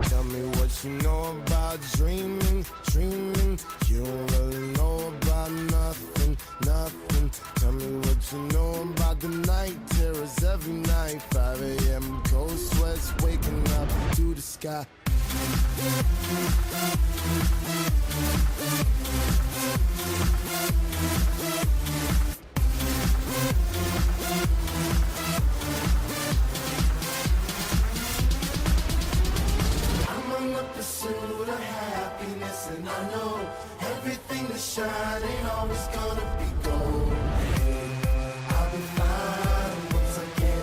Tell me what you know about dreaming, dreaming. You don't really know about nothing, nothing. Tell me what you know about the night terrors every night. 5 a.m. cold sweats waking up to the sky. Pursuit of happiness, and I know everything that shine ain't always gonna be gold. I'll be fine once I get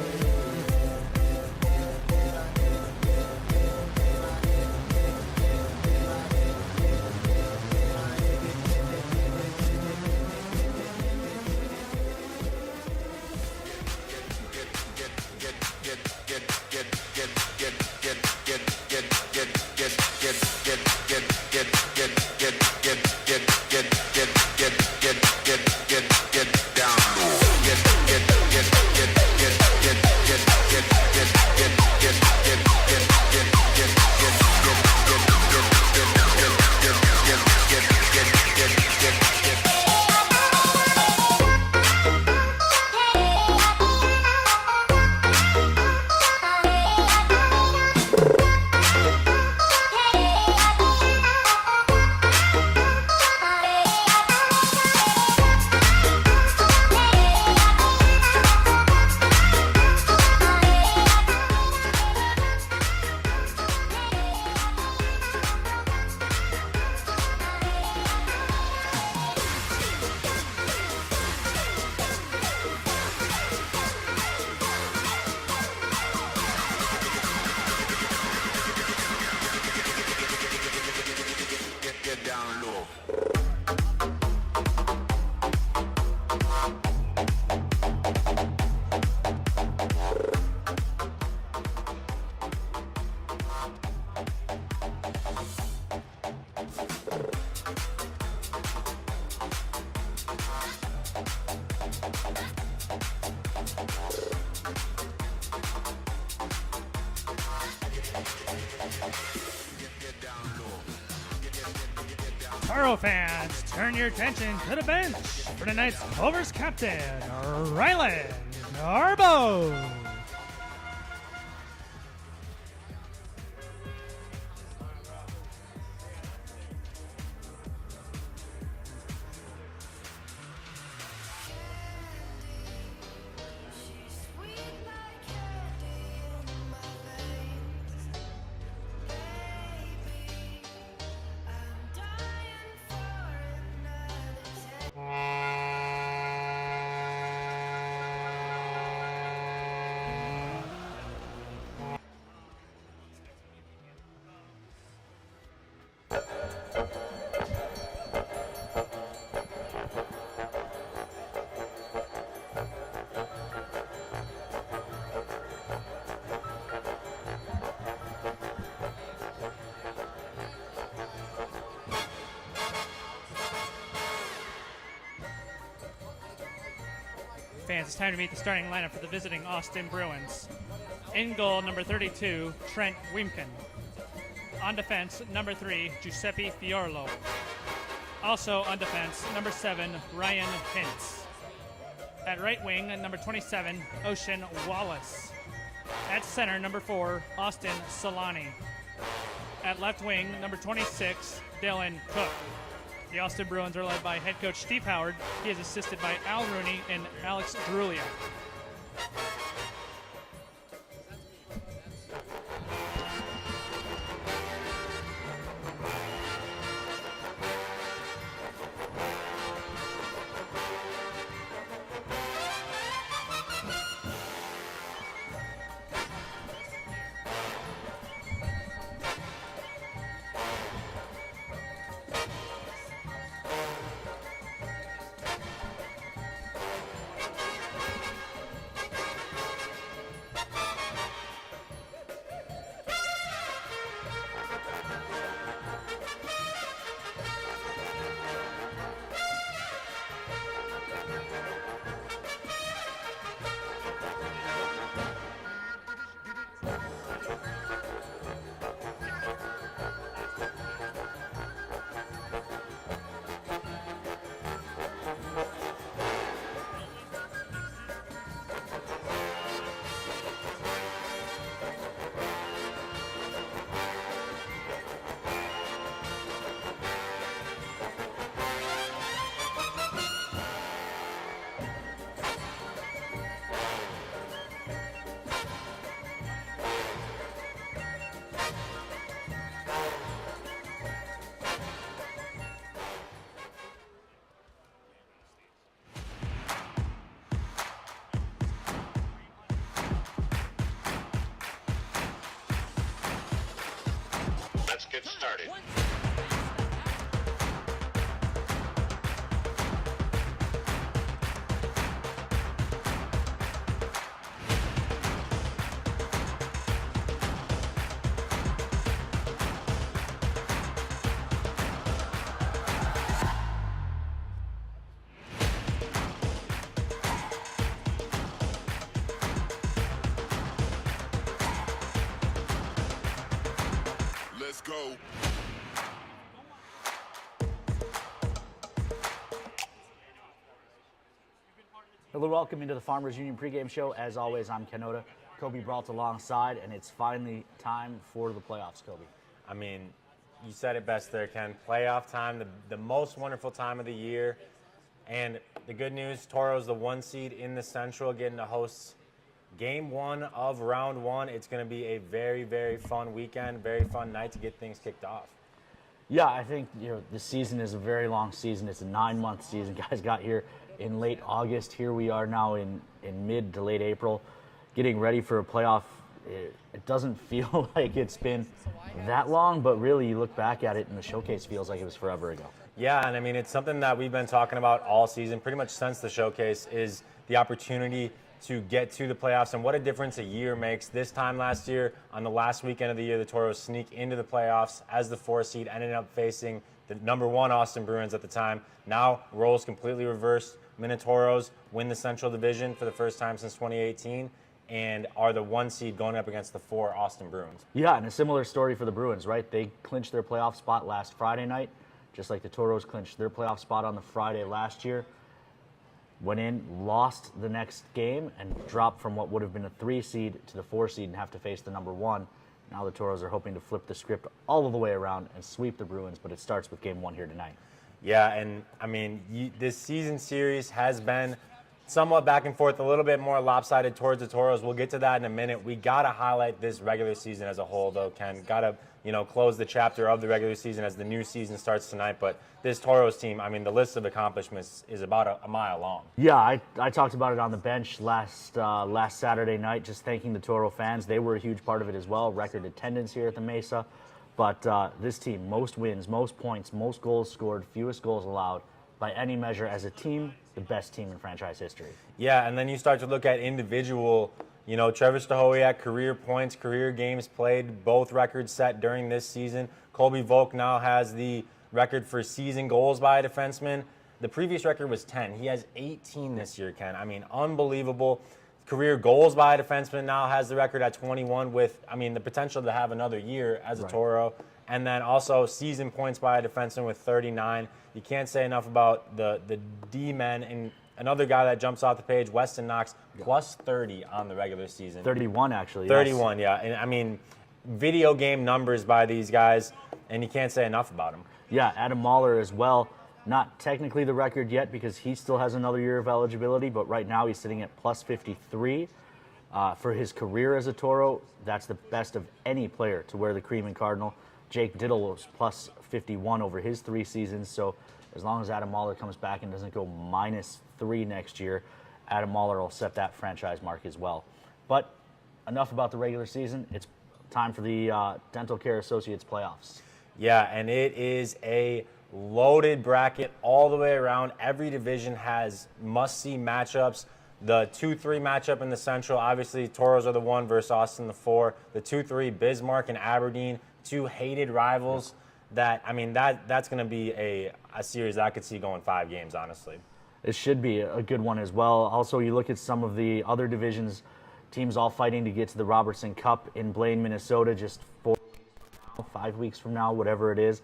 Taro fans, turn your attention to the bench for tonight's Clovers captain, Rylan Narbo. Fans, it's time to meet the starting lineup for the visiting Austin Bruins. In goal, number 32, Trent Wiemken. On defense, number 3, Giuseppe Fiorlo. Also on defense, number 7, Ryan Hintz. At right wing, number 27, Ocean Wallace. At center, number 4, Austin Solani. At left wing, number 26, Dylan Cook. The Austin Bruins are led by head coach Steve Howard. He is assisted by Al Rooney and Alex Drulia. Let's get started. Let's go. Hello, welcome into the Farmers Union pregame show. As always, I'm Ken Oda. Kobe Brault alongside, and it's finally time for the playoffs, Kobe. I mean, you said it best there, Ken. Playoff time, the most wonderful time of the year. And the good news, Toros, the 1 seed in the Central, getting to host Game 1 of Round 1. It's going to be a very, very fun weekend, very fun night to get things kicked off. Yeah, I think the season is a very long season. It's a 9-month season. Guys got here in late August. Here we are now in mid to late April, getting ready for a playoff. It doesn't feel like it's been that long, but really you look back at it and the showcase feels like it was forever ago. Yeah, and I mean, it's something that we've been talking about all season, pretty much since the showcase, is the opportunity to get to the playoffs and what a difference a year makes. This time last year, on the last weekend of the year, the Toros sneak into the playoffs as the 4 seed, ended up facing the number 1 Austin Bruins at the time. Now, roles completely reversed. Minotauros win the Central Division for the first time since 2018 and are the 1 seed going up against the 4 Austin Bruins. Yeah, and a similar story for the Bruins, right? They clinched their playoff spot last Friday night, just like the Toros clinched their playoff spot on the Friday last year. Went in, lost the next game, and dropped from what would have been a 3 seed to the 4 seed and have to face the number 1. Now the Toros are hoping to flip the script all of the way around and sweep the Bruins, but it starts with Game 1 here tonight. Yeah, and I mean, this season series has been somewhat back and forth, a little bit more lopsided towards the Toros. We'll get to that in a minute. We got to highlight this regular season as a whole, though, Ken. Got to, close the chapter of the regular season as the new season starts tonight. But this Toros team, I mean, the list of accomplishments is about a mile long. Yeah, I talked about it on the bench last Saturday night, just thanking the Toro fans. They were a huge part of it as well. Record attendance here at the Mesa. But this team, most wins, most points, most goals scored, fewest goals allowed. By any measure, as a team, the best team in franchise history. Yeah, and then you start to look at individual, Trevor Stahowiak, career points, career games played, both records set during this season. Colby Volk now has the record for season goals by a defenseman. The previous record was 10. He has 18 this year, Ken. I mean, unbelievable. Career goals by a defenseman now has the record at 21 with, the potential to have another year as a Toro. And then also season points by a defenseman with 39. You can't say enough about the D-men. And another guy that jumps off the page, Weston Knox, plus 30 on the regular season. 31, actually. 31, yes. Yeah. And video game numbers by these guys, and you can't say enough about them. Yeah, Adam Mahler as well. Not technically the record yet because he still has another year of eligibility, but right now he's sitting at plus 53. For his career as a Toro, that's the best of any player to wear the cream and cardinal. Jake Diddle was plus 51 over his 3 seasons, so as long as Adam Mahler comes back and doesn't go -3 next year, Adam Mahler will set that franchise mark as well. But enough about the regular season. It's time for the Dental Care Associates playoffs. Yeah, and it is a loaded bracket all the way around. Every division has must-see matchups. The 2-3 matchup in the Central, obviously, Toros are the 1 versus Austin the 4. The 2-3, Bismarck and Aberdeen, 2 hated rivals. That's going to be a series that I could see going 5 games, honestly. It should be a good one as well. Also, you look at some of the other divisions, teams all fighting to get to the Robertson Cup in Blaine, Minnesota, just 5 weeks from now, whatever it is.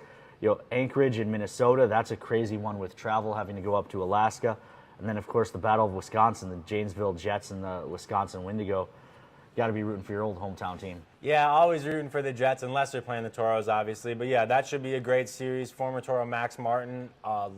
Anchorage in Minnesota, that's a crazy one with travel having to go up to Alaska. And then, of course, the Battle of Wisconsin, the Janesville Jets and the Wisconsin Wendigo. Got to be rooting for your old hometown team. Yeah, always rooting for the Jets, unless they're playing the Toros, obviously. But, yeah, that should be a great series. Former Toro Max Martin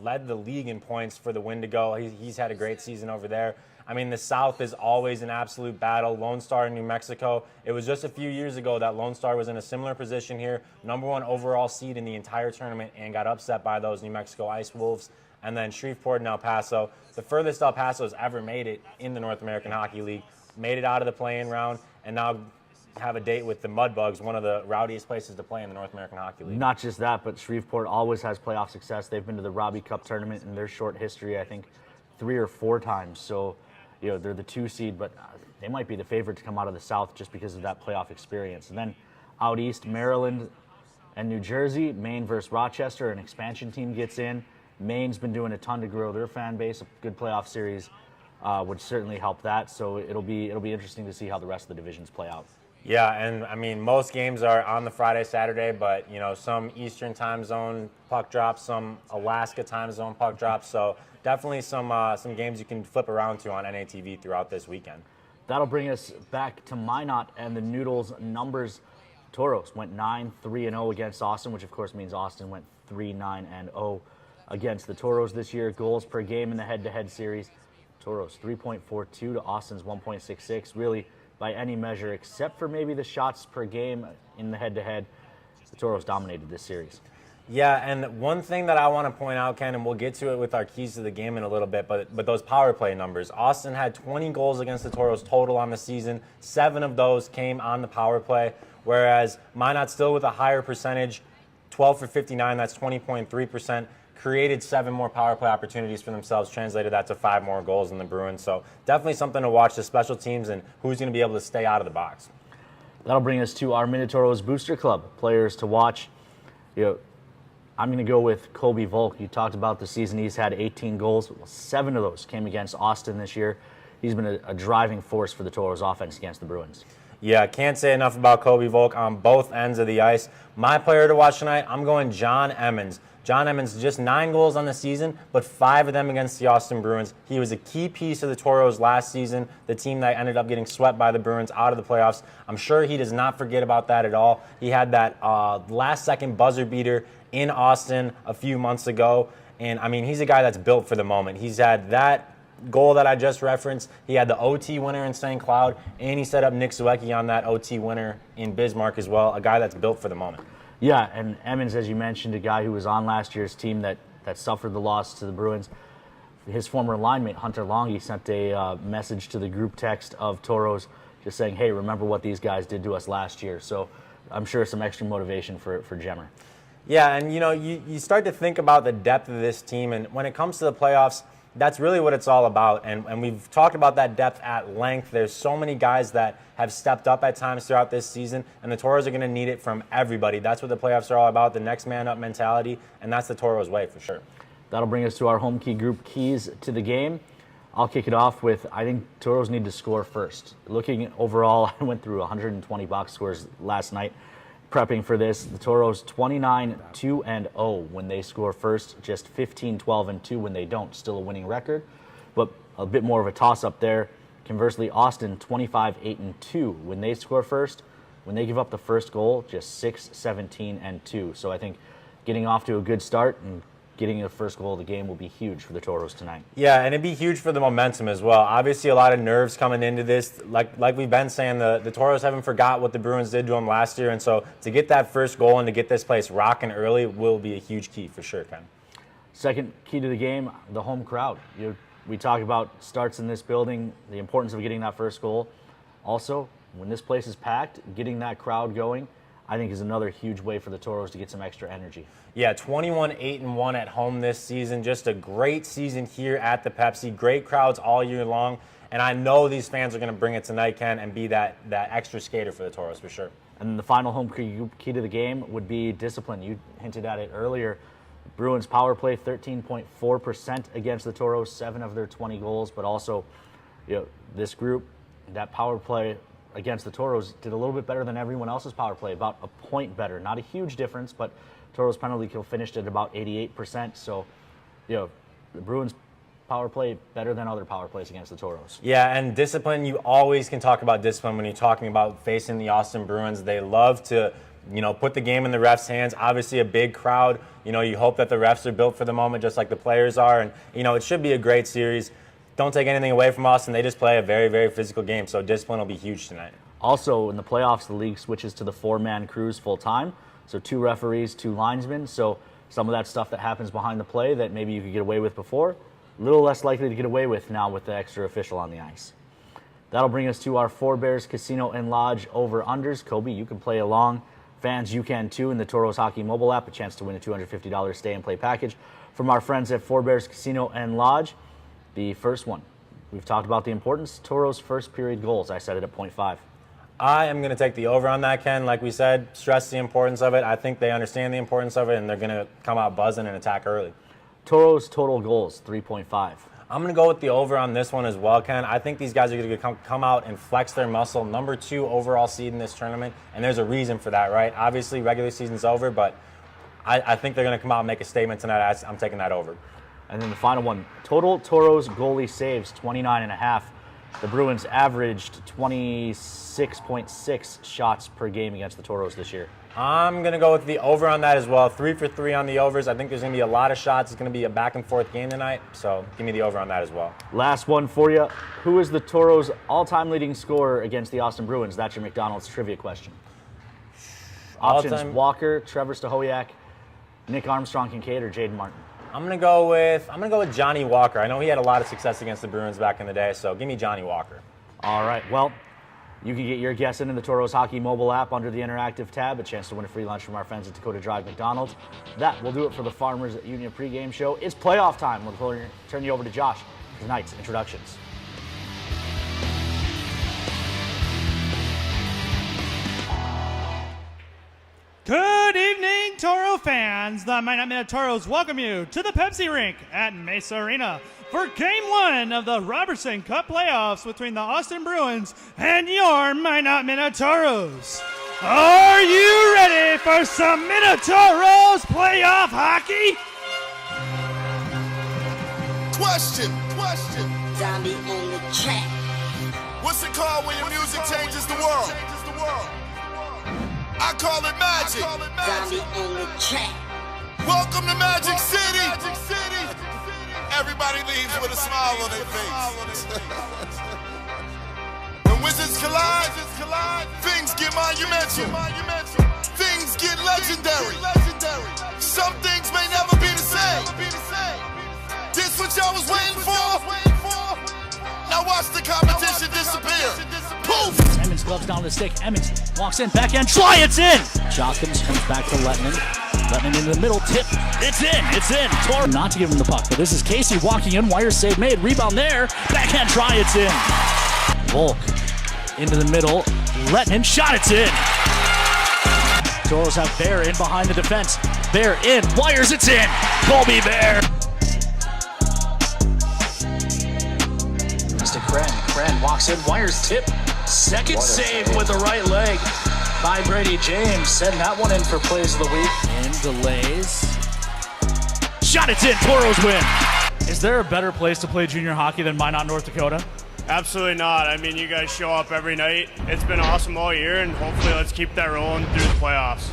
led the league in points for the Wendigo. He's had a great season over there. The South is always an absolute battle. Lone Star in New Mexico. It was just a few years ago that Lone Star was in a similar position here, #1 overall seed in the entire tournament, and got upset by those New Mexico Ice Wolves. And then Shreveport and El Paso, the furthest El Paso has ever made it in the North American Hockey League, made it out of the play-in round, and now have a date with the Mudbugs, one of the rowdiest places to play in the North American Hockey League. Not just that, but Shreveport always has playoff success. They've been to the Robbie Cup tournament in their short history, I think, 3 or 4 times. So, they're the 2 seed, but they might be the favorite to come out of the South just because of that playoff experience. And then out east, Maryland and New Jersey, Maine versus Rochester, an expansion team gets in. Maine's been doing a ton to grow their fan base. A good playoff series would certainly help that. So it'll be interesting to see how the rest of the divisions play out. Yeah, and most games are on the Friday, Saturday, but some Eastern time zone puck drops, some Alaska time zone puck drops. So definitely some games you can flip around to on NATV throughout this weekend. That'll bring us back to Minot and the Noodles numbers. Toros went 9-3-0 against Austin, which of course means Austin went 3-9-0 against the Toros this year. Goals per game in the head-to-head series. Toros 3.42 to Austin's 1.66. Really, by any measure, except for maybe the shots per game in the head-to-head, the Toros dominated this series. Yeah, and one thing that I want to point out, Ken, and we'll get to it with our keys to the game in a little bit, but those power play numbers. Austin had 20 goals against the Toros total on the season. 7 of those came on the power play, whereas Minot still with a higher percentage, 12 for 59, that's 20.3%. Created 7 more power play opportunities for themselves, translated that to 5 more goals than the Bruins. So definitely something to watch, the special teams and who's going to be able to stay out of the box. That'll bring us to our Minotauros Booster Club players to watch. I'm going to go with Kobe Volk. You talked about the season. He's had 18 goals. 7 of those came against Austin this year. He's been a driving force for the Toros offense against the Bruins. Yeah, can't say enough about Kobe Volk on both ends of the ice. My player to watch tonight, I'm going John Emmons. John Emmons, just 9 goals on the season, but 5 of them against the Austin Bruins. He was a key piece of the Toros last season, the team that ended up getting swept by the Bruins out of the playoffs. I'm sure he does not forget about that at all. He had that last-second buzzer beater in Austin a few months ago, and, he's a guy that's built for the moment. He's had that goal that I just referenced. He had the OT winner in St. Cloud, and he set up Nick Zwiecki on that OT winner in Bismarck as well, a guy that's built for the moment. Yeah, and Emmons, as you mentioned, a guy who was on last year's team that suffered the loss to the Bruins. His former line mate, Hunter Longy, sent a message to the group text of Toros just saying, hey, remember what these guys did to us last year. So I'm sure some extra motivation for Jemmer. Yeah, and you start to think about the depth of this team, and when it comes to the playoffs, that's really what it's all about. And we've talked about that depth at length. There's so many guys that have stepped up at times throughout this season, and the Toros are going to need it from everybody. That's what the playoffs are all about, the next man up mentality, and that's the Toros way for sure. That'll bring us to our home key group keys to the game. I'll kick it off with, I think Toros need to score first. Looking overall, I went through 120 box scores last night prepping for this. The Toros 29-2-0 when they score first, just 15-12-2 when they don't. Still a winning record, but a bit more of a toss-up there. Conversely, Austin 25-8-2 when they score first. When they give up the first goal, just 6-17-2. So I think getting off to a good start and getting the first goal of the game will be huge for the Toros tonight. Yeah, and it'd be huge for the momentum as well. Obviously, a lot of nerves coming into this. Like we've been saying, the Toros haven't forgot what the Bruins did to them last year, and so to get that first goal and to get this place rocking early will be a huge key for sure, Ken. Second key to the game, the home crowd. We talk about starts in this building, the importance of getting that first goal. Also, when this place is packed, getting that crowd going, I think is another huge way for the Toros to get some extra energy. Yeah, 21-8-1 at home this season. Just a great season here at the Pepsi. Great crowds all year long. And I know these fans are going to bring it tonight, Ken, and be that extra skater for the Toros for sure. And the final home key to the game would be discipline. You hinted at it earlier. Bruins power play 13.4% against the Toros, 7 of their 20 goals. But also, this group, that power play against the Toros did a little bit better than everyone else's power play, about a point better. Not a huge difference, but Toros penalty kill finished at about 88%. So, the Bruins power play better than other power plays against the Toros. Yeah, and discipline, you always can talk about discipline when you're talking about facing the Austin Bruins. They love to, put the game in the refs' hands. Obviously a big crowd. You hope that the refs are built for the moment just like the players are. And, it should be a great series. Don't take anything away from Austin. They just play a very, very physical game, so discipline will be huge tonight. Also, in the playoffs, the league switches to the 4-man crews full time. So 2 referees, 2 linesmen. So some of that stuff that happens behind the play that maybe you could get away with before, a little less likely to get away with now with the extra official on the ice. That'll bring us to our Forebears Casino and Lodge over-unders. Kobe, you can play along. Fans, you can too in the Toros Hockey mobile app. A chance to win a $250 stay and play package from our friends at Forebears Casino and Lodge. The first one, we've talked about the importance. Toros' first period goals, I set it at 0.5. I am going to take the over on that, Ken. Like we said, stress the importance of it. I think they understand the importance of it, and they're going to come out buzzing and attack early. Toros' total goals, 3.5. I'm going to go with the over on this one as well, Ken. I think these guys are going to come out and flex their muscle. Number 2 overall seed in this tournament, and there's a reason for that, right? Obviously, regular season's over, but I think they're going to come out and make a statement tonight. I'm taking that over. And then the final one, total Toros goalie saves, 29.5. The Bruins averaged 26.6 shots per game against the Toros this year. I'm going to go with the over on that as well. 3 for 3 on the overs. I think there's going to be a lot of shots. It's going to be a back-and-forth game tonight, so give me the over on that as well. Last one for you. Who is the Toros' all-time leading scorer against the Austin Bruins? That's your McDonald's trivia question. Options, Walker, Trevor Stahoyak, Nick Armstrong Kincaid, or Jaden Martin? I'm gonna go with Johnny Walker. I know he had a lot of success against the Bruins back in the day, so give me Johnny Walker. All right. Well, you can get your guess into the Toros Hockey mobile app under the interactive tab. A chance to win a free lunch from our friends at Dakota Drive McDonald's. That will do it for the Farmers at Union pregame show. It's playoff time. We'll turn you over to Josh for tonight's introductions. Good evening, Toro fans. The Minotauros welcome you to the Pepsi rink at Mesa Arena for Game 1 of the Robertson Cup playoffs between the Austin Bruins and your Minotauros. Are you ready for some Minotauros playoff hockey? Question. Zombie on the track. What's it called when your music changes the world? I call it magic. Zombie on the track. Welcome to Magic City. Everybody leaves with a smile on their face. When wizards collide, things get monumental. Things get legendary. Some things may never be the same. This what y'all was waiting for? Now watch the competition disappear. Poof! Emmons gloves down to the stick. Emmons walks in, backhand, try, it's in! Jocums comes back to Lettman. Lettman into the middle, tip, it's in! Not to give him the puck, but this is Casey walking in, wire save made, rebound there, backhand try, it's in! Volk into the middle, Lettman, shot, it's in! Toros have Bear in behind the defense. Bear in, wires, it's in! Colby Bear! Kren walks in, wires tip. Second save with the right leg by Brady James. Send that one in for plays of the week. And delays. Shot, it's in. Toros win. Is there a better place to play junior hockey than Minot, North Dakota? Absolutely not. I mean, you guys show up every night. It's been awesome all year, and hopefully let's keep that rolling through the playoffs.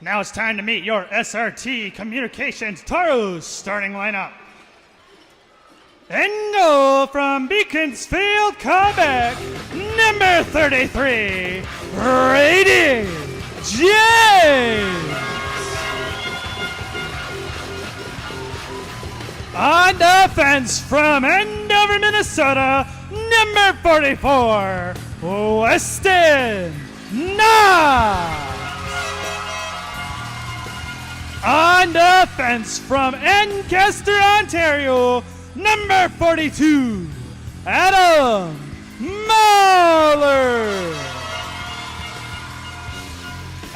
Now it's time to meet your SRT Communications Toros starting lineup. In goal from Beaconsfield, Quebec, number 33, Brady James. On defense from Andover, Minnesota, number 44, Weston Knox. On defense from Ancaster, Ontario, number 42, Adam Mahler.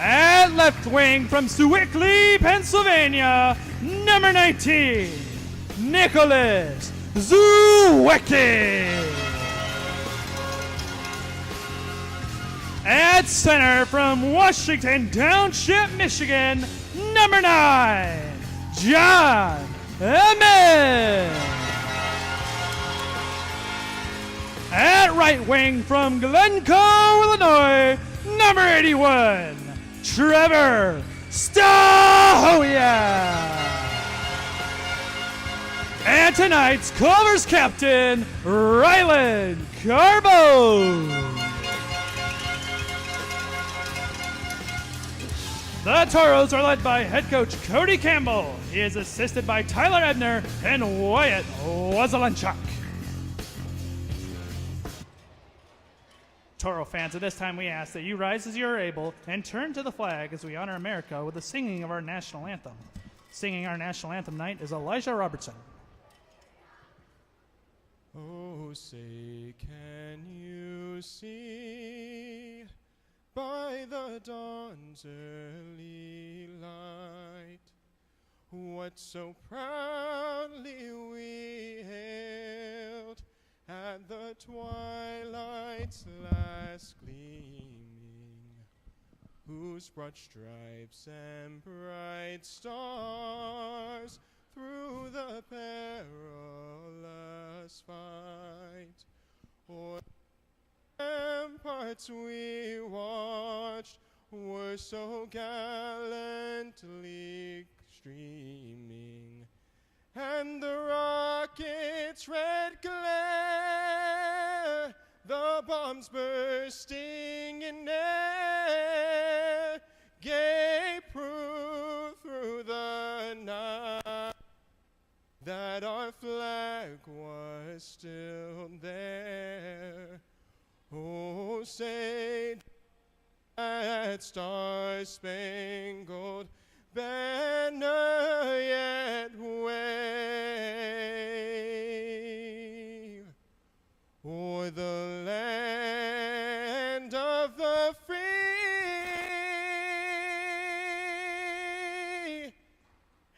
At left wing from Sewickley, Pennsylvania, number 19, Nicholas Zuwecki. At center from Washington Township, Michigan, number 9, John Emmett. At right wing from Glencoe, Illinois, number 81, Trevor Stahoya. And tonight's Culver's captain, Ryland Carbo. The Toros are led by head coach Cody Campbell. He is assisted by Tyler Ebner and Wyatt Wazelenchuk. Toro fans, at this time we ask that you rise as you are able and turn to the flag as we honor America with the singing of our national anthem. Singing our national anthem tonight is Elijah Robertson. Oh, say, can you see by the dawn's early light what so proudly we hailed at the twilight's last gleaming, whose broad stripes and bright stars through the perilous fight o'er ramparts we watched were so gallantly streaming, and the rocket's red glare, the bombs bursting in air, gave proof through the night that our flag was still there. Oh, say that star-spangled banner yet wave o'er the land of the free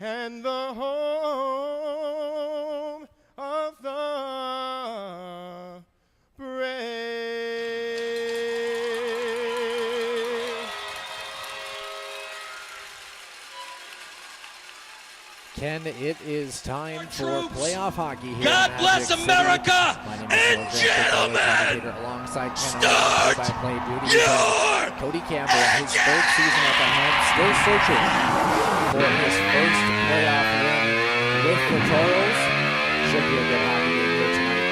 and the home of the brave. Ken, it is time for playoff hockey here. God bless America and gentlemen. Alongside Ken Start play-by-play duty. your Cody Campbell, his third season at the helm, still searching for his first playoff win with the Toros. Should be a good hockey game here tonight.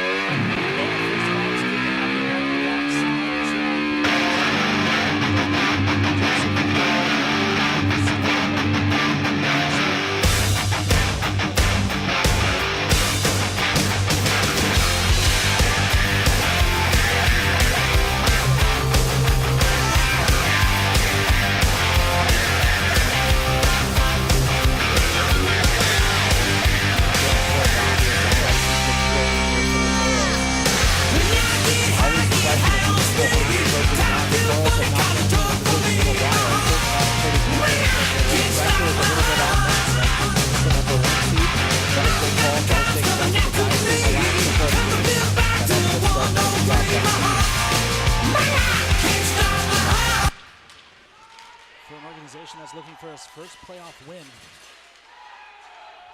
that's looking for his first playoff win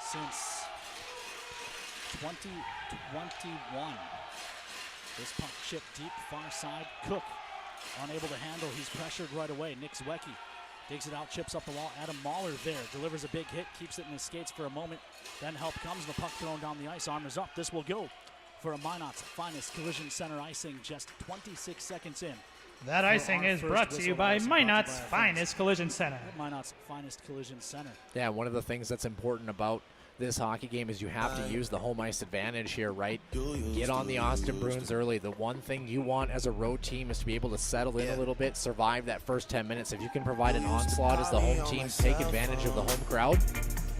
since 2021. This puck chipped deep, far side. Cook unable to handle. He's pressured right away. Nick Zwiecki digs it out, chips up the wall. Adam Mahler there delivers a big hit, keeps it in his skates for a moment. Then help comes, the puck thrown down the ice. Arm is up. This will go for a Minot's finest collision center icing just 26 seconds in. That icing is brought to you by Minot's finest collision center. Minot's finest collision center. Yeah, one of the things that's important about this hockey game is you have to use the home ice advantage here, right? Get on the Austin Bruins early. The one thing you want as a road team is to be able to settle in a little bit, survive that first 10 minutes. If you can provide an onslaught as the home team, take advantage of the home crowd,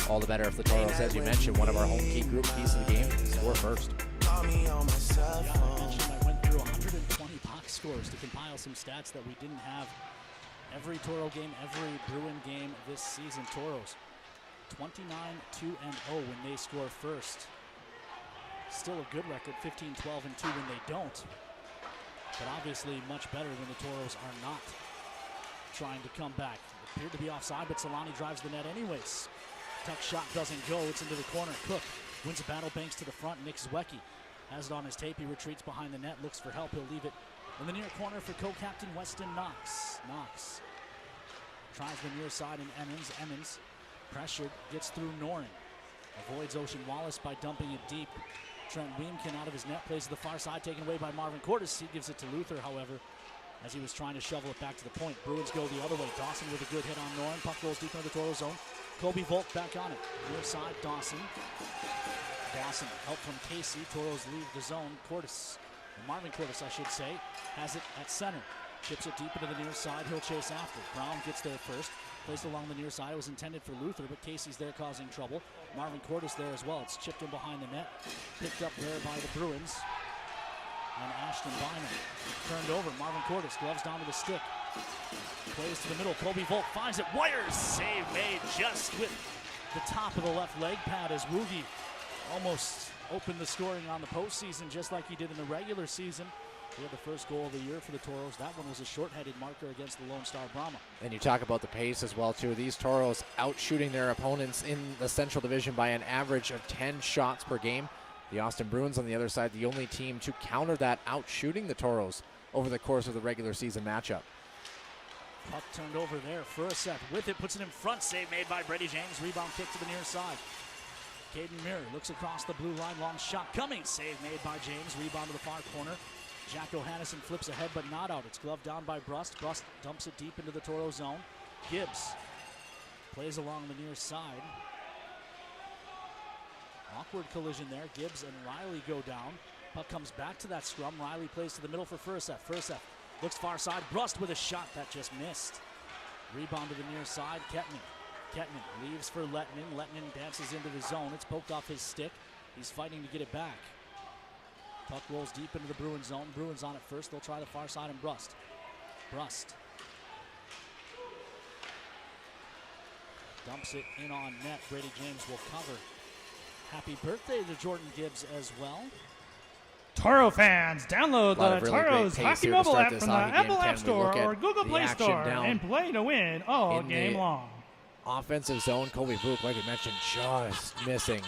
all the better. If the Toros, as you mentioned, one of our home key group keys of the game, score first. Yeah, I mentioned I went through 120 box scores to compile some stats that we didn't have. Every Toro game, every Bruin game this season, Toros 29-2-0 when they score first. Still a good record, 15-12-2 when they don't. But obviously much better when the Toros are not trying to come back. Appeared to be offside, but Solani drives the net anyways. Tuck shot doesn't go, it's into the corner. Cook wins a battle, banks to the front. Nick Zwiecki has it on his tape. He retreats behind the net, looks for help. He'll leave it in the near corner for co-captain Weston Knox. Knox tries the near side and Emmons pressured, gets through Noren. Avoids Ocean Wallace by dumping it deep. Trent Weemkin out of his net, plays to the far side, taken away by Marvin Cordes. He gives it to Luther, however, as he was trying to shovel it back to the point. Bruins go the other way. Dawson with a good hit on Noren. Puck rolls deep into the Toro zone. Kobe Volt back on it. Near side, Dawson. Dawson, help from Casey. Toros leave the zone. Cordes, Marvin Cordes, I should say, has it at center. Chips it deep into the near side. He'll chase after. Brown gets there first. Placed along the near side. It was intended for Luther, but Casey's there causing trouble. Marvin Cordes there as well. It's chipped in behind the net. Picked up there by the Bruins. And Ashton Bynum turned over. Marvin Cordes, gloves down to the stick. Plays to the middle. Kobe Volt finds it. Wires. Save made just with the top of the left leg pad as Woogie almost opened the scoring on the postseason just like he did in the regular season. He had the first goal of the year for the Toros. That one was a short-headed marker against the Lone Star Brahma. And you talk about the pace as well, too. These Toros out-shooting their opponents in the Central Division by an average of 10 shots per game. The Austin Bruins, on the other side, the only team to counter that, out-shooting the Toros over the course of the regular season matchup. Puck turned over there. Furiset with it, puts it in front. Save made by Brady James. Rebound kick to the near side. Caden Mirror looks across the blue line. Long shot coming. Save made by James. Rebound to the far corner. Jack O'Hannison flips ahead, but not out. It's gloved down by Brust. Brust dumps it deep into the Toro zone. Gibbs plays along the near side. Awkward collision there. Gibbs and Riley go down. Puck comes back to that scrum. Riley plays to the middle for Furiset. Furiset looks far side. Brust with a shot that just missed. Rebound to the near side. Kettman leaves for Lettinen. Lettinen dances into the zone. It's poked off his stick. He's fighting to get it back. Puck rolls deep into the Bruins zone. Bruins on it first. They'll try the far side and Brust. Dumps it in on net. Brady James will cover. Happy birthday to Jordan Gibbs as well. Toro fans, download the really Toros great pace Hockey here to mobile start app this from the hockey game. Apple Can App we Store look at or Google the Play action Store down and play to win all in game the long. Offensive zone, Kobe Vuk, like I mentioned, just missing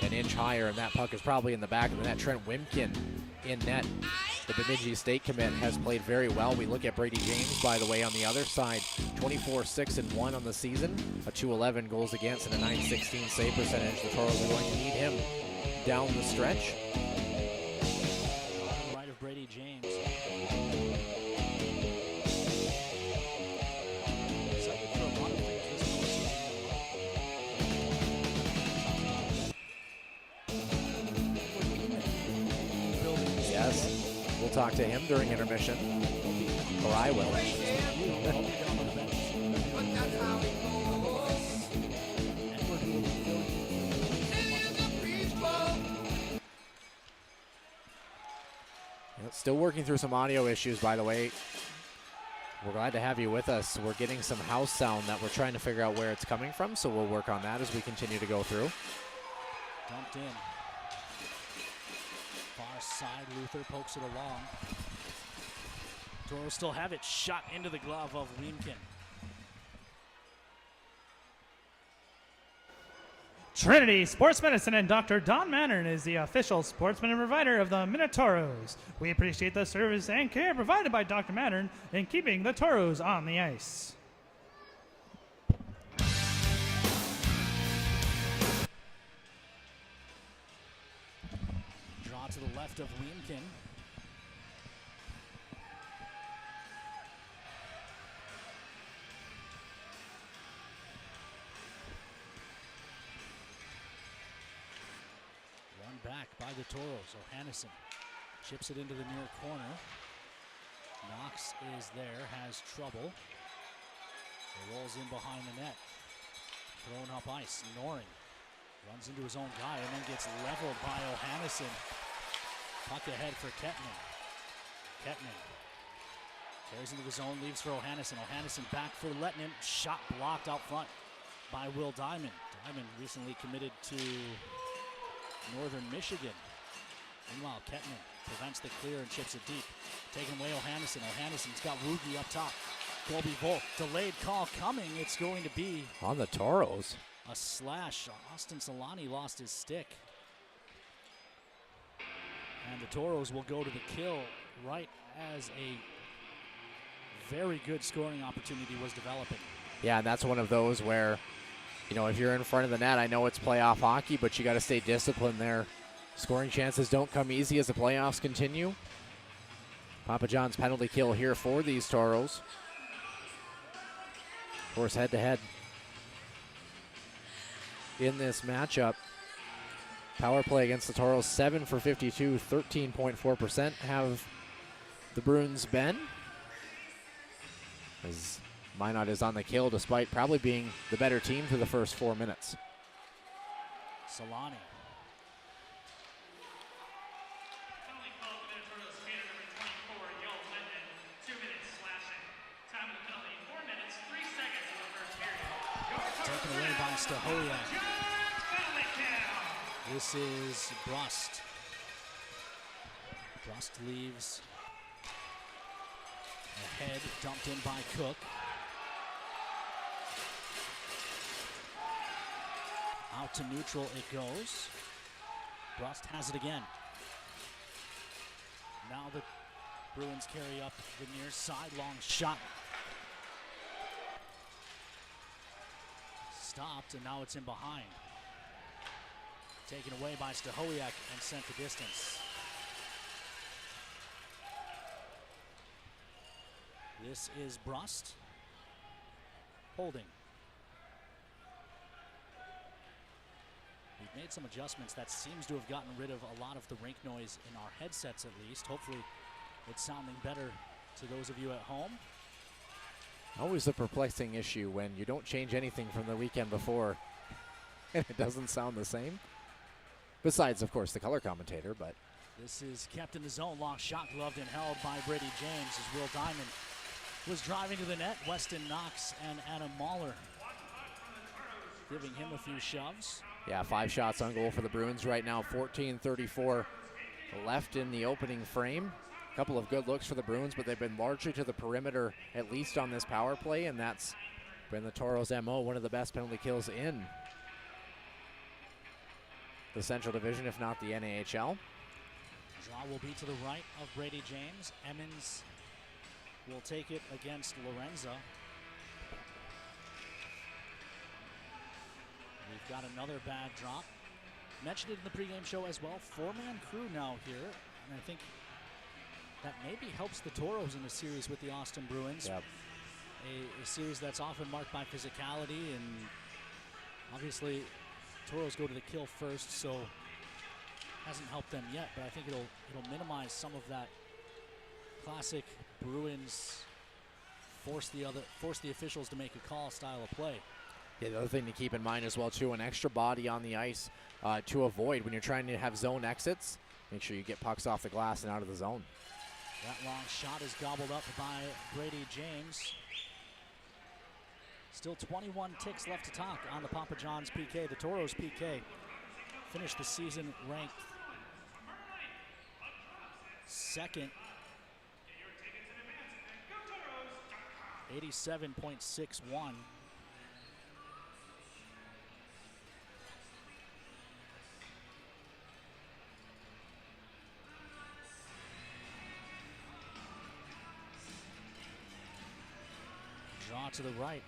an inch higher, and that puck is probably in the back of the net. Trent Wimkin in net. The Bemidji State commit has played very well. We look at Brady James, by the way, on the other side. 24-6-1 on the season. A 211 goals against and a 916 save percentage. The Toros are going to need him down the stretch. Right of Brady James. Yes, we'll talk to him during intermission, or I will. Still working through some audio issues, by the way. We're glad to have you with us. We're getting some house sound that we're trying to figure out where it's coming from, so we'll work on that as we continue to go through. Dumped in. Far side, Luther pokes it along. Toros still have it, shot into the glove of Weemkin. Trinity Sports Medicine and Dr. Don Mannern is the official sportsman and provider of the Minotauros. We appreciate the service and care provided by Dr. Mannern in keeping the Toros on the ice. Draw to the left of Weemkin. Back by the Toros. O'Hannison chips it into the near corner. Knox is there, has trouble. It rolls in behind the net. Thrown up ice. Noring runs into his own guy and then gets leveled by O'Hannison. Puck ahead for Kettman. Kettman carries into the zone, leaves for O'Hannison. O'Hannison back for Lettinen. Shot blocked out front by Will Diamond. Diamond recently committed to Northern Michigan. Meanwhile, Kettman prevents the clear and chips it deep. Taking away O'Hannison. O'Hannison's got Rugi up top. Colby Volk, delayed call coming. It's going to be on the Toros. A slash. Austin Solani lost his stick. And the Toros will go to the kill right as a very good scoring opportunity was developing. Yeah, and that's one of those where, you know, if you're in front of the net, I know it's playoff hockey, but you got to stay disciplined there. Scoring chances don't come easy as the playoffs continue. Papa John's penalty kill here for these Toros. Of course, head-to-head in this matchup. Power play against the Toros, 7 for 52, 13.4% have the Bruins been. As Minot is on the kill despite probably being the better team for the first 4 minutes. Solani. Penalty call for the Minotauros skater number 24, Yoel Lettinen, 2 minutes slashing. Time of the penalty, 4 minutes, 3 seconds in the first period. Taken away by Stahoya. This is Brust. Brust leaves ahead, dumped in by Cook. Out to neutral it goes. Brust has it again. Now the Bruins carry up the near side, long shot. Stopped, and now it's in behind. Taken away by Stahoyak and sent the distance. This is Brust. Holding. We've made some adjustments that seems to have gotten rid of a lot of the rink noise in our headsets at least. Hopefully it's sounding better to those of you at home. Always a perplexing issue when you don't change anything from the weekend before and it doesn't sound the same. Besides, of course, the color commentator, but. This is kept in the zone. Long shot gloved and held by Brady James as Will Diamond was driving to the net. Weston Knox and Adam Mahler giving him a few shoves. Yeah, 5 shots on goal for the Bruins right now. 14:34 left in the opening frame. A couple of good looks for the Bruins, but they've been largely to the perimeter, at least on this power play, and that's been the Toros' MO, one of the best penalty kills in the Central Division, if not the NAHL. Draw will be to the right of Brady James. Emmons will take it against Lorenza. We've got another bad drop. Mentioned it in the pregame show as well. 4-man crew now here, and I think that maybe helps the Toros in a series with the Austin Bruins. Yep. A series that's often marked by physicality, and obviously Toros go to the kill first, so hasn't helped them yet, but I think it'll minimize some of that classic Bruins force the officials to make a call style of play. Yeah, the other thing to keep in mind as well, too, an extra body on the ice to avoid when you're trying to have zone exits. Make sure you get pucks off the glass and out of the zone. That long shot is gobbled up by Brady James. Still 21 ticks left to talk on the Papa John's PK. The Toros PK finished the season ranked second. 87.61. Draw to the right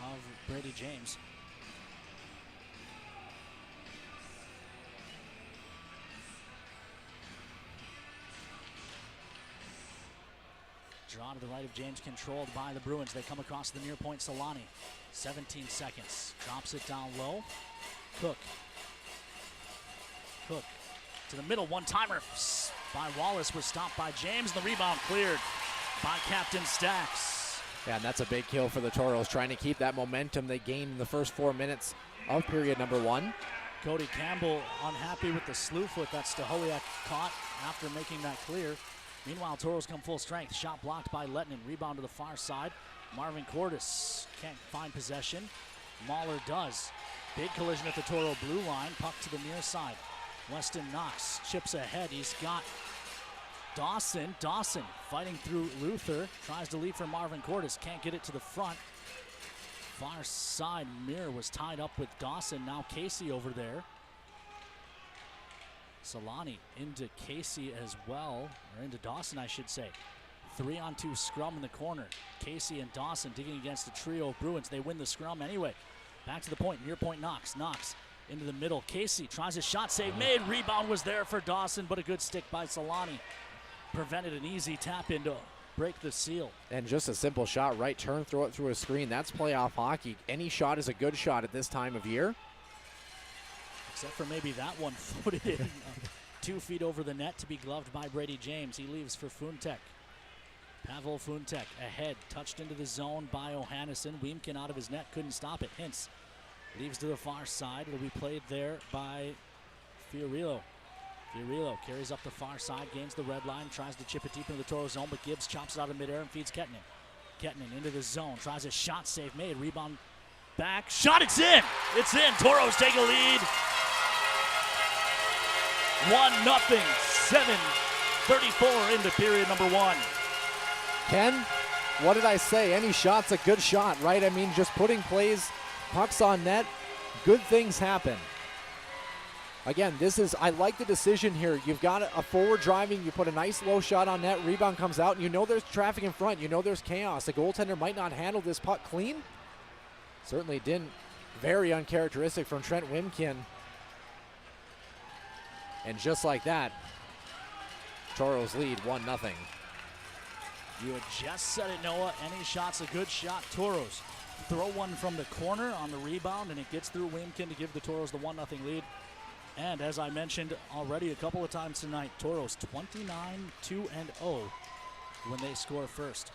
of Brady James. Draw to the right of James, controlled by the Bruins. They come across the near point. Solani, 17 seconds. Drops it down low. Cook to the middle. One-timer by Wallace was stopped by James. The rebound cleared by Captain Stacks. Yeah, and that's a big kill for the Toros, trying to keep that momentum they gained in the first 4 minutes of period number 1. Cody Campbell unhappy with the slew foot that Staholiak caught after making that clear. Meanwhile, Toros come full strength. Shot blocked by Lettinen. Rebound to the far side. Marvin Cordes can't find possession. Mahler does. Big collision at the Toro blue line. Puck to the near side. Weston Knox chips ahead. He's got Dawson. Dawson fighting through Luther. Tries to lead for Marvin Cordes. Can't get it to the front. Far side, Mir was tied up with Dawson. Now Casey over there. Solani into Casey as well, or into Dawson, I should say. 3-on-2 scrum in the corner. Casey and Dawson digging against the trio of Bruins. They win the scrum anyway. Back to the point, near point Knox. Knox into the middle. Casey tries a shot, save made. Rebound was there for Dawson, but a good stick by Solani prevented an easy tap in to break the seal. And just a simple shot, right turn, throw it through a screen. That's playoff hockey. Any shot is a good shot at this time of year. Except for maybe that one footed in 2 feet over the net to be gloved by Brady James. He leaves for Funtek. Pavel Funtek ahead, touched into the zone by Ohannesson. Weemkin out of his net, couldn't stop it. Hintz leaves to the far side. It'll be played there by Fiorillo. Fiorillo carries up the far side, gains the red line, tries to chip it deep into the Toro zone, but Gibbs chops it out of midair and feeds Kettinen. Kettinen into the zone, tries a shot, save made, rebound back, shot, it's in! It's in, Toros take a lead. 1-0, 7:34 into period number 1. Ken, what did I say? Any shot's a good shot, right? I mean, just putting plays, pucks on net, good things happen. Again, I like the decision here. You've got a forward driving, you put a nice low shot on net, rebound comes out, and you know there's traffic in front, you know there's chaos. The goaltender might not handle this puck clean. Certainly didn't. Very uncharacteristic from Trent Wimkin. And just like that, Toros lead 1-0. You had just said it, Noah. Any shot's a good shot. Toros throw one from the corner on the rebound, and it gets through Wimkin to give the Toros the 1-0 lead. And as I mentioned already a couple of times tonight, Toros 29-2-0 when they score first.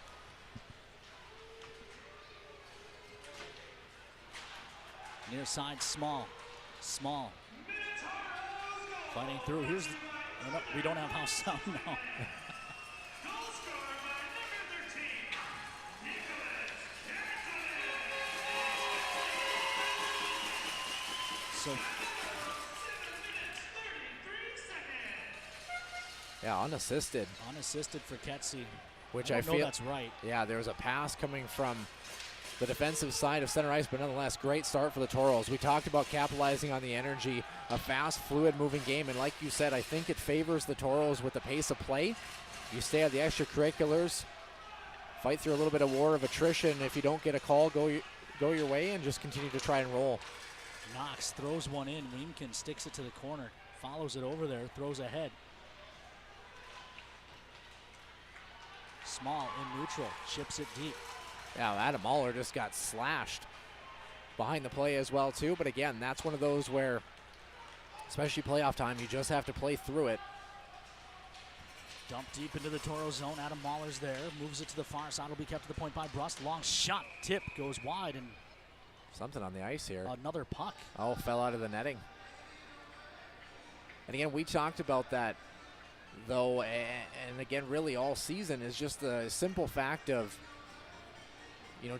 Near side, Small. Fighting through. We don't have house sound now. So, yeah, unassisted. Unassisted for Ketsy. Which I I know feel that's right. Yeah, there was a pass coming from the defensive side of center ice, but nonetheless, great start for the Toros. We talked about capitalizing on the energy, a fast, fluid-moving game, and like you said, I think it favors the Toros with the pace of play. You stay on the extracurriculars, fight through a little bit of war of attrition. If you don't get a call, go your way and just continue to try and roll. Knox throws one in. Weemkin sticks it to the corner, follows it over there, throws ahead. Small in neutral, chips it deep. Yeah, Adam Mahler just got slashed behind the play as well too. But again, that's one of those where, especially playoff time, you just have to play through it. Dump deep into the Toro zone. Adam Mahler's there, moves it to the far side. Will be kept to the point by Brust. Long shot, tip goes wide, and something on the ice here. Another puck. Oh, fell out of the netting. And again, we talked about that, though, and again, really all season is just the simple fact of,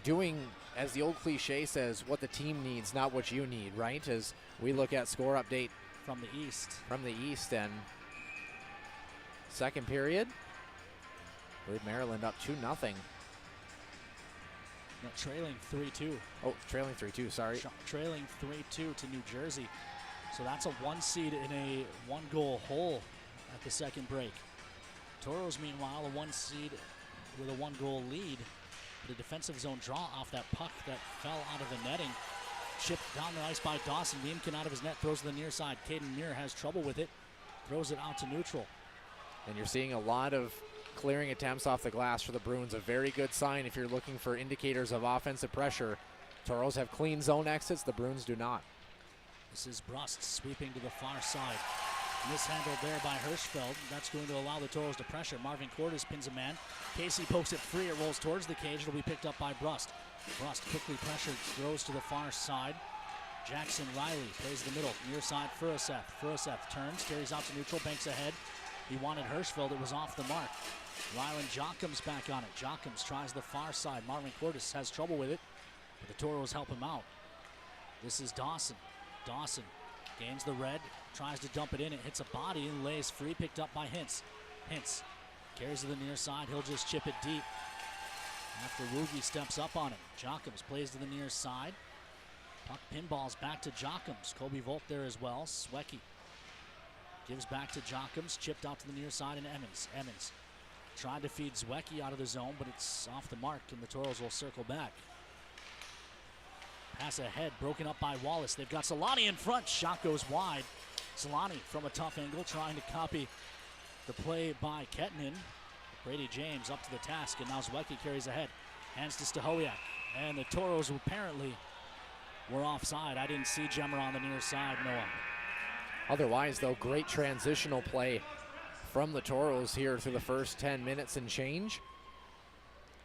doing, as the old cliche says, what the team needs, not what you need, right? As we look at score update from the East. And second period, I believe Maryland up 2-0. No, trailing 3-2. Oh, trailing 3-2, sorry. Trailing 3-2 to New Jersey. So that's a 1 seed in a 1-goal hole at the second break. Toros, meanwhile, a 1 seed with a 1-goal lead. The defensive zone draw off that puck that fell out of the netting. Chipped down the ice by Dawson. Weemkin out of his net, throws to the near side. Caden Muir has trouble with it. Throws it out to neutral. And you're seeing a lot of clearing attempts off the glass for the Bruins. A very good sign if you're looking for indicators of offensive pressure. Toros have clean zone exits. The Bruins do not. This is Brust sweeping to the far side. Mishandled there by Hirschfeld. That's going to allow the Toros to pressure. Marvin Cordes pins a man. Casey pokes it free. It rolls towards the cage. It'll be picked up by Brust. Brust quickly pressured, throws to the far side. Jackson Riley plays the middle. Near side, Furaseth. Furaseth turns, carries out to neutral, banks ahead. He wanted Hirschfeld. It was off the mark. Rylan Jockham's back on it. Jockham's tries the far side. Marvin Cordes has trouble with it, but the Toros help him out. This is Dawson. Dawson gains the red, tries to dump it in. It hits a body and lays free, picked up by Hintz. Hintz carries to the near side. He'll just chip it deep after Woogie steps up on him. Jockham's plays to the near side. Puck pinballs back to Jockham's. Kobe Volt there as well. Swecky gives back to Jockham's. Chipped out to the near side, and Emmons. Emmons tried to feed Zwiecki out of the zone, but it's off the mark, and the Toros will circle back. Pass ahead, broken up by Wallace. They've got Solani in front. Shot goes wide. Solani from a tough angle, trying to copy the play by Kettinen. Brady James up to the task, and now Zwiecki carries ahead. Hands to Stahowiak, and the Toros apparently were offside. I didn't see Jemmer on the near side, Noah. Otherwise, though, great transitional play from the Toros here through the first 10 minutes and change.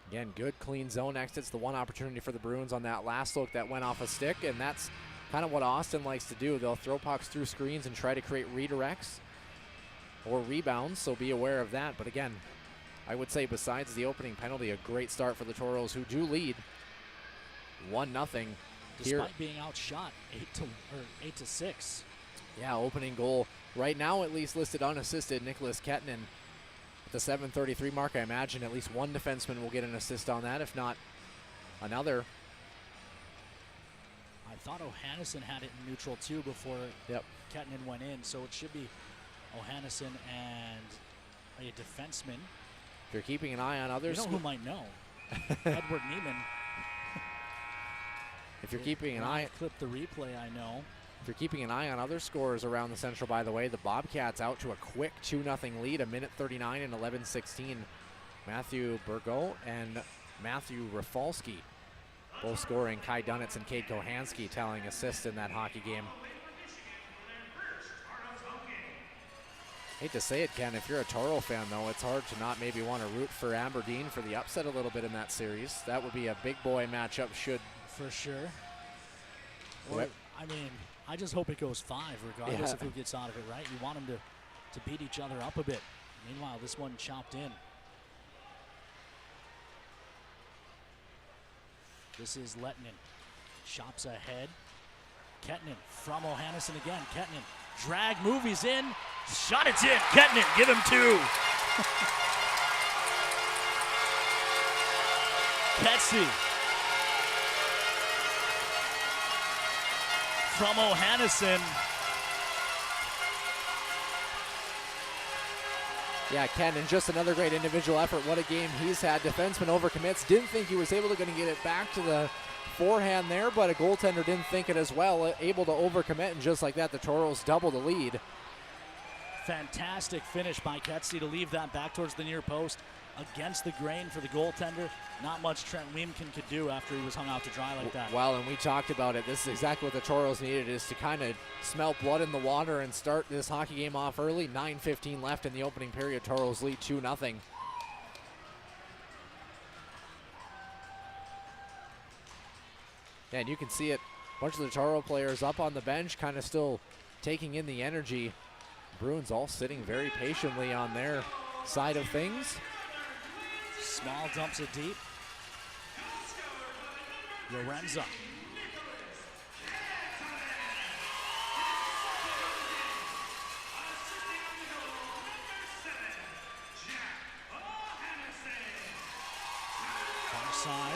Again, good clean zone exits. The one opportunity for the Bruins on that last look that went off a stick, and that's kind of what Austin likes to do. They'll throw pucks through screens and try to create redirects or rebounds, so be aware of that. But again, I would say besides the opening penalty, a great start for the Toros, who do lead 1-0. Despite being outshot 8 to 6. Yeah, opening goal right now at least listed unassisted. Nicholas Kettinen at the 7:33 mark. I imagine at least one defenseman will get an assist on that, if not another. I thought O'Hannison had it in neutral too before Kettinen went in, so it should be O'Hannison and a defenseman. If you're keeping an eye on others, you know who might know? Edward Neiman. If you're keeping an eye, clip the replay, I know. If you're keeping an eye on other scores around the Central, by the way, the Bobcats out to a quick 2-0 lead, 1:39 and 11:16. Matthew Burgo and Matthew Rafalski both scoring. Kai Dunitz and Cade Kohanski tallying assists in that hockey game. Hate to say it, Ken, if you're a Toro fan, though, it's hard to not maybe want to root for Aberdeen for the upset a little bit in that series. That would be a big boy matchup, should. For sure. Or, I mean, I just hope it goes 5, regardless of who gets out of it, right? You want them to beat each other up a bit. Meanwhile, this one chopped in. This is Lettinen. Shops ahead. Kettinen from O'Hannison again. Kettinen. Drag movies in. Shot, it's in. Kettinen, give him 2. Ketsy. From O'Hannison. Yeah, Ken, and just another great individual effort. What a game he's had. Defenseman overcommits. Didn't think he was able to get it back to the forehand there, but a goaltender didn't think it as well. Able to overcommit, and just like that, the Toros double the lead. Fantastic finish by Ketsy to leave that back towards the near post. Against the grain for the goaltender. Not much Trent Weemkin could do after he was hung out to dry like that. Well, and we talked about it. This is exactly what the Toros needed, is to kind of smell blood in the water and start this hockey game off early. 9:15 left in the opening period. Toros lead 2-0. And you can see it. A bunch of the Toro players up on the bench, kind of still taking in the energy. Bruins all sitting very patiently on their side of things. Small dumps it deep. Lorenza. Far side.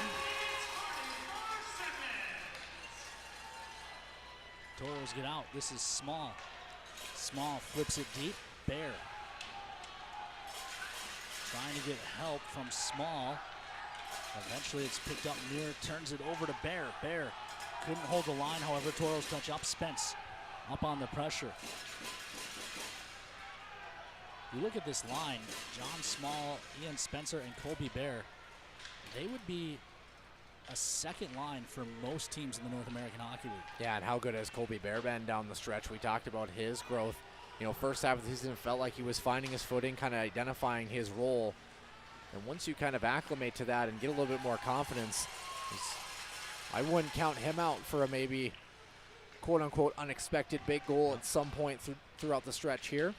Toros get out. This is Small. Small flips it deep. Bear. Trying trying to get help from Small. Eventually it's picked up near, turns it over to Bear. Bear couldn't hold the line, however, Toros touch up. Spence up on the pressure. You look at this line, John Small, Ian Spencer, and Colby Bear, they would be a second line for most teams in the North American Hockey League. Yeah, and how good has Colby Bear been down the stretch? We talked about his growth. You know, first half of the season felt like he was finding his footing, kind of identifying his role. And once you kind of acclimate to that and get a little bit more confidence, I wouldn't count him out for a maybe quote-unquote unexpected big goal at some point throughout the stretch here.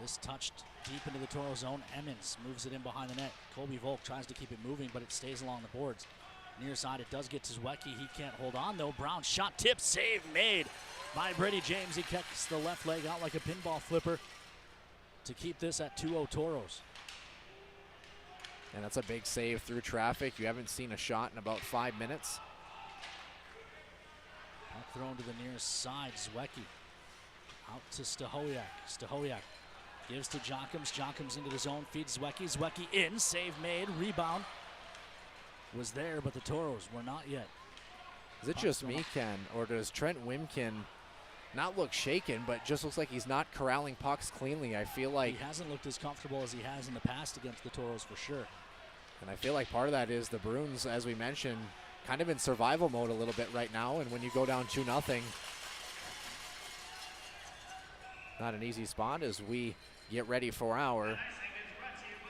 This touched deep into the Toro zone. Emmons moves it in behind the net. Colby Volk tries to keep it moving, but it stays along the boards. Near side, it does get to Zwiecki. He can't hold on, though. Brown shot, tip, save made by Brady James. He kicks the left leg out like a pinball flipper to keep this at 2-0 Toros. And that's a big save through traffic. You haven't seen a shot in about 5 minutes. Puck thrown to the near side. Zwiecki out to Stahoyak. Stahoyak gives to Jockums. Jockums into the zone, feeds Zwiecki. Zwiecki in, save made, rebound was there, but the Toros were not yet. Is it just me, Ken, or does Trent Wimkin not look shaken, but just looks like he's not corralling pucks cleanly? I feel like he hasn't looked as comfortable as he has in the past against the Toros for sure. And I feel like part of that is the Bruins, as we mentioned, kind of in survival mode a little bit right now, and when you go down 2-0, not an easy spot as we get ready for our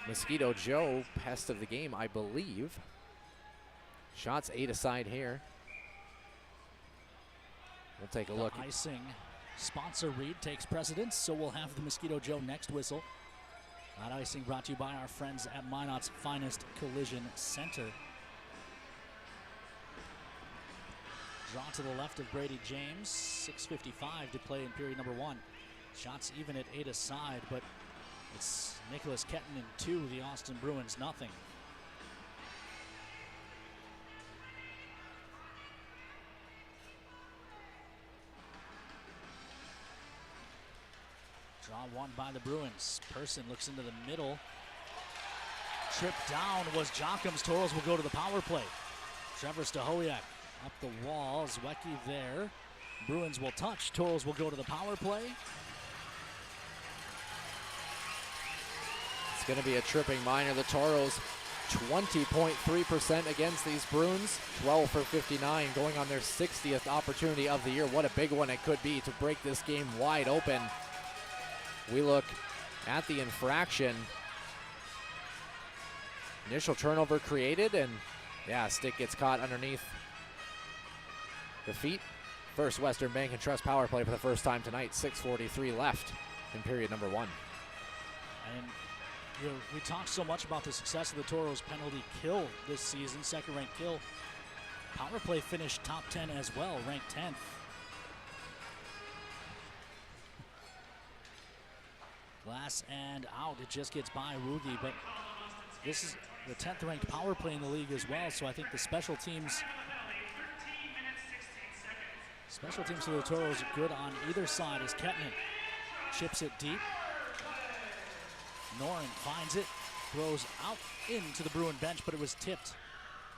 Mosquito Joe pest of the game, I believe. Shots 8 aside here. We'll take a look. Icing sponsor read takes precedence, so we'll have the Mosquito Joe next whistle. That icing brought to you by our friends at Minot's Finest Collision Center. Draw to the left of Brady James. 6:55 to play in period number 1. Shots even at 8 aside, but it's Nicholas Kettinen 2, the Austin Bruins nothing. Draw one by the Bruins. Person looks into the middle. Tripped down was Jockums. Toros will go to the power play. Trevor Stahoyak up the wall. Zwiecki there. Bruins will touch. Toros will go to the power play. It's going to be a tripping minor. The Toros 20.3% against these Bruins. 12 for 59, going on their 60th opportunity of the year. What a big one it could be to break this game wide open. We look at the infraction. Initial turnover created, and yeah, stick gets caught underneath the feet. First Western Bank and Trust power play for the first time tonight. 6:43 left in period number 1. And you know, we talked so much about the success of the Toros penalty kill this season, second ranked kill. Power play finished top 10 as well, ranked 10th. Glass and out. It just gets by Rugi, but this is the 10th ranked power play in the league as well, so I think the special teams for the Toros are good on either side as Kettinen chips it deep. Noren finds it, throws out into the Bruin bench, but it was tipped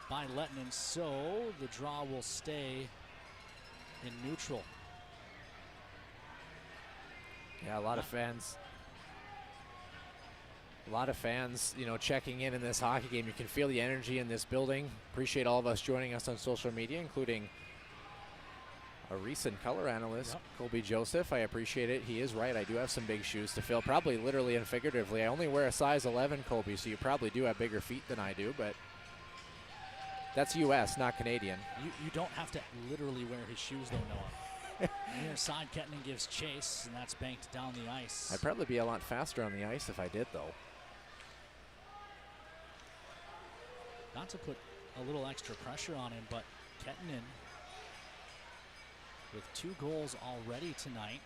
by Lettinen, so the draw will stay in neutral. Yeah, a lot of fans. A lot of fans, you know, checking in this hockey game. You can feel the energy in this building. Appreciate all of us joining us on social media, including a recent color analyst, Colby Joseph. I appreciate it. He is right. I do have some big shoes to fill, probably literally and figuratively. I only wear a size 11, Colby, so you probably do have bigger feet than I do, but that's U.S., not Canadian. You don't have to literally wear his shoes, though, Noah. Near side, Kettinen gives chase, and that's banked down the ice. I'd probably be a lot faster on the ice if I did, though. Not to put a little extra pressure on him, but Kettinen with 2 goals already tonight.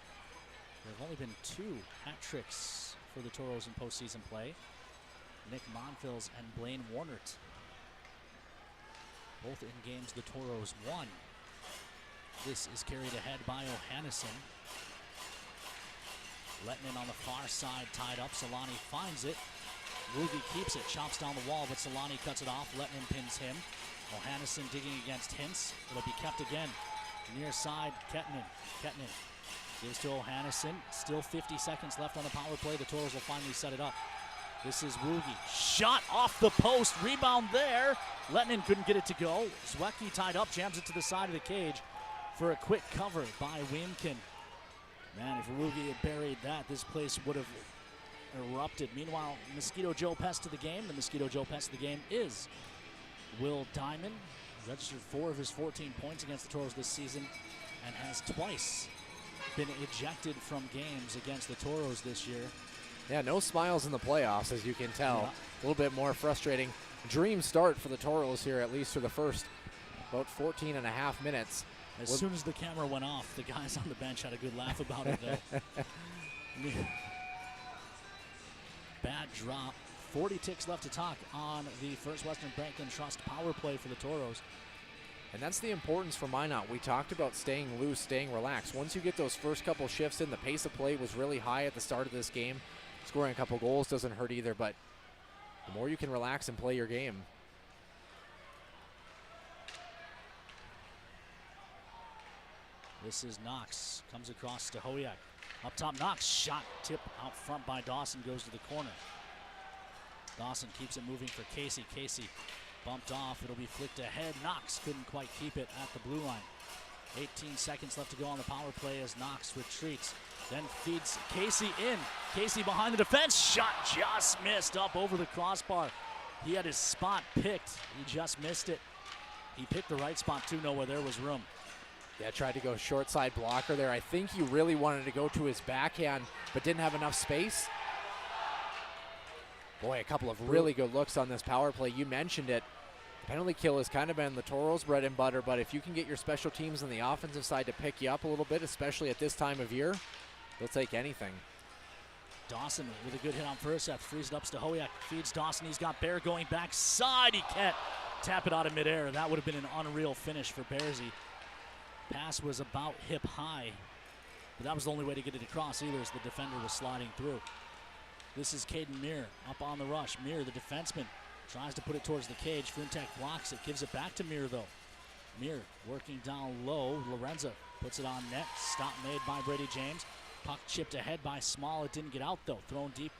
There have only been 2 hat tricks for the Toros in postseason play. Nick Monfils and Blaine Warnert. Both in games the Toros won. This is carried ahead by O'Hannison. Lettinen on the far side tied up. Solani finds it. Rugi keeps it, chops down the wall, but Solani cuts it off. Lettinen pins him. O'Hannison digging against Hintz. It'll be kept again. Near side, Kettinen. Kettinen gives to O'Hannison. Still 50 seconds left on the power play. The Toros will finally set it up. This is Rugi. Shot off the post. Rebound there. Lettinen couldn't get it to go. Zwiecki tied up, jams it to the side of the cage for a quick cover by Wiemken. Man, if Rugi had buried that, this place would have erupted. Meanwhile, Mosquito Joe Pest to the game. The Mosquito Joe Pest of the game is Will Diamond. Registered 4 of his 14 points against the Toros this season and has twice been ejected from games against the Toros this year. Yeah, no smiles in the playoffs, as you can tell. Yeah. A little bit more frustrating. Dream start for the Toros here, at least for the first about 14 and a half minutes. As soon as the camera went off, the guys on the bench had a good laugh about it, though. Bad drop. 40 ticks left to talk on the First Western Bank and Trust power play for the Toros. And that's the importance for Minot. We talked about staying loose, staying relaxed. Once you get those first couple shifts in, the pace of play was really high at the start of this game. Scoring a couple goals doesn't hurt either, but the more you can relax and play your game. This is Knox. Comes across to Hoyak. Up top, Knox. Shot tip out front by Dawson. Goes to the corner. Dawson keeps it moving for Casey. Casey bumped off. It'll be flicked ahead. Knox couldn't quite keep it at the blue line. 18 seconds left to go on the power play as Knox retreats. Then feeds Casey in. Casey behind the defense. Shot just missed up over the crossbar. He had his spot picked. He just missed it. He picked the right spot too, where there was room. Yeah, tried to go short side blocker there. I think he really wanted to go to his backhand, but didn't have enough space. Boy, a couple of really good looks on this power play. You mentioned it. The penalty kill has kind of been the Toros' bread and butter, but if you can get your special teams on the offensive side to pick you up a little bit, especially at this time of year, they'll take anything. Dawson with a good hit on first half. Frees it up to Hoyak. Feeds Dawson. He's got Bear going backside. He can't tap it out of midair. That would have been an unreal finish for Bearsy. Pass was about hip high, but that was the only way to get it across either as the defender was sliding through. This is Caden Muir up on the rush. Muir, the defenseman, tries to put it towards the cage. Funtek blocks it, gives it back to Muir though. Muir working down low. Lorenza puts it on net. Stop made by Brady James. Puck chipped ahead by Small. It didn't get out though. Thrown deep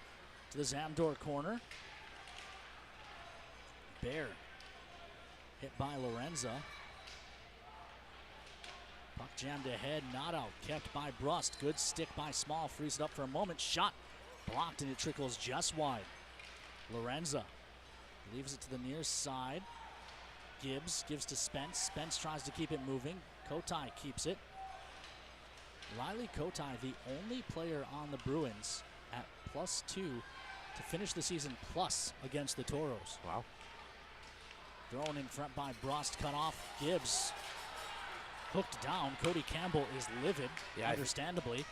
to the Zamdor corner. Bear hit by Lorenza. Puck jammed ahead, not out. Kept by Brust. Good stick by Small. Frees it up for a moment. Shot blocked and it trickles just wide. Lorenza leaves it to the near side. Gibbs gives to Spence. Spence tries to keep it moving. Kotai keeps it. Riley Kotai, the only player on the Bruins at +2 to finish the season plus against the Toros. Wow. Thrown in front by Brust, cut off. Gibbs hooked down. Cody Campbell is livid, understandably.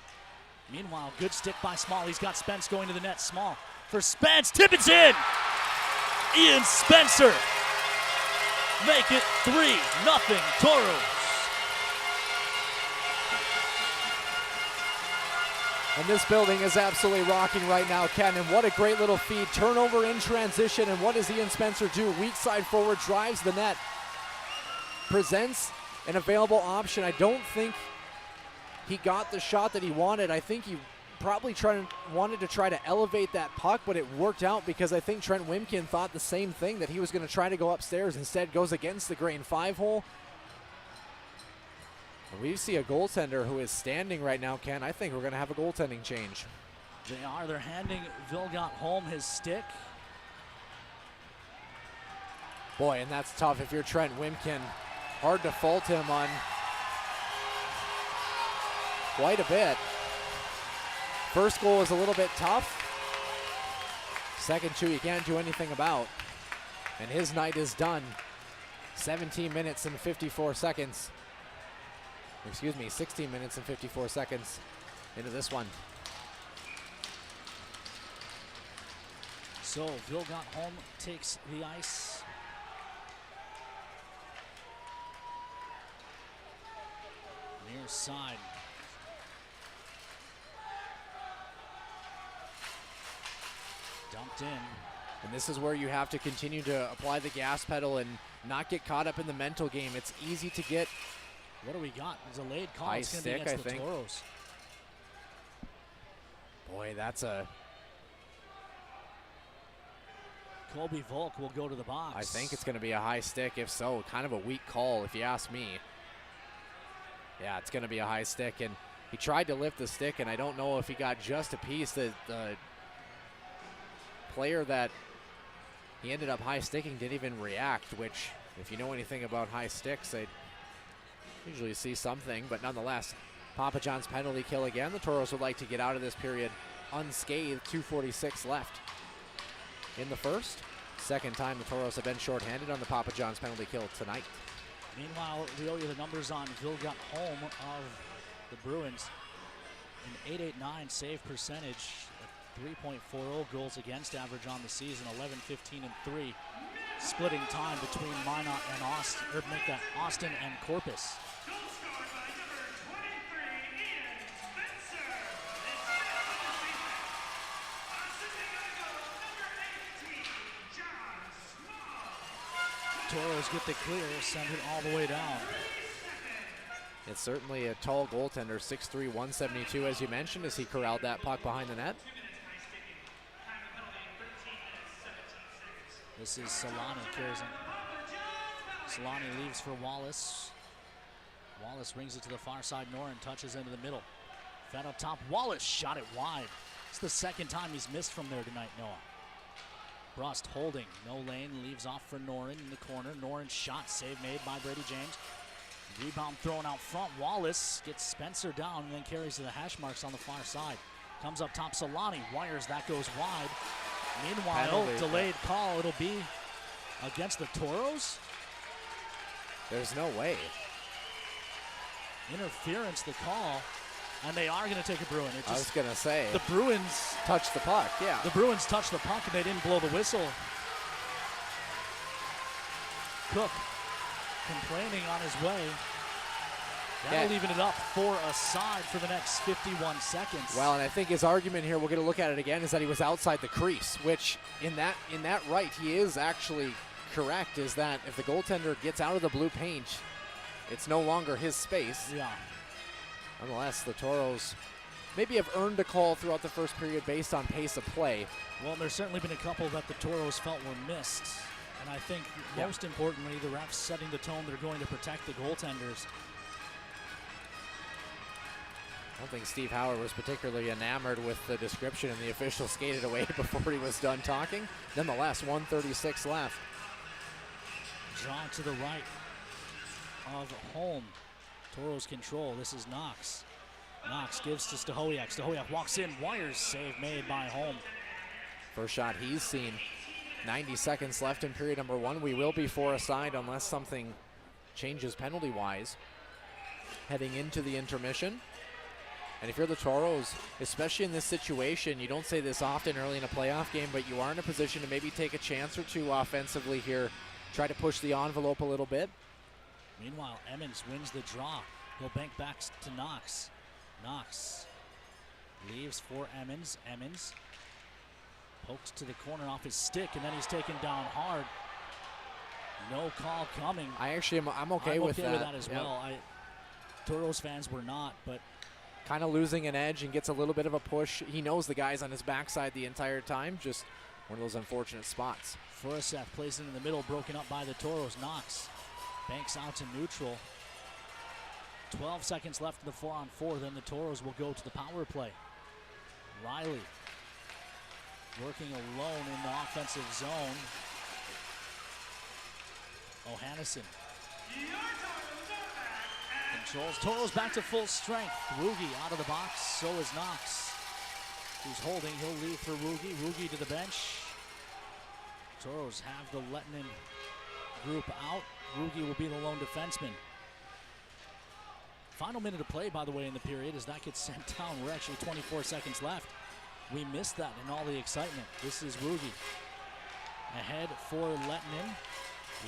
Meanwhile, good stick by Small. He's got Spence going to the net. Small for Spence. Tippets in! Ian Spencer make it 3-0 Toros. And this building is absolutely rocking right now, Ken. And what a great little feed. Turnover in transition. And what does Ian Spencer do? Weak side forward, drives the net. Presents an available option. I don't think he got the shot that he wanted. I think he probably wanted to try to elevate that puck, but it worked out because I think Trent Wiemken thought the same thing, that he was going to try to go upstairs. Instead goes against the grain 5-hole. We see a goaltender who is standing right now, Ken. I think we're going to have a goaltending change. They are. They're handing Vilgot home his stick. Boy, and that's tough if you're Trent Wiemken. Hard to fault him on quite a bit. First goal is a little bit tough. Second two you can't do anything about. And his night is done. 17 minutes and 54 seconds. Excuse me, 16 minutes and 54 seconds into this one. So Vilgot home takes the ice. Near side. Dumped in. And this is where you have to continue to apply the gas pedal and not get caught up in the mental game. It's easy to get. What do we got? Delayed call. High It's going to be stick, against I the think. Toros. Boy, that's a. Colby Volk will go to the box. I think it's going to be a high stick. If so, kind of a weak call, if you ask me. Yeah, it's going to be a high stick, and he tried to lift the stick, and I don't know if he got just a piece. The player that he ended up high sticking didn't even react, which, if you know anything about high sticks, they usually see something, but nonetheless, Papa John's penalty kill again. The Toros would like to get out of this period unscathed. 2:46 left in the first. Second time the Toros have been shorthanded on the Papa John's penalty kill tonight. Meanwhile, we owe you the numbers on Vilgot home of the Bruins. An .889 save percentage, a 3.40 goals against average on the season, 11, 15, and 3. Splitting time between Minot and Austin and Corpus. Toros get the clear, send it all the way down. It's certainly a tall goaltender, 6'3", 172, as you mentioned, as he corralled that puck behind the net. This is Solani, carries him. Solani leaves for Wallace. Wallace brings it to the far side. Noren touches into the middle. Fed up top. Wallace shot it wide. It's the second time he's missed from there tonight, Noah. Brust holding. No lane. Leaves off for Noren in the corner. Noren shot. Save made by Brady James. Rebound thrown out front. Wallace gets Spencer down and then carries to the hash marks on the far side. Comes up top. Solani wires. That goes wide. Meanwhile, Penalty. delayed call. It'll be against the Toros. There's no way. Interference, the call. And they are going to take a Bruin. I was going to say. The Bruins touched the puck, yeah. The Bruins touched the puck and they didn't blow the whistle. Cook complaining on his way. That'll even it up for a side for the next 51 seconds. Well, and I think his argument here, we're going to look at it again, is that he was outside the crease, which in that right, he is actually correct, is that if the goaltender gets out of the blue paint, it's no longer his space. Yeah. Nonetheless, the Toros maybe have earned a call throughout the first period based on pace of play. Well, there's certainly been a couple that the Toros felt were missed. And I think most importantly, the refs setting the tone they're going to protect the goaltenders. I don't think Steve Howard was particularly enamored with the description, and the official skated away before he was done talking. Nonetheless, 1:36 left. Draw to the right of home. Toros control. This is Knox. Knox gives to Stahoyak. Stahoyak walks in. Wires. Save made by home. First shot he's seen. 90 seconds left in period number one. We will be for a side unless something changes penalty-wise heading into the intermission. And if you're the Toros, especially in this situation, you don't say this often early in a playoff game, but you are in a position to maybe take a chance or two offensively here, try to push the envelope a little bit. Meanwhile, Emmons wins the draw. He'll bank back to Knox. Knox leaves for Emmons. Emmons pokes to the corner off his stick, and then he's taken down hard. No call coming. I'm okay with that. As well. Toros fans were not, but kind of losing an edge and gets a little bit of a push. He knows the guy's on his backside the entire time. Just one of those unfortunate spots. Furisev plays it in the middle, broken up by the Toros. Knox banks out to neutral. 12 seconds left in the 4-on-4. Then the Toros will go to the power play. Riley working alone in the offensive zone. O'Hannison controls. Toros back to full strength. Rugi out of the box. So is Knox, who's holding. He'll leave for Rugi. Rugi to the bench. Toros have the Lettinen group out. Rugi will be the lone defenseman. Final minute of play, by the way, in the period as that gets sent down. We're actually 24 seconds left. We missed that in all the excitement. This is Rugi. Ahead for Lettinen.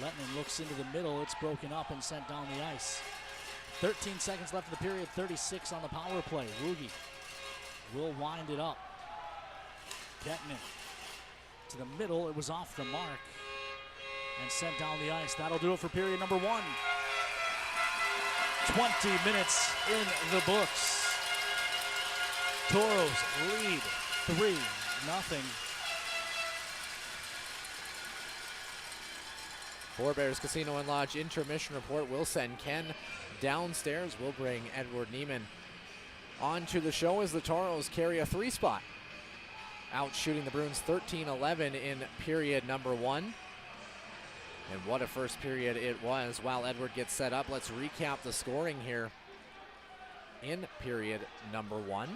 Lettinen looks into the middle. It's broken up and sent down the ice. 13 seconds left in the period. 36 on the power play. Rugi will wind it up. Kettman to to the middle. It was off the mark and sent down the ice. That'll do it for period number 1. 20 minutes in the books. Toros lead 3-0. Forebears Casino and Lodge intermission report. We'll send Ken downstairs. We'll bring Edward Neiman onto the show as the Toros carry a 3 spot. Out shooting the Bruins 13-11 in period number 1. And what a first period it was. While Edward gets set up, let's recap the scoring here in period number 1.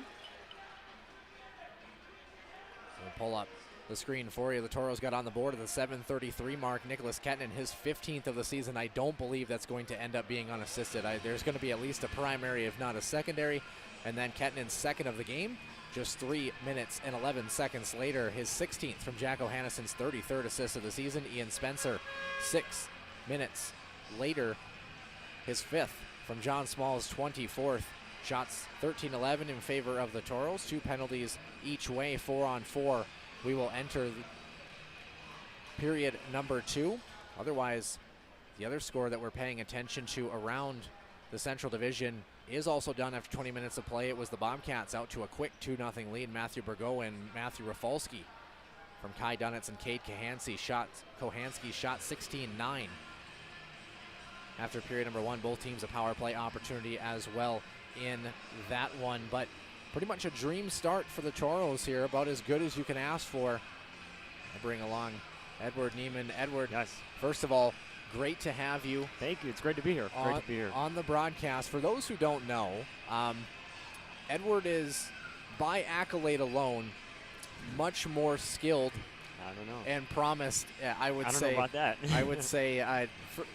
We'll pull up the screen for you. The Toros got on the board at the 7:33 mark. Nicholas Kettinen, his 15th of the season. I don't believe that's going to end up being unassisted. There's going to be at least a primary, if not a secondary. And then Kettinen's second of the game. Just 3 minutes and 11 seconds later, his 16th from Jack O'Hannison's 33rd assist of the season. Ian Spencer, 6 minutes later, his 5th from John Small's 24th. Shots 13-11 in favor of the Toros. 2 penalties each way, 4-on-4. We will enter period number 2. Otherwise, the other score that we're paying attention to around the Central Division is also done after 20 minutes of play. It was the Bobcats out to a quick 2-0 lead. Matthew Burgo and Matthew Rafalski from Kai Dunitz and Cade Kohanski shot 16-9. After period number 1, both teams a power play opportunity as well in that one. But pretty much a dream start for the Toros here, about as good as you can ask for. I bring along Edward Neiman. Edward, yes. First of all, great to have you. Thank you. It's great to be here. Great to be here. On the broadcast. For those who don't know, Edward is, by accolade alone, much more skilled. I don't know. And promised, I don't know about that. I would say,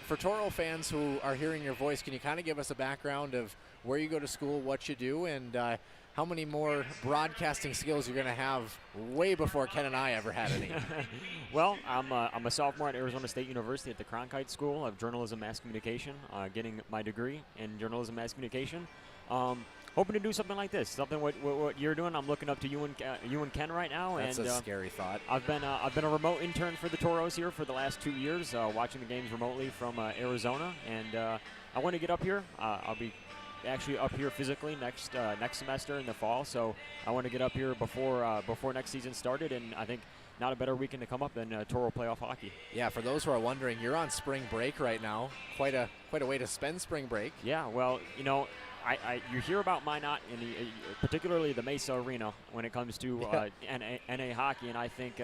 for Toro fans who are hearing your voice, can you kind of give us a background of where you go to school, what you do, and how many more broadcasting skills you're going to have way before Ken and I ever had any? Well, I'm a sophomore at Arizona State University at the Cronkite School of Journalism Mass Communication, getting my degree in journalism mass communication. Hoping to do something like this, something what you're doing. I'm looking up to you and Ken right now. That's and, a scary thought. I've been a remote intern for the Toros here for the last 2 years, watching the games remotely from Arizona, and I want to get up here. I'll be actually up here physically next semester in the fall, so I want to get up here before next season started, and I think not a better weekend to come up than Toro playoff hockey. Yeah, for those who are wondering, you're on spring break right now. Quite a way to spend spring break. Yeah, well, you know, you hear about Minot, particularly the Mesa Arena, when it comes to NA hockey, and I think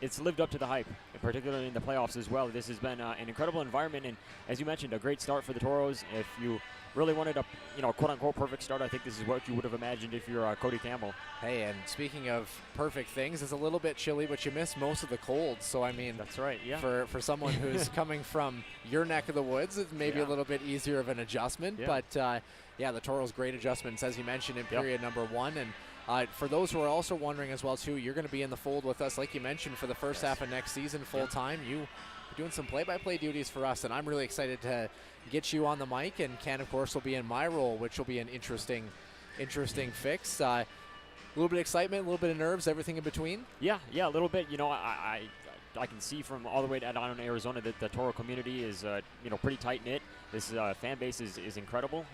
it's lived up to the hype, particularly in the playoffs as well. This has been an incredible environment, and as you mentioned, a great start for the Toros. If you really wanted a quote-unquote perfect start, I think this is what you would have imagined if you're Cody Campbell. Hey, and speaking of perfect things, it's a little bit chilly, but you miss most of the cold. So, I mean, that's right, yeah. For someone who's coming from your neck of the woods, it's maybe a little bit easier of an adjustment. Yeah. But, the Toros' great adjustments, as you mentioned, in period number 1. And for those who are also wondering as well, too, you're going to be in the fold with us, like you mentioned, for the first half of next season full-time. You're doing some play-by-play duties for us, and I'm really excited to get you on the mic. And Ken, of course, will be in my role, which will be an interesting fix. A little bit of excitement, a little bit of nerves, everything in between? Yeah, a little bit. You know, I can see from all the way down in Arizona that the Toro community is, pretty tight-knit. This fan base is incredible.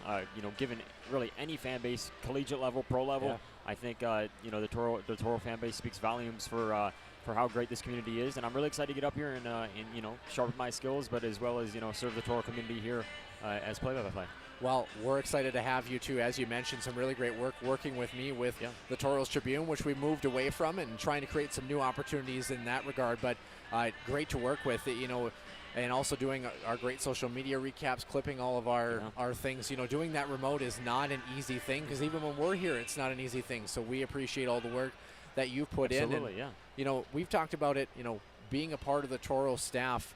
Given really any fan base, collegiate level, pro level, I think, the Toro fan base speaks volumes for how great this community is. And I'm really excited to get up here and sharpen my skills, but as well as, serve the Toro community here as play-by-play. Well, we're excited to have you, too. As you mentioned, some really great work working with me with the Toros Tribune, which we moved away from, and trying to create some new opportunities in that regard. But great to work with, and also doing our great social media recaps, clipping all of our things. Doing that remote is not an easy thing, because even when we're here, it's not an easy thing. So we appreciate all the work that you've put in. Absolutely, and, we've talked about it, being a part of the Toro staff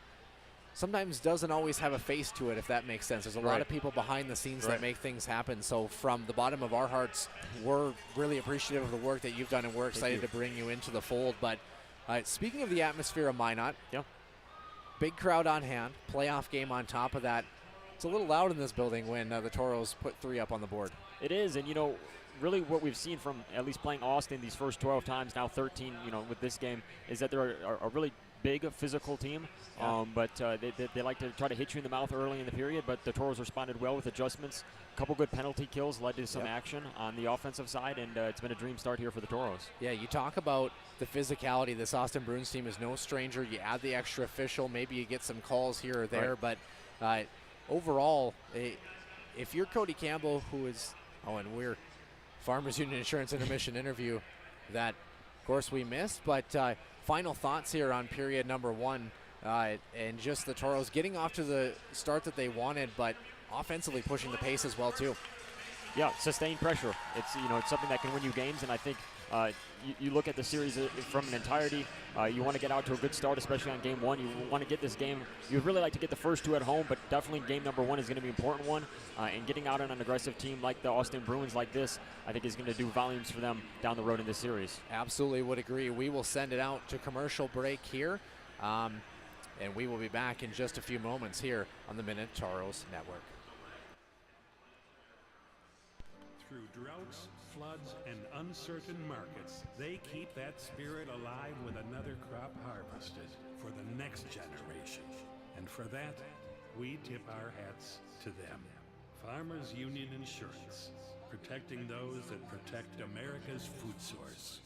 sometimes doesn't always have a face to it, if that makes sense. There's a lot of people behind the scenes that make things happen. So from the bottom of our hearts, we're really appreciative of the work that you've done, and we're excited to bring you into the fold. But speaking of the atmosphere of Minot, big crowd on hand, playoff game on top of that. It's a little loud in this building when the Toros put 3 up on the board. It is, and really what we've seen from at least playing Austin these first 12 times, now 13, with this game, is that they're a really big physical team, but they like to try to hit you in the mouth early in the period, but the Toros responded well with adjustments. A couple good penalty kills led to some action on the offensive side, and it's been a dream start here for the Toros. Yeah, you talk about the physicality. This Austin Bruins team is no stranger. You add the extra official, maybe you get some calls here or there, but overall, if you're Cody Campbell, who is, and we're Farmers Union Insurance Intermission interview that, of course, we missed, but final thoughts here on period number 1, and just the Toros getting off to the start that they wanted, but offensively pushing the pace as well too. Yeah, sustained pressure. It's it's something that can win you games, and I think you look at the series from an entirety. You want to get out to a good start, especially on game 1. You want to get this game. You'd really like to get the first 2 at home, but definitely game number 1 is going to be an important one. And getting out on an aggressive team like the Austin Bruins like this, I think is going to do volumes for them down the road in this series. Absolutely would agree. We will send it out to commercial break here, and we will be back in just a few moments here on the Minotauros Network. Through droughts, floods, and uncertain markets, they keep that spirit alive with another crop harvested for the next generation. And for that, we tip our hats to them. Farmers Union Insurance, protecting those that protect America's food source.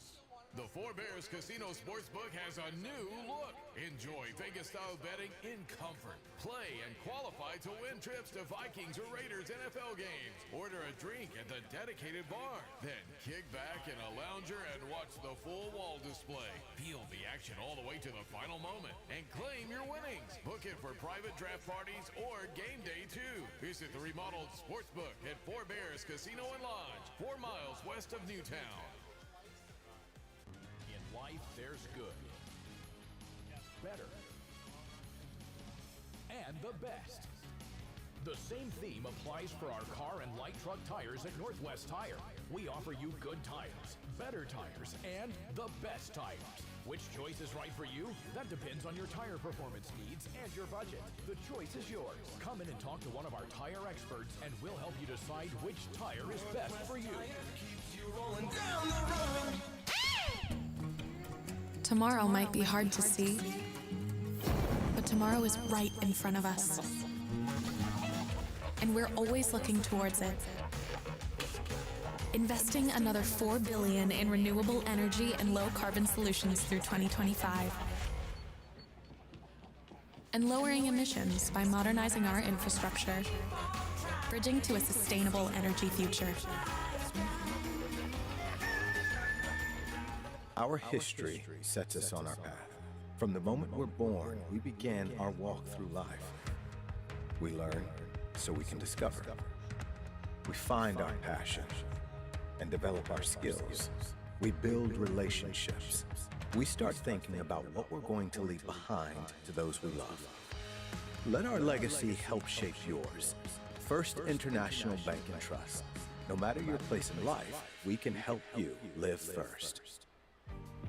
The Four Bears Casino Sportsbook has a new look. Enjoy Vegas-style betting in comfort. Play and qualify to win trips to Vikings or Raiders NFL games. Order a drink at the dedicated bar. Then kick back in a lounger and watch the full wall display. Feel the action all the way to the final moment and claim your winnings. Book it for private draft parties or game day too. Visit the remodeled Sportsbook at Four Bears Casino and Lodge, 4 miles west of Newtown. Life, there's good, better, and the best. The same theme applies for our car and light truck tires at Northwest Tire. We offer you good tires, better tires, and the best tires. Which choice is right for you? That depends on your tire performance needs and your budget. The choice is yours. Come in and talk to one of our tire experts, and we'll help you decide which tire is best for you. Tomorrow might be hard to see, but tomorrow is right in front of us. And we're always looking towards it. Investing another $4 billion in renewable energy and low-carbon solutions through 2025. And lowering emissions by modernizing our infrastructure, bridging to a sustainable energy future. Our history sets us on our path. From the moment we're born, we began our walk through life. We learn so we can discover. We find our passion and develop our skills. We build relationships. We start thinking about what we're going to leave behind to those we love. Let our legacy help shape yours. First International Bank and Trust. No matter your place in life, we can help you live first.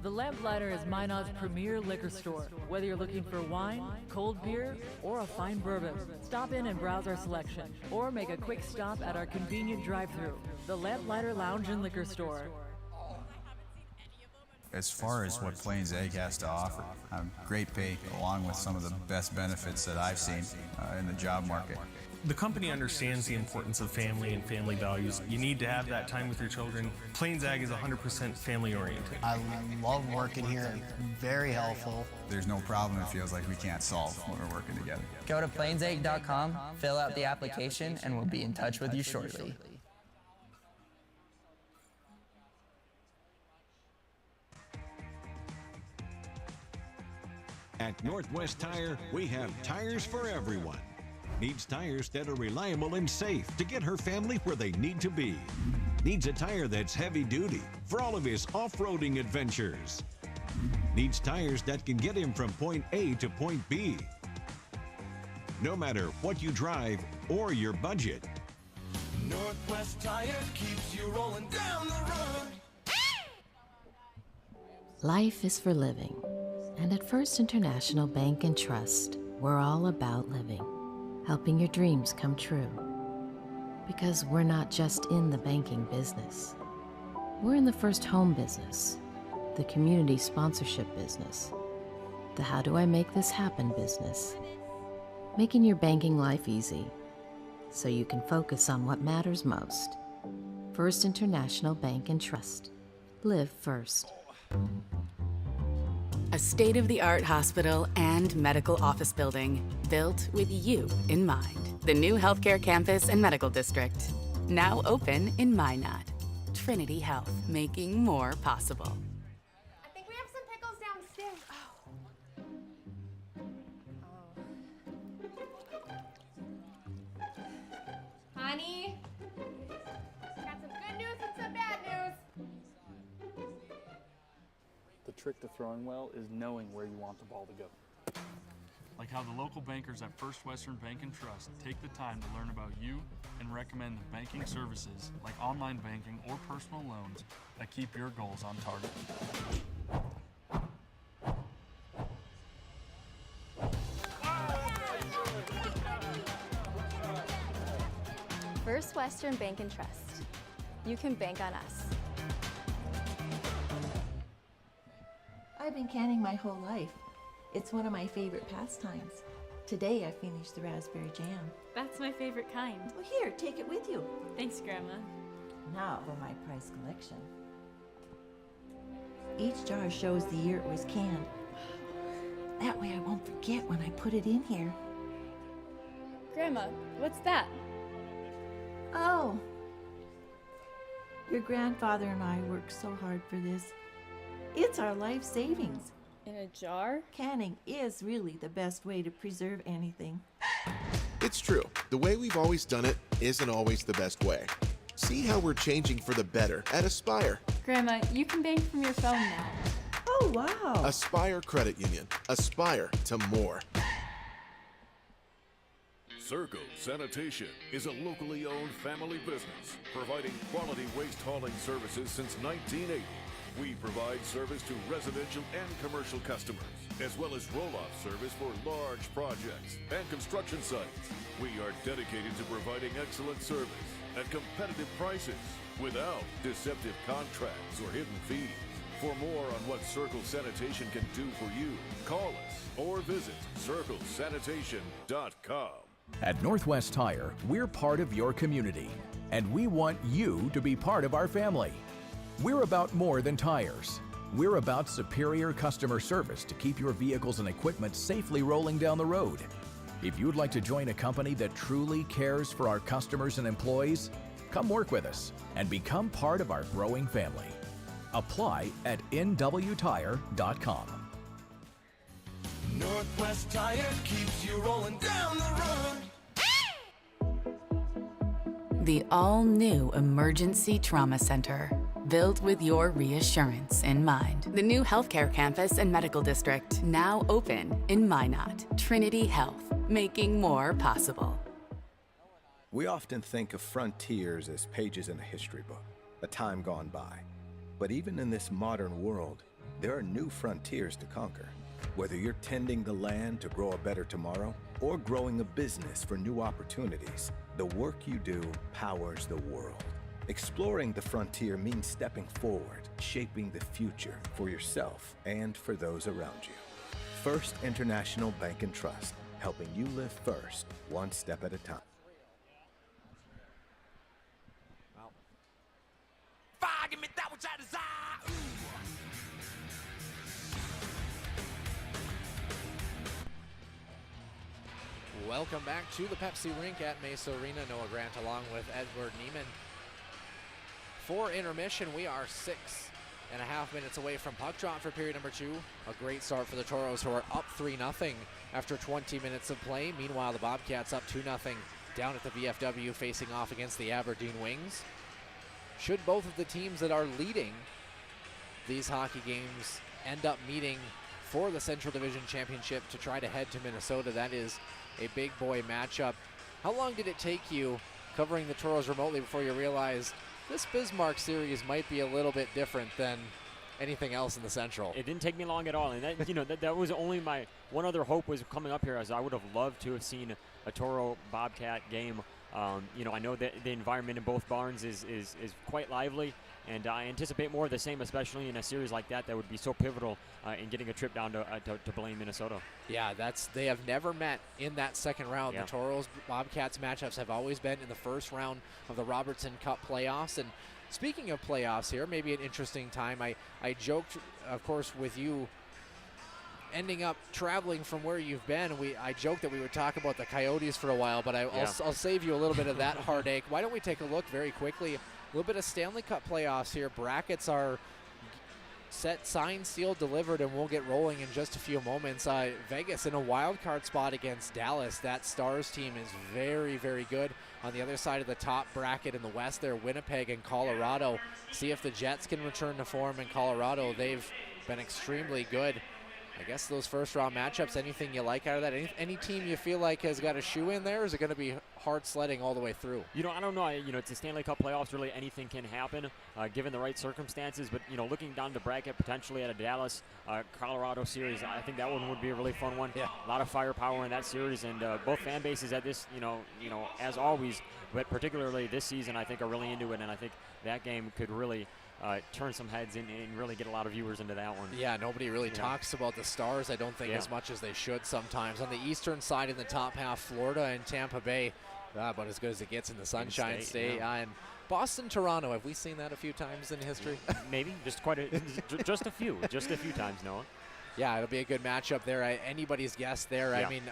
The Lamplighter is Minot's premier liquor store. Whether you're looking for wine, cold beer, or a fine bourbon, stop in and browse our selection, or make a quick stop at our convenient drive-thru. The Lamplighter Lounge and Liquor Store. As far as what Plains Egg has to offer, great pay, along with some of the best benefits that I've seen in the job market. The company understands the importance of family and family values. You need to have that time with your children. Plains Ag is 100% family oriented. I love working here, very helpful. There's no problem it feels like we can't solve when we're working together. Go to plainsag.com, fill out the application, and we'll be in touch with you shortly. At Northwest Tire, we have tires for everyone. Needs tires that are reliable and safe to get her family where they need to be. Needs a tire that's heavy duty for all of his off-roading adventures. Needs tires that can get him from point A to point B. No matter what you drive or your budget. Northwest Tire keeps you rolling down the road. Life is for living. And at First International Bank and Trust, we're all about living. Helping your dreams come true. Because we're not just in the banking business, We're in the first home business, the community sponsorship business, the how do I make this happen business. Making your banking life easy so you can focus on what matters most. First International Bank and Trust. Live first. A state-of-the-art hospital and medical office building built with you in mind. The new healthcare campus and medical district, now open in Minot. Trinity Health, making more possible. I think we have some pickles downstairs. Honey, got some good news and some bad news. The trick to throwing well is knowing where you want the ball to go. Like how the local bankers at First Western Bank and Trust take the time to learn about you and recommend the banking services like online banking or personal loans that keep your goals on target. First Western Bank and Trust. You can bank on us. I've been canning my whole life. It's one of my favorite pastimes. Today I finished the raspberry jam. That's my favorite kind. Well, here, take it with you. Thanks, Grandma. Now for my prize collection. Each jar shows the year it was canned. That way I won't forget when I put it in here. Grandma, what's that? Oh. Your grandfather and I worked so hard for this. It's our life savings. In a jar? Canning is really the best way to preserve anything. It's true. The way we've always done it isn't always the best way. See how we're changing for the better at Aspire. Grandma, you can bank from your phone now. Oh, wow. Aspire Credit Union. Aspire to more. Circle Sanitation is a locally owned family business providing quality waste hauling services since 1980. We provide service to residential and commercial customers, as well as roll-off service for large projects and construction sites. We are dedicated to providing excellent service at competitive prices without deceptive contracts or hidden fees. For more on what Circle Sanitation can do for you, call us or visit circlesanitation.com. At Northwest Tire, we're part of your community, and we want you to be part of our family. We're about more than tires. We're about superior customer service to keep your vehicles and equipment safely rolling down the road. If you'd like to join a company that truly cares for our customers and employees, come work with us and become part of our growing family. Apply at nwtire.com. Northwest Tire keeps you rolling down the road. The all-new Emergency Trauma Center, built with your reassurance in mind. The new healthcare campus and medical district, now open in Minot. Trinity Health, making more possible. We often think of frontiers as pages in a history book, a time gone by. But even in this modern world, there are new frontiers to conquer. Whether you're tending the land to grow a better tomorrow or growing a business for new opportunities, the work you do powers the world. Exploring the frontier means stepping forward, shaping the future for yourself and for those around you. First International Bank and Trust, helping you live first, one step at a time. Give me that which I desire. Welcome back to the Pepsi Rink at Mesa Arena. Noah Grant along with Edward Neiman. For intermission, we are 6.5 minutes away from puck drop for period number 2. A great start for the Toros, who are up 3-0 after 20 minutes of play. Meanwhile, the Bobcats up 2-0 down at the VFW, facing off against the Aberdeen Wings. Should both of the teams that are leading these hockey games end up meeting for the Central Division Championship to try to head to Minnesota, that is a big boy matchup. How long did it take you covering the Toros remotely before you realized this Bismarck series might be a little bit different than anything else in the Central? It didn't take me long at all, and that, that was only my one other hope was coming up here, as I would have loved to have seen a Toro Bobcat game. I know that the environment in both barns is quite lively. And I anticipate more of the same, especially in a series like that would be so pivotal in getting a trip down to Blaine, Minnesota. Yeah, they have never met in that second round. Yeah. The Toros Bobcats matchups have always been in the first round of the Robertson Cup playoffs. And speaking of playoffs here, maybe an interesting time. I joked, of course, with you ending up traveling from where you've been. I joked that we would talk about the Coyotes for a while, but I'll save you a little bit of that heartache. Why don't we take a look very quickly? A little bit of Stanley Cup playoffs here. Brackets are set, signed, sealed, delivered, and we'll get rolling in just a few moments. Vegas in a wild card spot against Dallas. That Stars team is very, very good. On the other side of the top bracket in the West there, Winnipeg and Colorado. See if the Jets can return to form in Colorado. They've been extremely good. I guess those first round matchups, anything you like out of that? Any team you feel like has got a shoe in there? Or is it going to be hard sledding all the way through? I don't know. It's the Stanley Cup playoffs. Really, anything can happen given the right circumstances. But, looking down the bracket, potentially at a Dallas, Colorado series, I think that one would be a really fun one. Yeah. A lot of firepower in that series. And both fan bases at this, as always, but particularly this season, I think are really into it. And I think that game could really turn some heads and really get a lot of viewers into that one. Yeah, nobody really talks about the Stars, I don't think, as much as they should sometimes. On the eastern side in the top half, Florida and Tampa Bay, about as good as it gets in the Sunshine State. And Boston, Toronto, have we seen that a few times in history? Maybe, just a few times, Noah. Yeah, it'll be a good matchup there. Anybody's guess there. Yeah. I mean,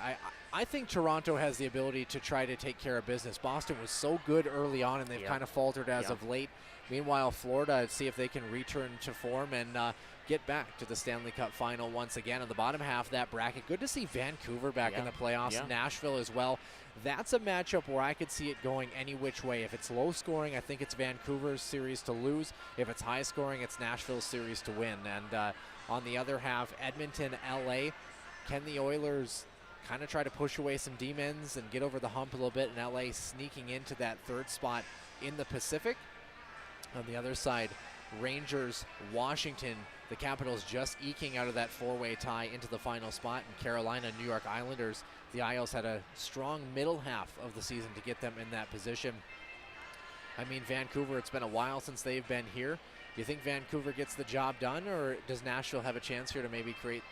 I think Toronto has the ability to try to take care of business. Boston was so good early on, and they've kind of faltered as of late. Meanwhile, Florida, see if they can return to form and get back to the Stanley Cup final once again. On the bottom half of that bracket, good to see Vancouver back in the playoffs, Nashville as well. That's a matchup where I could see it going any which way. If it's low scoring, I think it's Vancouver's series to lose. If it's high scoring, it's Nashville's series to win. And on the other half, Edmonton, LA, can the Oilers kind of try to push away some demons and get over the hump a little bit, and LA sneaking into that third spot in the Pacific? On the other side, Rangers, Washington, the Capitals just eking out of that four-way tie into the final spot. And Carolina, New York Islanders, the Isles had a strong middle half of the season to get them in that position. I mean, Vancouver, it's been a while since they've been here. Do you think Vancouver gets the job done, or does Nashville have a chance here to maybe create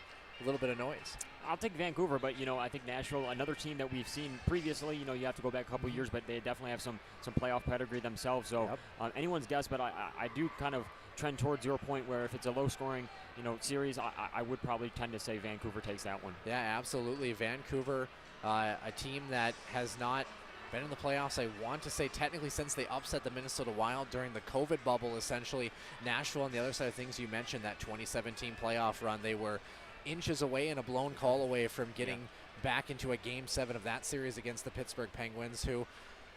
a little bit of noise? I'll take Vancouver, but I think Nashville, another team that we've seen previously. You have to go back a couple years, but they definitely have some playoff pedigree themselves. So anyone's guess, but I do kind of trend towards your point where if it's a low-scoring series, I would probably tend to say Vancouver takes that one. Yeah, absolutely. Vancouver, a team that has not been in the playoffs, I want to say, technically since they upset the Minnesota Wild during the COVID bubble, essentially. Nashville, on the other side of things, you mentioned that 2017 playoff run. They were inches away and a blown call away from getting back into a Game 7 of that series against the Pittsburgh Penguins, who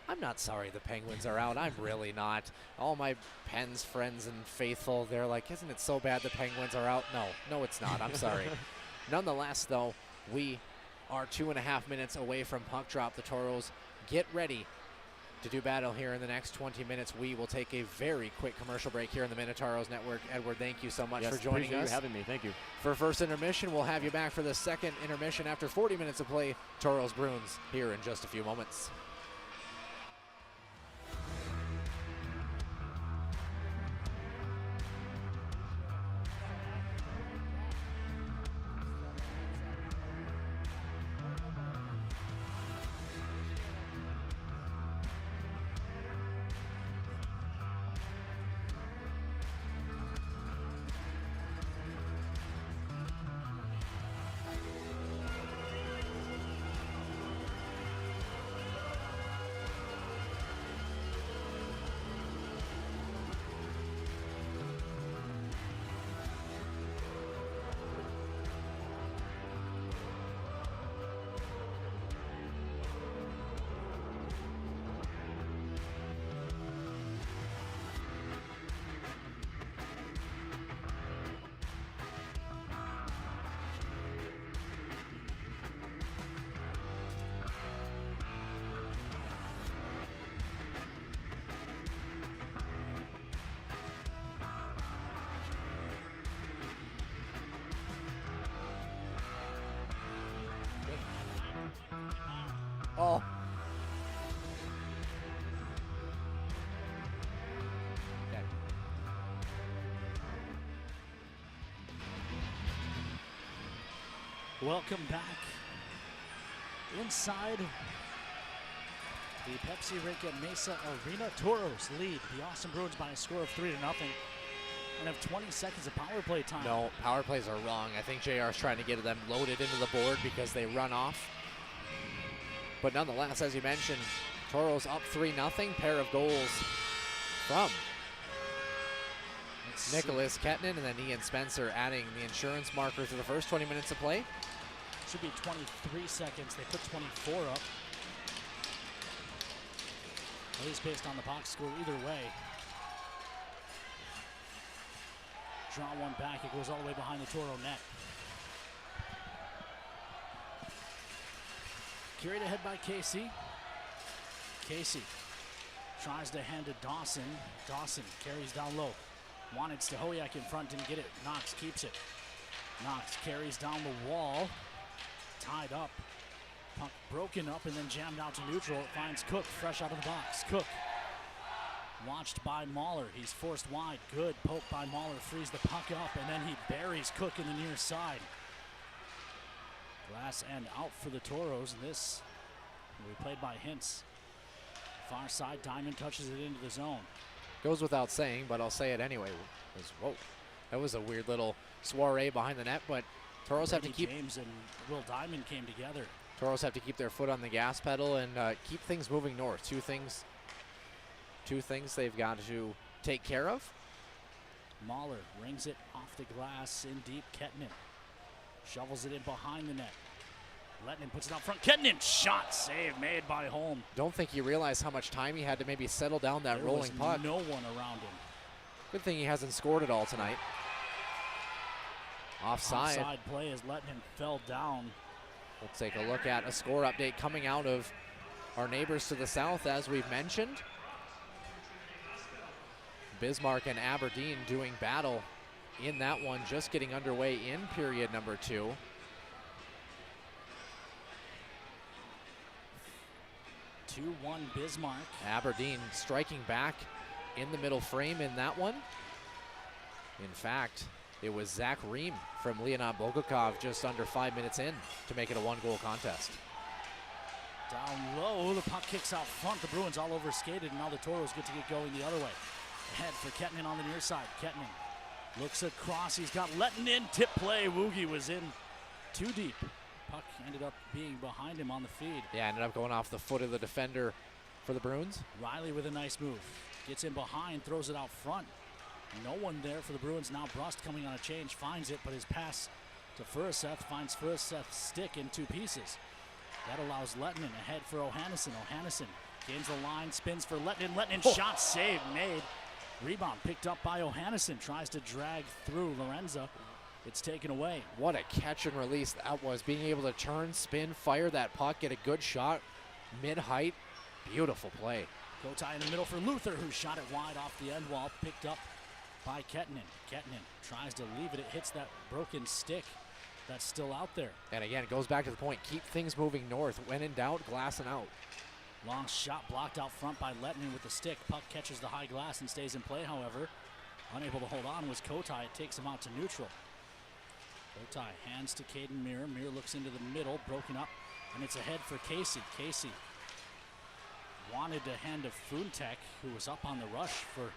I'm not sorry the Penguins are out. I'm really not. All my Pens friends and faithful, they're like, isn't it so bad the Penguins are out? No, it's not. I'm sorry. Nonetheless, though, we are 2.5 minutes away from puck drop. The Toros get ready to do battle here in the next 20 minutes. We will take a very quick commercial break here in the Minotauros Network. Edward, thank you so much for joining us. Appreciate you having me. Thank you. For first intermission, we'll have you back for the second intermission after 40 minutes of play. Toros Bruins here in just a few moments. Welcome back inside the Pepsi Rica Mesa Arena. Toros lead the Austin Bruins by a score of 3-0 and have 20 seconds of power play time. No, power plays are wrong. I think JR is trying to get them loaded into the board because they run off. But nonetheless, as you mentioned, Toros up 3-0. Pair of goals from Nicholas Kettinen and then Ian Spencer adding the insurance marker to the first 20 minutes of play. Should be 23 seconds. They put 24 up. At least based on the box score either way. Draw one back. It goes all the way behind the Toro net. Carried ahead by Casey. Casey tries to hand to Dawson. Dawson carries down low. Wanted Stahoyak in front, didn't get it. Knox keeps it. Knox carries down the wall. Tied up. Puck broken up and then jammed out to neutral. It finds Cook fresh out of the box. Cook watched by Mahler. He's forced wide. Good poke by Mahler. Frees the puck up and then he buries Cook in the near side. Glass end out for the Toros. And this will be played by Hintz. Far side, Diamond touches it into the zone. Goes without saying, but I'll say it anyway. Whoa, that was a weird little soiree behind the net, but Toros have to keep... James and Will Diamond came together. Toros have to keep their foot on the gas pedal and keep things moving north. Two things they've got to take care of. Mahler rings it off the glass in deep. Kettinen shovels it in behind the net. Lettinen puts it out front. Kettinen, shot save made by Holm. Don't think he realized how much time he had to maybe settle down that there rolling puck. No one around him. Good thing he hasn't scored at all tonight. Offside. Offside play as Lettinen fell down. We'll take a look at a score update coming out of our neighbors to the south, as we've mentioned. Bismarck and Aberdeen doing battle in that one, just getting underway in period number 2. Bismarck. Aberdeen striking back in the middle frame in that one. In fact, it was Zach Ream from Leonid Bogakov just under 5 minutes in to make it a 1-goal contest. Down low, the puck kicks out front. The Bruins all over skated, and now the Toros get to get going the other way. Ahead for Kettinen on the near side. Kettinen looks across. He's got Lettinen. Tip play. Woogie was in too deep. Puck ended up being behind him on the feed. Yeah, ended up going off the foot of the defender for the Bruins. Riley with a nice move. Gets in behind, throws it out front. No one there for the Bruins. Now Brust coming on a change, finds it, but his pass to Furiseth finds Furiseth's stick in 2 pieces. That allows Lettinen ahead for Ohannesson. Ohannesson gains the line, spins for Lettinen. Lettinen shot save made. Rebound picked up by Ohannesson. Tries to drag through Lorenza. It's taken away. What a catch and release that was. Being able to turn, spin, fire that puck, get a good shot, mid-height. Beautiful play. Kotai in the middle for Luther, who shot it wide off the end wall, picked up by Kettinen. Kettinen tries to leave it. It hits that broken stick that's still out there. And again, it goes back to the point. Keep things moving north. When in doubt, glass and out. Long shot blocked out front by Lettinen with the stick. Puck catches the high glass and stays in play, however. Unable to hold on was Kotai. It takes him out to neutral. Kotai hands to Caden Muir. Muir looks into the middle, broken up, and it's ahead for Casey. Casey wanted to hand to Funtek, who was up on the rush for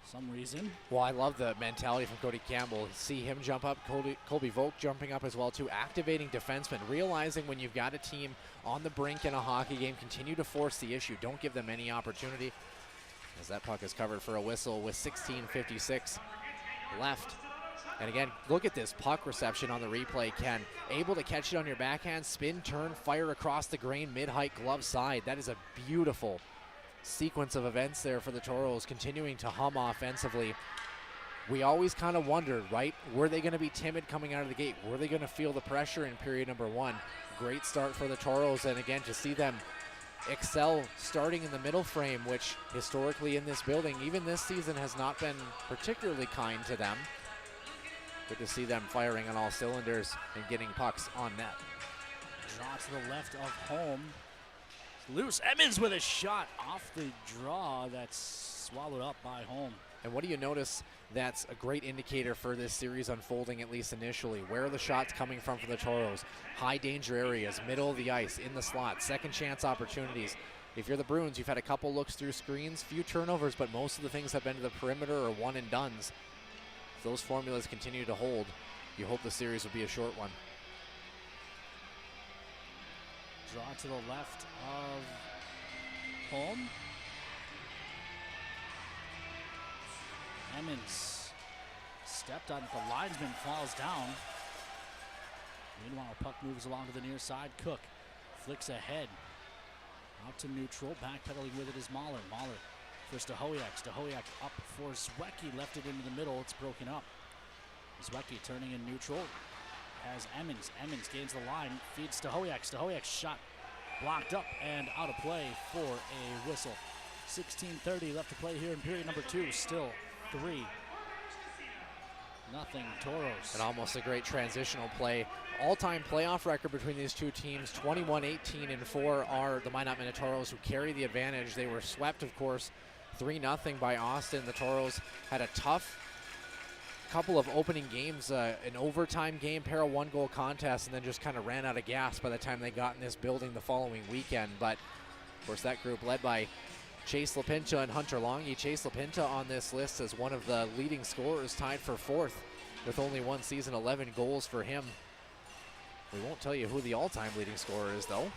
some reason. Well, I love the mentality from Cody Campbell. See him jump up, Colby Volk jumping up as well too, activating defensemen, realizing when you've got a team on the brink in a hockey game, continue to force the issue. Don't give them any opportunity. As that puck is covered for a whistle with 16:56 left. And again, look at this puck reception on the replay, Ken. Able to catch it on your backhand, spin, turn, fire across the grain, mid-height glove side. That is a beautiful sequence of events there for the Toros, continuing to hum offensively. We always kind of wondered, right? Were they going to be timid coming out of the gate? Were they going to feel the pressure in period number 1? Great start for the Toros, and again, to see them excel starting in the middle frame, which historically in this building, even this season, has not been particularly kind to them. Good to see them firing on all cylinders and getting pucks on net. Draw to the left of home. Loose. Emmons with a shot off the draw that's swallowed up by home. And what do you notice that's a great indicator for this series unfolding, at least initially? Where are the shots coming from for the Toros? High danger areas, middle of the ice, in the slot, second chance opportunities. If you're the Bruins, you've had a couple looks through screens, few turnovers, but most of the things have been to the perimeter or one and dones. If those formulas continue to hold, you hope the series will be a short one. Draw to the left of home. Emmons stepped on it. The linesman falls down. Meanwhile, puck moves along to the near side. Cook flicks ahead. Out to neutral. Backpedaling with it is Mahler. Mahler first to Hoyak. Stohoyak up for Zwiecki. Left it into the middle. It's broken up. Zwiecki turning in neutral. Has Emmons. Emmons gains the line. Feeds to Stohoyak. Stohoyak's shot blocked up and out of play for a whistle. 16:30 left to play here in period number 2. Still 3-0 Toros. And almost a great transitional play. All-time playoff record between these two teams, 21-18-4 are the Minot Minotauros, who carry the advantage. They were swept, of course, 3-0 by Austin. The Toros had a tough couple of opening games, an overtime game, pair of one-goal contests, and then just kind of ran out of gas by the time they got in this building the following weekend. But, of course, that group led by Chase LaPinta and Hunter Longy. Chase LaPinta on this list as one of the leading scorers, tied for 4th with only one season, 11 goals for him. We won't tell you who the all-time leading scorer is, though,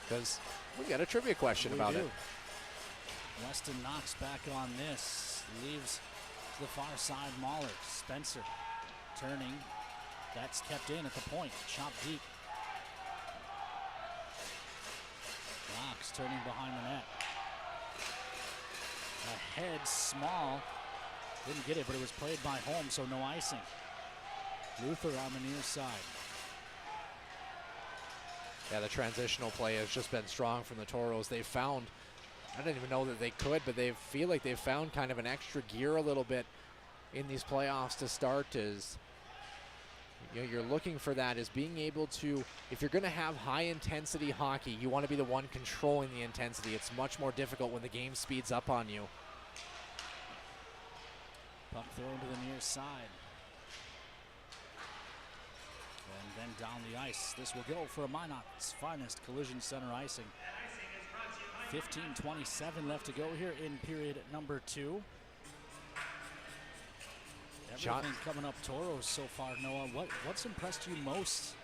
because we got a trivia question about it. Weston Knox back on this. Leaves to the far side, Mahler. Spencer turning. That's kept in at the point. Chopped deep. Knox turning behind the net. Ahead, Small. Didn't get it, but it was played by Holmes, so no icing. Luther on the near side. Yeah, the transitional play has just been strong from the Toros. They've found, I didn't even know that they could, but they feel like they've found kind of an extra gear a little bit in these playoffs to start. Is, you know, you're looking for that, is being able to, if you're going to have high intensity hockey, you want to be the one controlling the intensity. It's much more difficult when the game speeds up on you. Puck thrown to the near side. And then down the ice. This will go for Minot's finest collision center icing. 15:27 left to go here in period number 2. Everything coming up Toros so far, Noah. What's impressed you most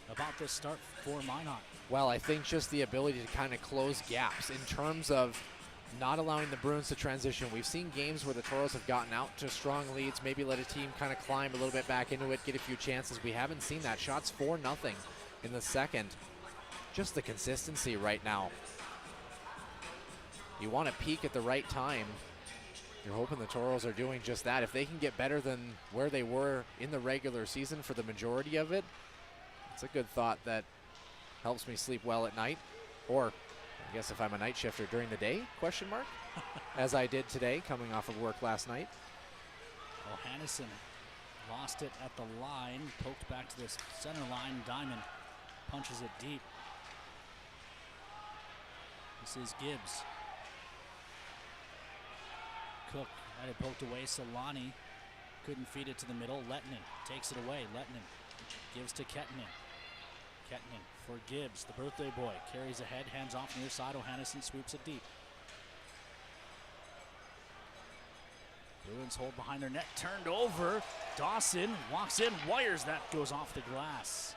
about this start for Minot? Well, I think just the ability to kind of close gaps in terms of not allowing the Bruins to transition. We've seen games where the Toros have gotten out to strong leads, maybe let a team kind of climb a little bit back into it, get a few chances. We haven't seen that. Shots 4-0 in the second. Just the consistency right now. You want to peak at the right time. You're hoping the Toros are doing just that. If they can get better than where they were in the regular season for the majority of it, it's a good thought that helps me sleep well at night. Or I guess if I'm a night shifter during the day, question mark, as I did today coming off of work last night. Hannison lost it at the line, poked back to this center line. Diamond punches it deep. This is Gibbs. Cook had it poked away. Solani couldn't feed it to the middle. Lettinen takes it away. Lettinen gives to Kettinen. Kettinen for Gibbs, the birthday boy. Carries ahead, hands off near side. O'Hannison sweeps it deep. Bruins hold behind their net. Turned over. Dawson walks in, wires. That goes off the glass.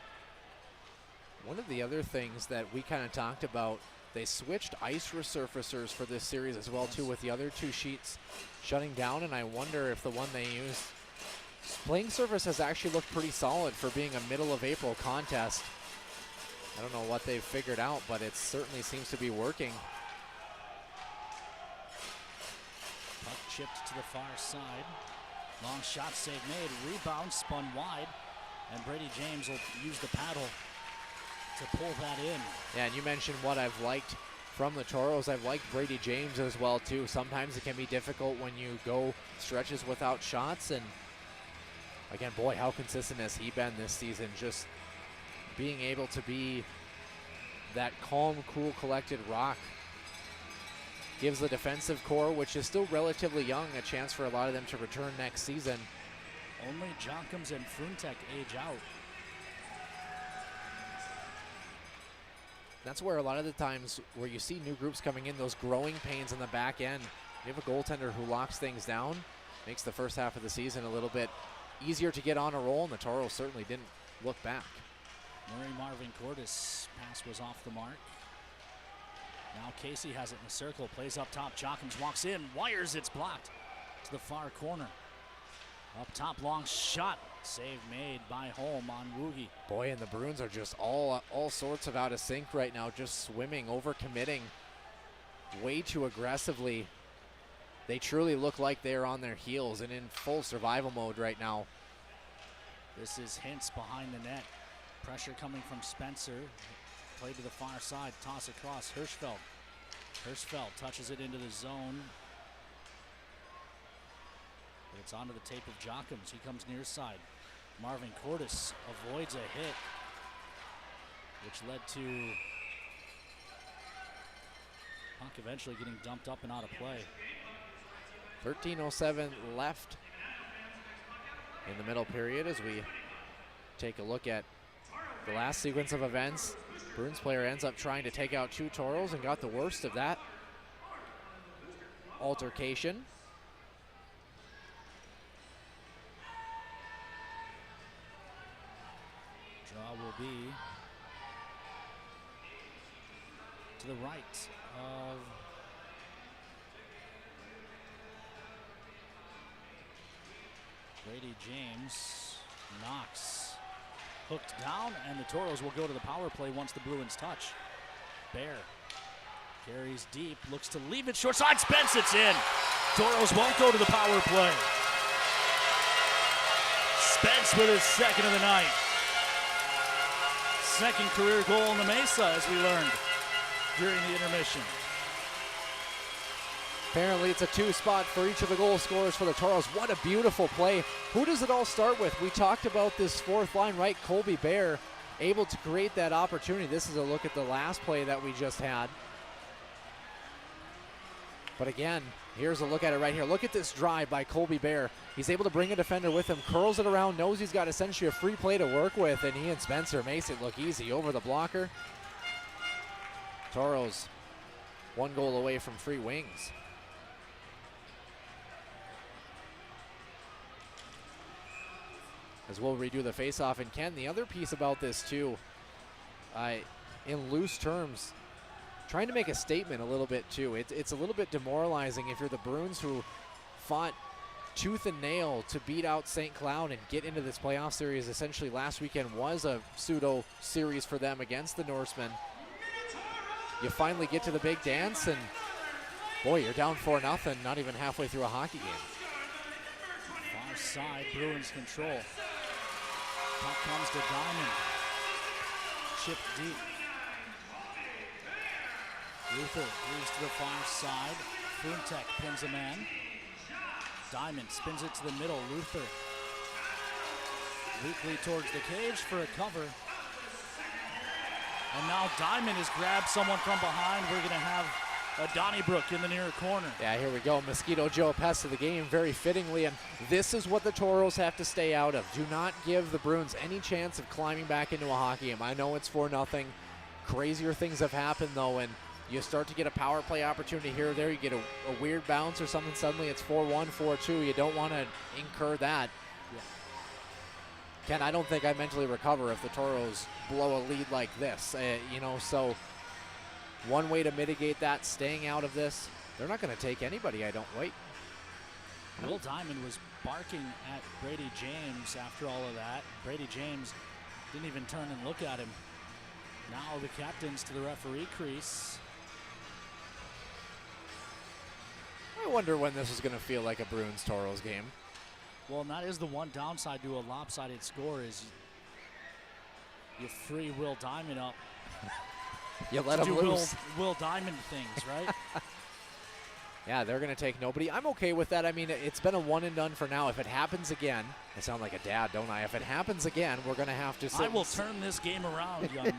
One of the other things that we kind of talked about, they switched ice resurfacers for this series as well, too, with the other two sheets shutting down, and I wonder if the one they used, playing surface has actually looked pretty solid for being a middle of April contest. I don't know what they've figured out, but it certainly seems to be working. Puck chipped to the far side. Long shot save made. Rebound spun wide. And Brady James will use the paddle to pull that in. Yeah, and you mentioned what I've liked from the Toros. I've liked Brady James as well, too. Sometimes it can be difficult when you go stretches without shots. And again, boy, how consistent has he been this season? Just being able to be that calm, cool, collected rock gives the defensive core, which is still relatively young, a chance for a lot of them to return next season. Only Jockums and Fruntek age out. That's where a lot of the times where you see new groups coming in, those growing pains in the back end. You have a goaltender who locks things down, makes the first half of the season a little bit easier to get on a roll, and the Toros certainly didn't look back. Murray Marvin Cordes pass was off the mark. Now Casey has it in the circle, plays up top. Jockums walks in, wires, it's blocked to the far corner. Up top, long shot. Save made by Holm on Woogie. Boy, and the Bruins are just all sorts of out of sync right now, just swimming, over-committing way too aggressively. They truly look like they're on their heels and in full survival mode right now. This is Hintz behind the net. Pressure coming from Spencer. Play to the far side, toss across, Hirschfeld. Hirschfeld touches it into the zone. It's onto the tape of Jockums. He comes near side. Marvin Cordes avoids a hit, which led to puck eventually getting dumped up and out of play. 13:07 left in the middle period as we take a look at the last sequence of events. Bruins player ends up trying to take out two Toros and got the worst of that altercation. Draw will be to the right of Brady James. Knocks. Hooked down, and the Toros will go to the power play once the Bruins touch. Bear carries deep, looks to leave it short side. Spence, it's in. Toros won't go to the power play. Spence with his second of the night. Second career goal in the Mesa, as we learned during the intermission. Apparently it's a two-spot for each of the goal scorers for the Toros. What a beautiful play. Who does it all start with? We talked about this fourth line, right? Colby Bear able to create that opportunity. This is a look at the last play that we just had. But again, here's a look at it right here. Look at this drive by Colby Bear. He's able to bring a defender with him, curls it around, knows he's got essentially a free play to work with, and he and Spencer makes it look easy over the blocker. Toros, one goal away from free wings. As we'll redo the faceoff. And Ken, the other piece about this too, in loose terms, trying to make a statement a little bit too. It's a little bit demoralizing if you're the Bruins who fought tooth and nail to beat out St. Cloud and get into this playoff series. Essentially last weekend was a pseudo series for them against the Norsemen. You finally get to the big dance and boy, you're down 4-0, not even halfway through a hockey game. Far side, Bruins control. Puck comes to Diamond. Chipped deep. Luther moves to the far side. Fruntek pins a man. Diamond spins it to the middle. Luther weakly towards the cage for a cover. And now Diamond has grabbed someone from behind. We're going to have a Donnybrook in the near corner. Yeah, here we go. Mosquito Joe pest of the game, very fittingly. And this is what the Toros have to stay out of. Do not give the Bruins any chance of climbing back into a hockey game. I know it's 4-0. Crazier things have happened, though, and you start to get a power play opportunity here or there. You get a weird bounce or something. Suddenly it's 4-1, 4-2. You don't want to incur that. Yeah. Ken, I don't think I mentally recover if the Toros blow a lead like this. So one way to mitigate that, staying out of this, they're not going to take anybody, I don't wait. Will Diamond was barking at Brady James after all of that. Brady James didn't even turn and look at him. Now the captains to the referee crease. I wonder when this is going to feel like a Bruins-Toros game. Well, and that is the one downside to a lopsided score is you free Will Diamond up. You let him loose. Will Diamond things, right? Yeah, they're going to take nobody. I'm okay with that. I mean, it's been a one and done for now. If it happens again, I sound like a dad, don't I? If it happens again, we're going to have to sit. I will turn this game around, young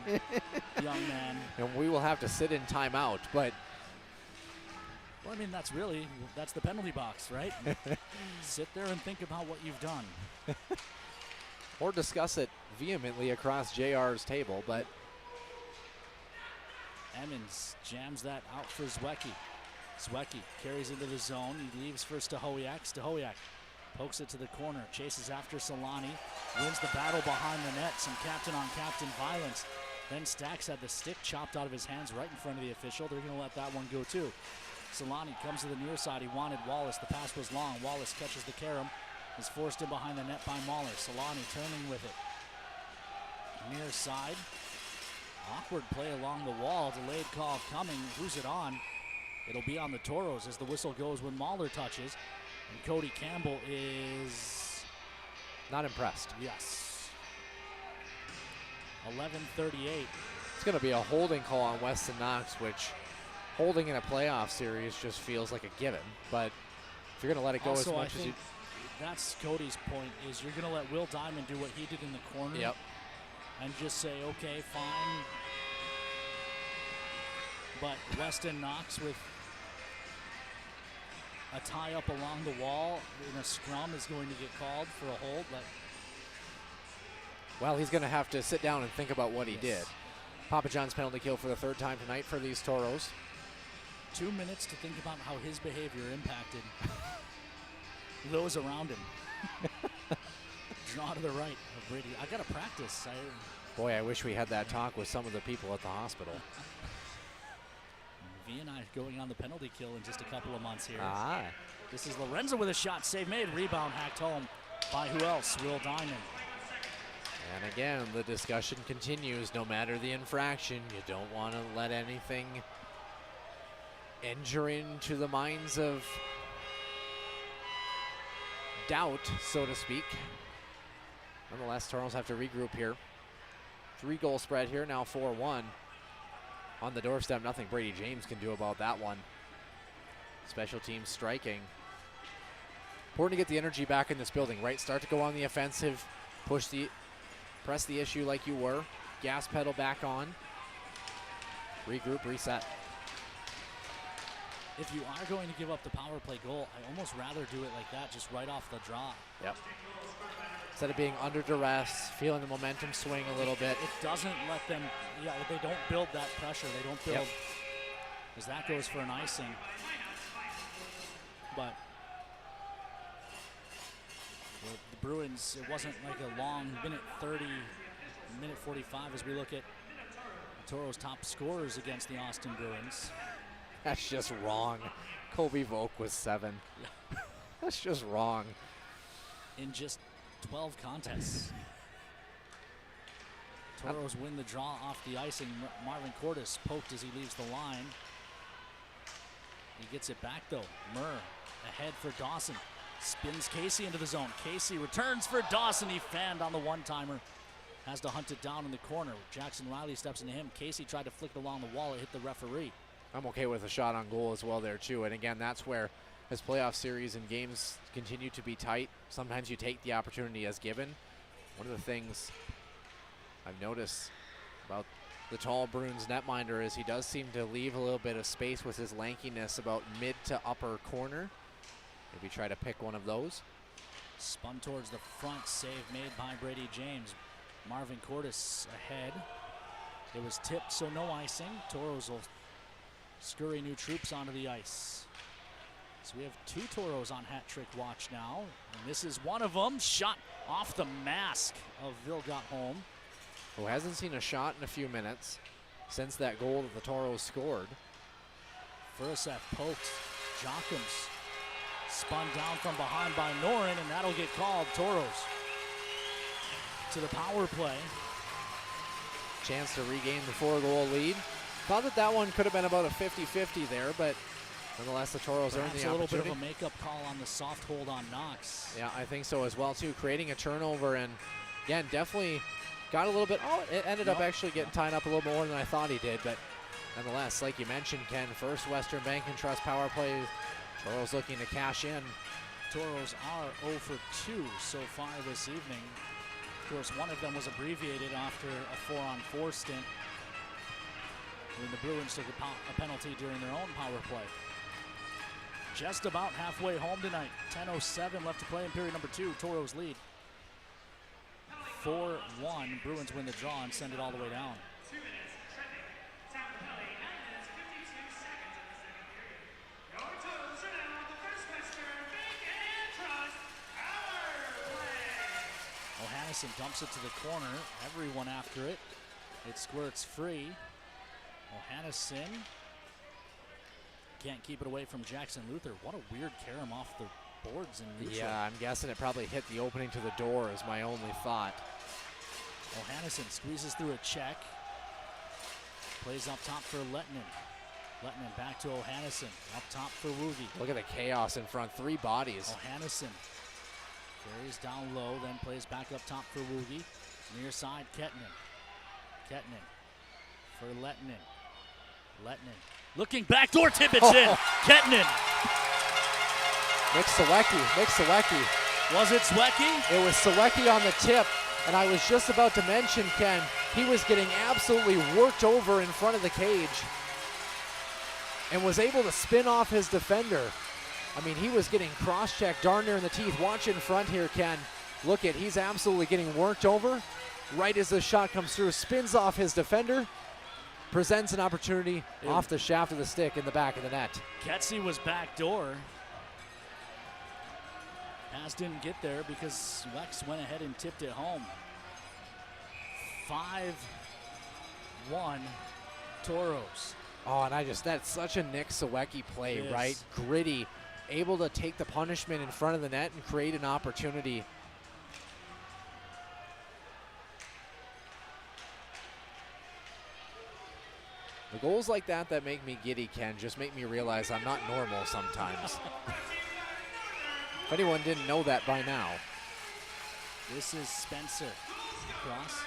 man. And we will have to sit in timeout. But Well, I mean, that's the penalty box, right? Sit there and think about what you've done. Or discuss it vehemently across JR's table, but Emmons jams that out for Zwiecki. Zwiecki carries into the zone. He leaves for Stahowiak. Stahowiak pokes it to the corner, chases after Solani, wins the battle behind the net. Some captain-on-captain violence. Then Stacks had the stick chopped out of his hands right in front of the official. They're going to let that one go too. Solani comes to the near side. He wanted Wallace. The pass was long. Wallace catches the carom. Is forced in behind the net by Mahler. Solani turning with it. Near side. Awkward play along the wall. Delayed call coming. Who's it on? It'll be on the Toros as the whistle goes when Mahler touches. And Cody Campbell is not impressed. Yes. 11:38. It's going to be a holding call on Weston Knox, which holding in a playoff series just feels like a given. But if you're going to let it go also, as much as you... That's Cody's point, is you're going to let Will Diamond do what he did in the corner. Yep. And just say, okay, fine. But Weston Knox with a tie up along the wall in a scrum is going to get called for a hold. Well, he's going to have to sit down and think about what he did. Papa John's penalty kill for the third time tonight for these Toros. 2 minutes to think about how his behavior impacted those around him. Draw to the right of Brady. I got to practice. Boy, I wish we had that talk with some of the people at the hospital. V and I going on the penalty kill in just a couple of months here. Ah. This is Lorenzo with a shot. Save made. Rebound hacked home by who else? Will Diamond. And again, the discussion continues. No matter the infraction, you don't want to let anything enter into the minds of doubt, so to speak. Nonetheless, Toros have to regroup here. 3-goal spread here, now 4-1. On the doorstep, nothing Brady James can do about that one. Special teams striking. Important to get the energy back in this building, right? Start to go on the offensive, press the issue like you were, gas pedal back on, regroup, reset. If you are going to give up the power play goal, I almost rather do it like that, just right off the draw. Yep. Instead of being under duress, feeling the momentum swing a little bit. It doesn't let them, they don't build that pressure. They don't build, because that goes for an icing. But the Bruins, it wasn't like a long minute 30, minute 45 as we look at the Toros' top scorers against the Austin Bruins. That's just wrong. Kobe Volk was 7. That's just wrong. In just 12 contests. Toros win the draw off the icing. Marvin Cordes poked as he leaves the line. He gets it back though. Murr ahead for Dawson. Spins Casey into the zone. Casey returns for Dawson. He fanned on the one-timer. Has to hunt it down in the corner. Jackson Riley steps into him. Casey tried to flick it along the wall. It hit the referee. I'm okay with a shot on goal as well there too. And again, that's where as playoff series and games continue to be tight, sometimes you take the opportunity as given. One of the things I've noticed about the tall Bruins netminder is he does seem to leave a little bit of space with his lankiness about mid to upper corner. Maybe try to pick one of those. Spun towards the front, save made by Brady James. Marvin Cordes ahead. It was tipped, so no icing. Toros will scurry new troops onto the ice. So we have 2 Toros on hat trick watch now, and this is one of them. Shot off the mask of Vilgot Holm, who hasn't seen a shot in a few minutes since that goal that the Toros scored. Furisev poked. Jockums spun down from behind by Norin, and that'll get called. Toros to the power play. Chance to regain the 4-goal lead. Thought that one could have been about a 50-50 there, but nonetheless, the Toros earned the opportunity. A little bit of a makeup call on the soft hold on Knox. Yeah, I think so as well, too. Creating a turnover, and again, definitely got a little bit, it ended up actually getting tied up a little more than I thought he did, but nonetheless, like you mentioned, Ken, first Western Bank and Trust power play. Toros looking to cash in. Toros are 0 for 2 so far this evening. Of course, one of them was abbreviated after a 4-on-4 stint when the Bruins took a penalty during their own power play. just about halfway home tonight. 10:07 left to play in period number 2. Toros lead 4-1. Bruins win the draw and send it all the way down. O'Hannison dumps it to the corner. Everyone after it. It squirts free. O'Hannison can't keep it away from Jackson Luther. What a weird carom off the boards in neutral. Yeah, I'm guessing it probably hit the opening to the door is my only thought. O'Hannison squeezes through a check. Plays up top for Lettinen. Lettinen back to O'Hannison. Up top for Woogie. Look at the chaos in front. 3 bodies. O'Hannison carries down low, then plays back up top for Woogie. Near side, Kettinen. Kettinen for Lettinen. Lettinen looking backdoor tip, it's in. Kettinen. Nick Sawecki. Was it Sawecki? It was Sawecki on the tip, and I was just about to mention, Ken, he was getting absolutely worked over in front of the cage and was able to spin off his defender. I mean, he was getting cross-checked darn near in the teeth. Watch in front here, Ken. Look at, he's absolutely getting worked over. Right as the shot comes through, spins off his defender, presents an opportunity off the shaft of the stick in the back of the net. Ketsy was backdoor. Pass didn't get there because Wex went ahead and tipped it home. 5-1 Toros. Oh, and that's such a Nick Sawecki play, right? Gritty, able to take the punishment in front of the net and create an opportunity. The goals like that make me giddy, Ken, just make me realize I'm not normal sometimes. If anyone didn't know that by now. This is Spencer. Cross.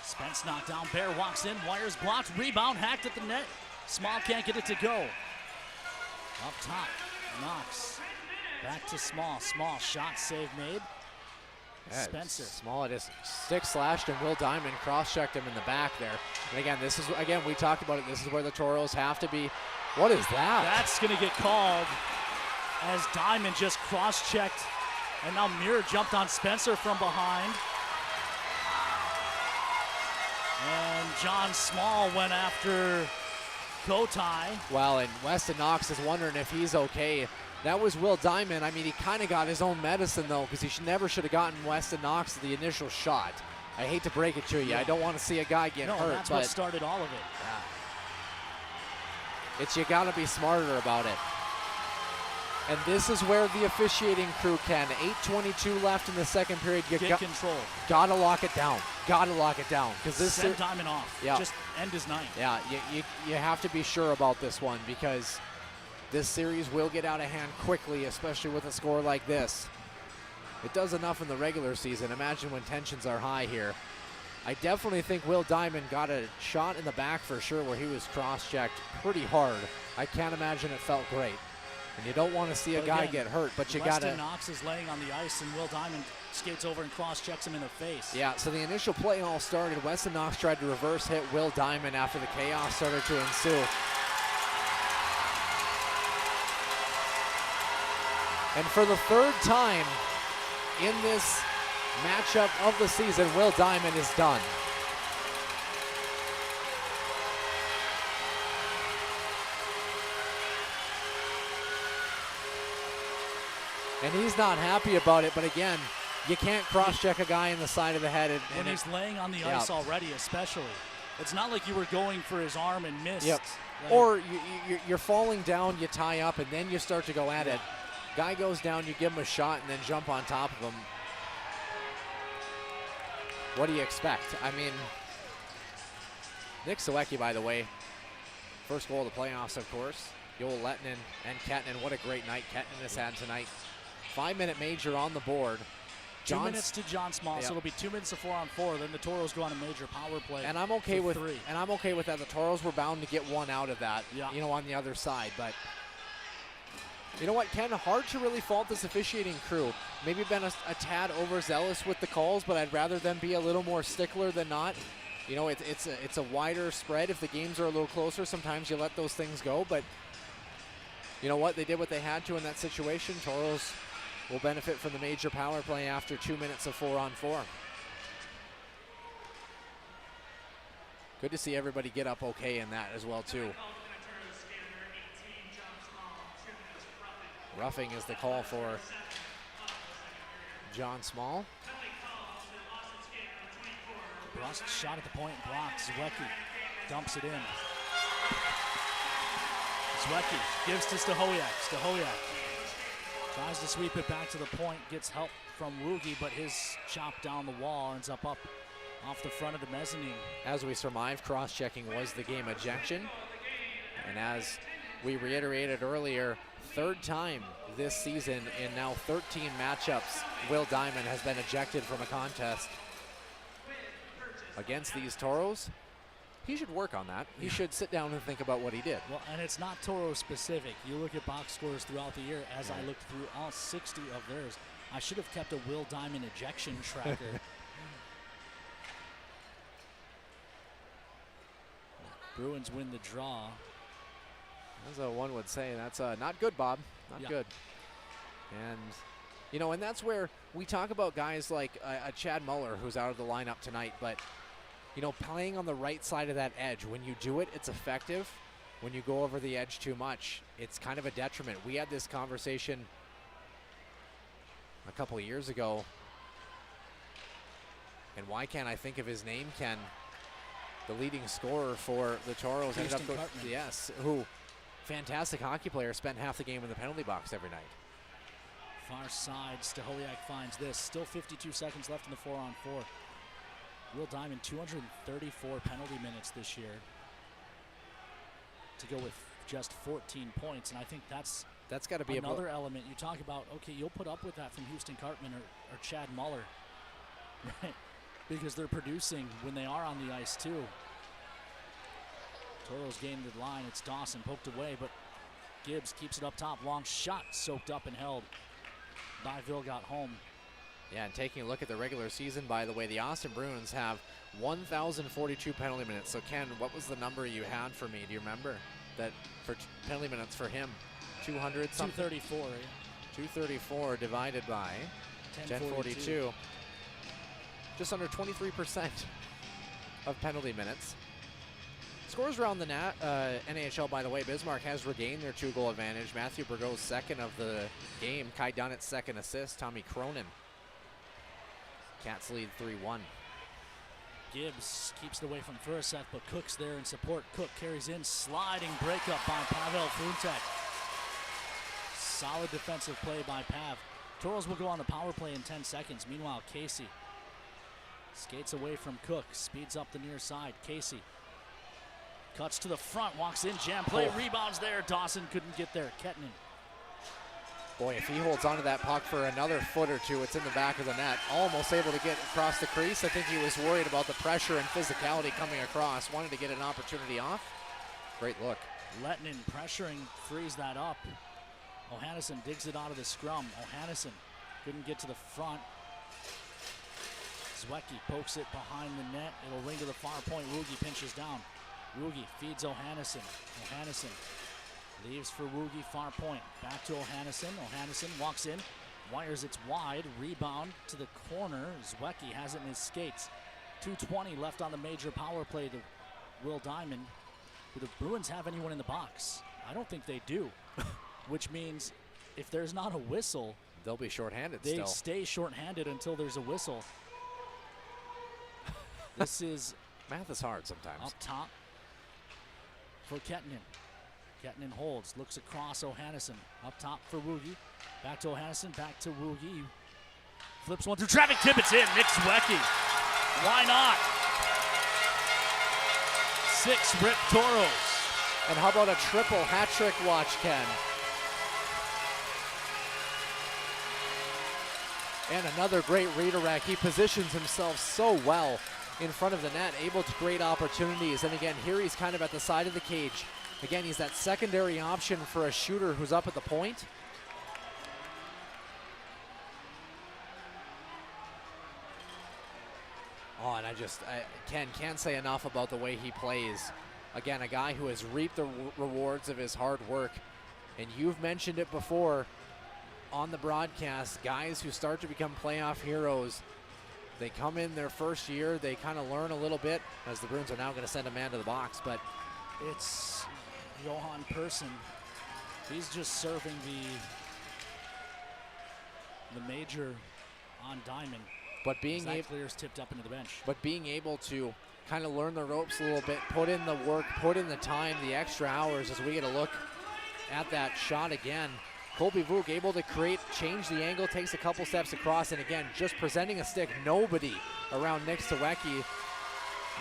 Spence knocked down. Bear walks in. Wires blocked. Rebound hacked at the net. Small can't get it to go. Up top. Knox. Back to Small. Small shot save made. Yeah, Spencer. Small, it is stick slashed, and Will Diamond cross-checked him in the back there. And again, we talked about it. This is where the Toros have to be. What is that? That's going to get called as Diamond just cross-checked. And now Muir jumped on Spencer from behind. And John Small went after Kotai. Well, and Weston Knox is wondering if he's okay. That was Will Diamond. I mean, he kind of got his own medicine, though, because he never should have gotten Weston Knox the initial shot. I hate to break it to you. Yeah. I don't want to see a guy get hurt. No, that's what started all of it. Yeah. You got to be smarter about it. And this is where the officiating crew can. 8:22 left in the second period. You get control. Got to lock it down. Got to lock it down. Send Diamond off. Yeah. Just end his night. Yeah, you have to be sure about this one because this series will get out of hand quickly, especially with a score like this. It does enough in the regular season. Imagine when tensions are high here. I definitely think Will Diamond got a shot in the back for sure where he was cross-checked pretty hard. I can't imagine it felt great. And you don't want to see a guy get hurt, but you got to. Weston Knox is laying on the ice, and Will Diamond skates over and cross-checks him in the face. Yeah, so the initial play all started. Weston Knox tried to reverse hit Will Diamond after the chaos started to ensue. And for the third time in this matchup of the season, Will Diamond is done. And he's not happy about it, but again, you can't cross-check a guy in the side of the head. When he's laying on the ice already, especially. It's not like you were going for his arm and missed. Yep. Like, or you're falling down, you tie up, and then you start to go at it. Guy goes down, you give him a shot, and then jump on top of him. What do you expect? I mean, Nick Sawecki, by the way, first goal of the playoffs, of course. Joel Lettinen and Kettinen. What a great night Kettinen has had tonight. 5-minute major on the board. 2 minutes to John Small, so it'll be 2 minutes of 4-on-4. Then the Toros go on a major power play. And I'm okay with 3. And I'm okay with that. The Toros were bound to get one out of that, you know, on the other side. But You know what, Ken? Hard to really fault this officiating crew. Maybe been a tad overzealous with the calls, but I'd rather them be a little more stickler than not. You know, it's a wider spread. If the games are a little closer, sometimes you let those things go. But you know what? They did what they had to in that situation. Toros will benefit from the major power play after 2 minutes of 4-on-4. Good to see everybody get up okay in that as well, too. Roughing is the call for John Small. Lost shot at the point, blocked. Zwiecki dumps it in. Zwiecki gives to Stahoyak. Stahoyak tries to sweep it back to the point, gets help from Woogie, but his chop down the wall ends up off the front of the mezzanine. As we surmised, cross-checking was the game ejection. And as we reiterated earlier, third time this season in now 13 matchups, Will Diamond has been ejected from a contest against these Toros. He should work on that. He should sit down and think about what he did. Well, and it's not Toro specific. You look at box scores throughout the year, as I looked through all 60 of theirs. I should have kept a Will Diamond ejection tracker. Bruins win the draw. As one would say, that's not good, Bob. Not good. And, you know, and that's where we talk about guys like a Chad Muller, who's out of the lineup tonight, but, you know, playing on the right side of that edge, when you do it, it's effective. When you go over the edge too much, it's kind of a detriment. We had this conversation a couple of years ago, and why can't I think of his name, Ken? The leading scorer for the Toros ended up going, yes, who, fantastic hockey player, spent half the game in the penalty box every night. Far side, Stahoyak finds this. Still 52 seconds left in the 4-on-4. Will Diamond, 234 penalty minutes this year to go with just 14 points, and I think that's got to be another element. You talk about, okay, you'll put up with that from Houston Cartman or Chad Muller, right? Because they're producing when they are on the ice too. Toros gained the line. It's Dawson poked away, but Gibbs keeps it up top. Long shot soaked up and held by Vilgot home. Yeah, and taking a look at the regular season, by the way, the Austin Bruins have 1,042 penalty minutes. So, Ken, what was the number you had for me? Do you remember that for penalty minutes for him? 200 something? 234, yeah. 234 divided by 1042. Just under 23% of penalty minutes. Scores around the NHL, by the way. Bismarck has regained their 2-goal advantage. Matthew Burgos second of the game. Kai Dunnett's second assist. Tommy Cronin. Cats lead 3-1. Gibbs keeps it away from Furiset, but Cook's there in support. Cook carries in, sliding breakup by Pavel Funtek. Solid defensive play by Pav. Toros will go on the power play in 10 seconds. Meanwhile, Casey skates away from Cook, speeds up the near side. Casey cuts to the front, walks in, jam play, rebounds there. Dawson couldn't get there. Kettinen. Boy, if he holds onto that puck for another foot or two, it's in the back of the net. Almost able to get across the crease. I think he was worried about the pressure and physicality coming across. Wanted to get an opportunity off. Great look. Lettinen pressuring, frees that up. O'Hannison digs it out of the scrum. O'Hannison couldn't get to the front. Zwiecki pokes it behind the net. It'll ring to the far point. Woogie pinches down. Woogie feeds O'Hannison. O'Hannison leaves for Woogie, far point. Back to O'Hannison. O'Hannison walks in, wires it wide. Rebound to the corner. Zwiecki has it in his skates. 2:20 left on the major power play to Will Diamond. Do the Bruins have anyone in the box? I don't think they do. Which means if there's not a whistle, they'll be shorthanded they still. stay shorthanded until there's a whistle. This is math is hard sometimes. Up top for Kettinen. Kettinen holds, looks across O'Hannison. Up top for Woogie. Back to O'Hannison, back to Woogie. Flips one through traffic, Tippett's in. Nick Zwiecki. Why not? 6 Rip Toros. And how about a triple hat trick watch, Ken? And another great redirect. He positions himself so well in front of the net, able to create opportunities. And again, here he's kind of at the side of the cage. Again, he's that secondary option for a shooter who's up at the point. and I can't say enough about the way he plays. Again, a guy who has reaped the rewards of his hard work. And you've mentioned it before on the broadcast, guys who start to become playoff heroes, they come in their first year, they kind of learn a little bit, as the Bruins are now going to send a man to the box. But it's Johan Persson. He's just serving the major on Diamond. But being able, clears tipped up into the bench. But being able to kind of learn the ropes a little bit, put in the work, put in the time, the extra hours, as we get a look at that shot again. Colby Vuk able to create, change the angle, takes a couple steps across, and again, just presenting a stick. Nobody around Nick Sawecki.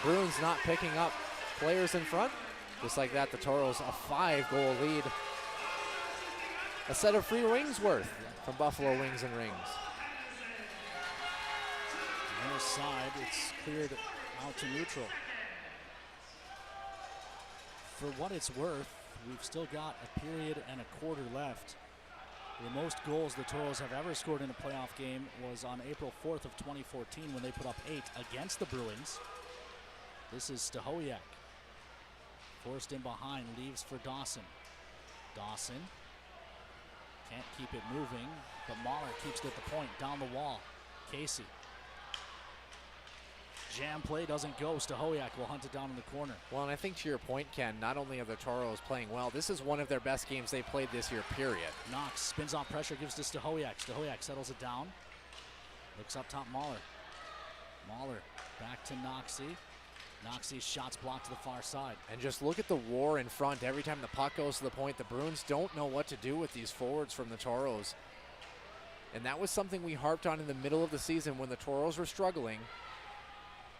Bruins not picking up players in front. Just like that, the Toros a 5-goal lead. A set of free wings worth from Buffalo Wings and Rings. Near side, it's cleared out to neutral. For what it's worth, we've still got a period and a quarter left. The most goals the Toros have ever scored in a playoff game was on April 4th of 2014 when they put up 8 against the Bruins. This is Stahoyak. Forced in behind, leaves for Dawson. Dawson can't keep it moving, but Mahler keeps it at the point, down the wall. Casey. Jam play doesn't go. Stahoyak will hunt it down in the corner. Well, and I think to your point, Ken, not only are the Toros playing well, this is one of their best games they played this year, period. Knox spins off pressure, gives to Stahoyak. Stahoyak settles it down. Looks up top, Mahler. Mahler back to Noxie. Noxie's shots blocked to the far side. And just look at the war in front. Every time the puck goes to the point, the Bruins don't know what to do with these forwards from the Toros. And that was something we harped on in the middle of the season when the Toros were struggling.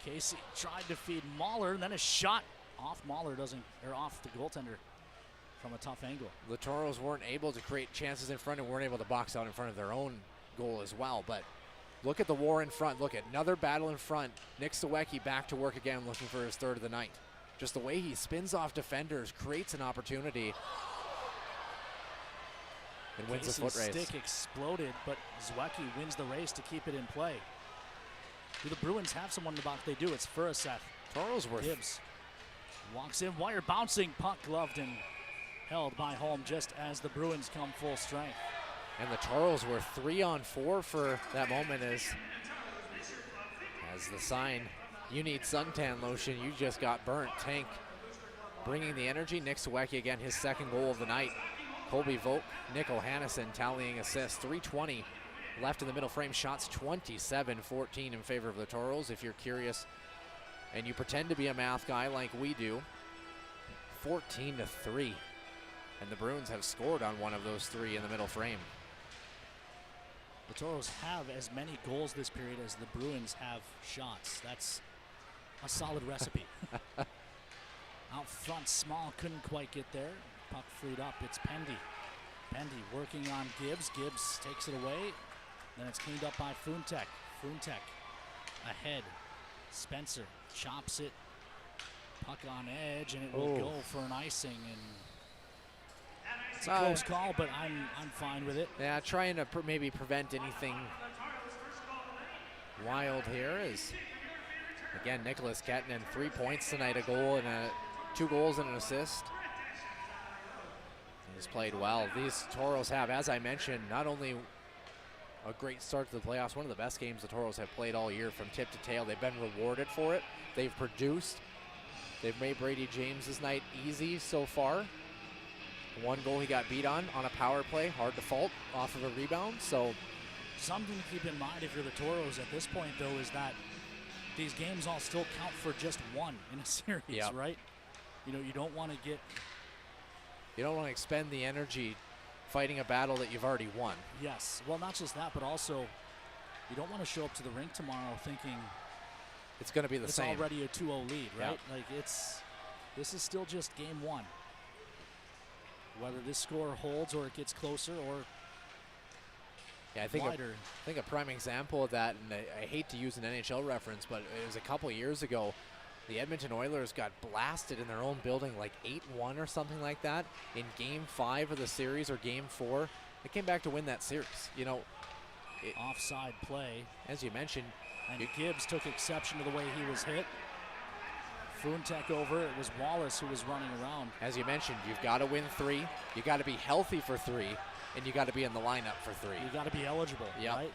Casey tried to feed Mahler, and then a shot off Mahler off the goaltender from a tough angle. The Toros weren't able to create chances in front and weren't able to box out in front of their own goal as well. But look at the war in front. Look at another battle in front. Nick Sawecki back to work again, looking for his third of the night. Just the way he spins off defenders, creates an opportunity, and wins the foot race. Stick exploded, but Sawecki wins the race to keep it in play. Do the Bruins have someone in the box? They do. It's Furaseth. Toros worth. Gibbs walks in, wire bouncing, puck gloved and held by Holm just as the Bruins come full strength. And the Toros were 3-on-4 for that moment as the sign, you need suntan lotion, you just got burnt. Tank bringing the energy. Nick Sawecki again, his second goal of the night. Colby Vuk, Nick O'Hannesson tallying assists. 3:20 left in the middle frame. Shots 27-14 in favor of the Toros. If you're curious and you pretend to be a math guy like we do, 14-3. And the Bruins have scored on one of those 3 in the middle frame. The Toros have as many goals this period as the Bruins have shots. That's a solid recipe. Out front, Small couldn't quite get there. Puck freed up, it's Pendy. Pendy working on Gibbs. Gibbs takes it away. Then it's cleaned up by Funtek. Funtek ahead. Spencer chops it. Puck on edge, and it will go for an icing. And it's a close call, but I'm fine with it. Yeah, trying to maybe prevent anything wild here is, again, Nicholas Kettinen, 3 points tonight, a goal and 2 goals and an assist. He's played well. These Toros have, as I mentioned, not only a great start to the playoffs, one of the best games the Toros have played all year from tip to tail. They've been rewarded for it. They've produced. They've made Brady James's night easy so far. 1 goal he got beat on a power play, hard to fault off of a rebound. So something to keep in mind if you're the Toros at this point, though, is that these games all still count for just 1 in a series, right? You know, you don't want to expend the energy fighting a battle that you've already won. Yes. Well, not just that, but also you don't want to show up to the rink tomorrow thinking it's going to be the same. It's already a 2-0 lead, right? Like this is still just game 1. Whether this score holds or it gets closer or wider. I think a prime example of that, and I hate to use an NHL reference, but it was a couple years ago. The Edmonton Oilers got blasted in their own building like 8-1 or something like that in Game 5 of the series or Game 4. They came back to win that series. You know, offside play. As you mentioned, And Gibbs took exception to the way he was hit. Funtek over. It was Wallace who was running around. As you mentioned, you've got to win 3. You got to be healthy for 3, and you got to be in the lineup for 3. You got to be eligible, Yep. right?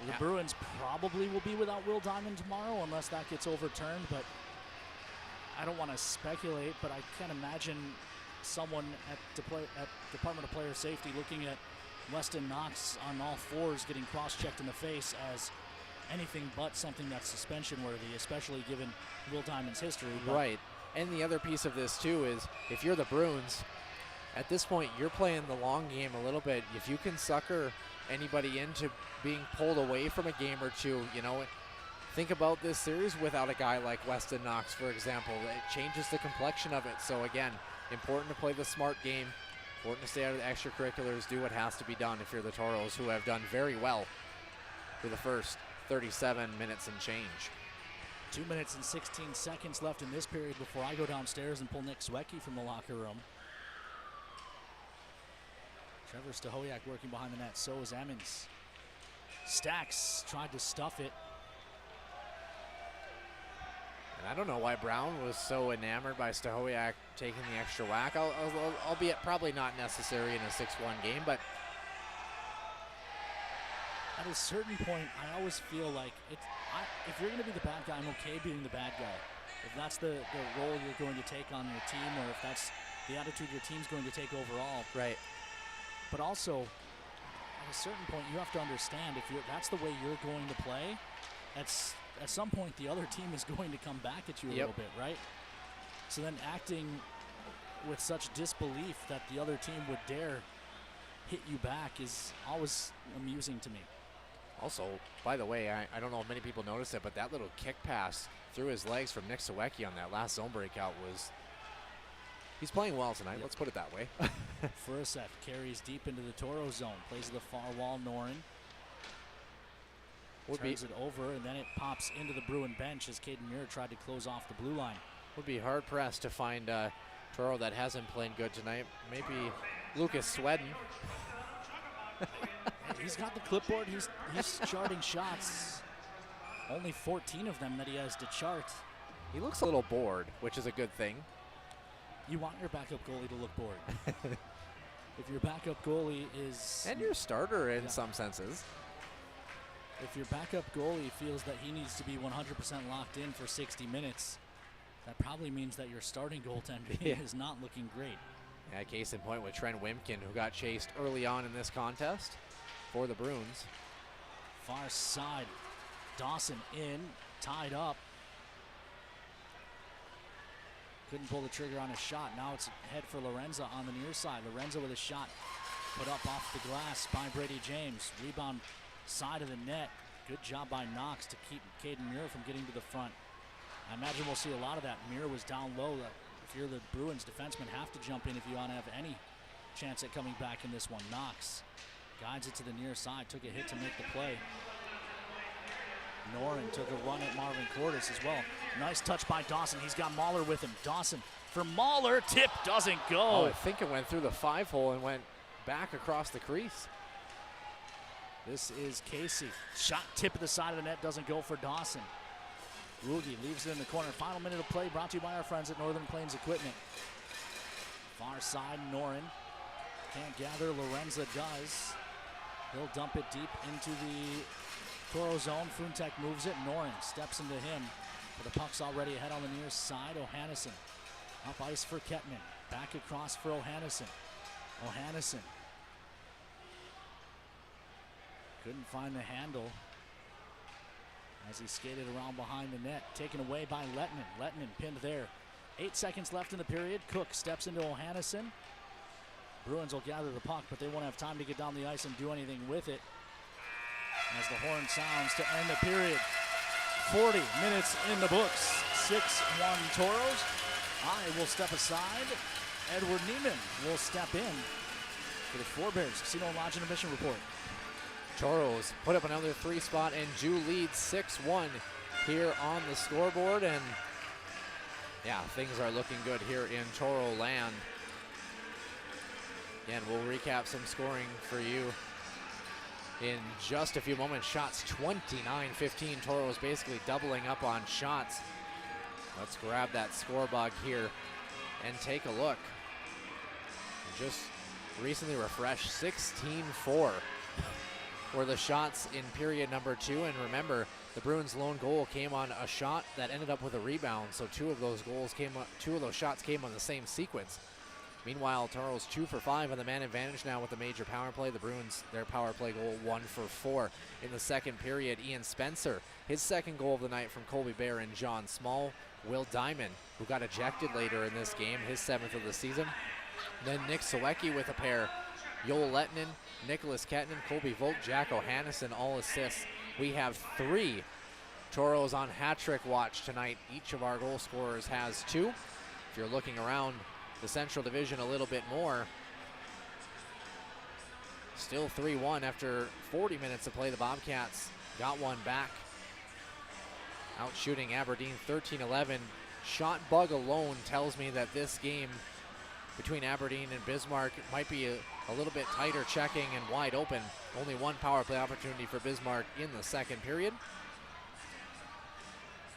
The Bruins probably will be without Will Diamond tomorrow unless that gets overturned, but I don't want to speculate, but I can't imagine someone at Department of Player Safety looking at Weston Knox on all fours getting cross-checked in the face as anything but something that's suspension-worthy, especially given Will Diamond's history. Right. And the other piece of this, too, is if you're the Bruins, at this point, you're playing the long game a little bit. If you can sucker anybody into being pulled away from a game or two, you know, think about this series without a guy like Weston Knox, for example. It changes the complexion of it. So, again, important to play the smart game. Important to stay out of the extracurriculars, do what has to be done if you're the Toros, who have done very well for the first 37 minutes and change. 2 minutes and 16 seconds left in this period before I go downstairs and pull Nick Swecki from the locker room. Trevor Stahoyak working behind the net, so is Emmons. Stacks tried to stuff it. And I don't know why Brown was so enamored by Stahoyak taking the extra whack, albeit probably not necessary in a 6-1 game, but at a certain point, I always feel like if you're going to be the bad guy, I'm okay being the bad guy. If that's the role you're going to take on your team, or if that's the attitude your team's going to take overall. Right. But also, at a certain point, you have to understand if that's the way you're going to play, at some point the other team is going to come back at you a little bit, right? So then acting with such disbelief that the other team would dare hit you back is always amusing to me. Also, by the way, I don't know if many people noticed it, but that little kick pass through his legs from Nick Sawecki on that last zone breakout was, he's playing well tonight, let's put it that way. Furisev carries deep into the Toro zone, plays to the far wall, Norin. Turns it over, and then it pops into the Bruin bench as Caden Muir tried to close off the blue line. Would be hard-pressed to find Toro that hasn't played good tonight. Maybe Lucas Sweden. He's got the clipboard. He's charting shots. Only 14 of them that he has to chart. He looks a little bored, which is a good thing. You want your backup goalie to look bored. If your backup goalie is... And your starter in some senses. If your backup goalie feels that he needs to be 100% locked in for 60 minutes, that probably means that your starting goaltender is not looking great. Yeah, case in point with Trent Wimkin, who got chased early on in this contest for the Bruins. Far side, Dawson in, tied up. Couldn't pull the trigger on a shot. Now it's head for Lorenza on the near side. Lorenza with a shot put up off the glass by Brady James. Rebound side of the net. Good job by Knox to keep Caden Muir from getting to the front. I imagine we'll see a lot of that. Muir was down low. If you're the Bruins, defensemen have to jump in if you want to have any chance at coming back in this one. Knox guides it to the near side, took a hit to make the play. Norin took a run at Marvin Cordes as well. Nice touch by Dawson. He's got Mahler with him. Dawson for Mahler. Tip doesn't go. Oh, I think it went through the 5-hole and went back across the crease. This is Casey. Shot tip of the side of the net doesn't go for Dawson. Ruge leaves it in the corner. Final minute of play brought to you by our friends at Northern Plains Equipment. Far side, Norin. Can't gather. Lorenza does. He'll dump it deep into the Toro zone. Funtek moves it. Norin steps into him. But the puck's already ahead on the near side. O'Hannison up ice for Kettman. Back across for O'Hannison. O'Hannison couldn't find the handle as he skated around behind the net. Taken away by Lettman. Lettman pinned there. 8 seconds left in the period. Cook steps into O'Hannison. Bruins will gather the puck, but they won't have time to get down the ice and do anything with it. As the horn sounds to end the period. 40 minutes in the books. 6-1 Toros. I will step aside. Edward Neiman will step in for the Forebears Casino Lodge and Admission Report. Toros put up another 3 spot, and Jew leads 6-1 here on the scoreboard. And yeah, things are looking good here in Toro land. Again, we'll recap some scoring for you in just a few moments. Shots 29-15. Toros basically doubling up on shots. Let's grab that score bug here and take a look. Just recently refreshed. 16-4 were the shots in period number 2. And remember, the Bruins' lone goal came on a shot that ended up with a rebound. So two of those shots came on the same sequence. Meanwhile, Toros 2 for 5 on the man advantage now with the major power play. The Bruins, their power play goal 1 for 4 in the second period. Ian Spencer, his second goal of the night from Colby Bear and John Small. Will Diamond, who got ejected later in this game, his 7th of the season. Then Nick Sawecki with a pair. Joel Lettinen, Nicholas Kettinen, Colby Volk, Jack O'Hannison, all assists. We have 3 Toros on hat-trick watch tonight. Each of our goal scorers has 2. If you're looking around the Central Division a little bit more, still 3-1 after 40 minutes of play. The Bobcats got one back, out shooting Aberdeen 13-11. Shot bug alone tells me that this game between Aberdeen and Bismarck might be a little bit tighter checking and wide open. Only one power play opportunity for Bismarck in the second period.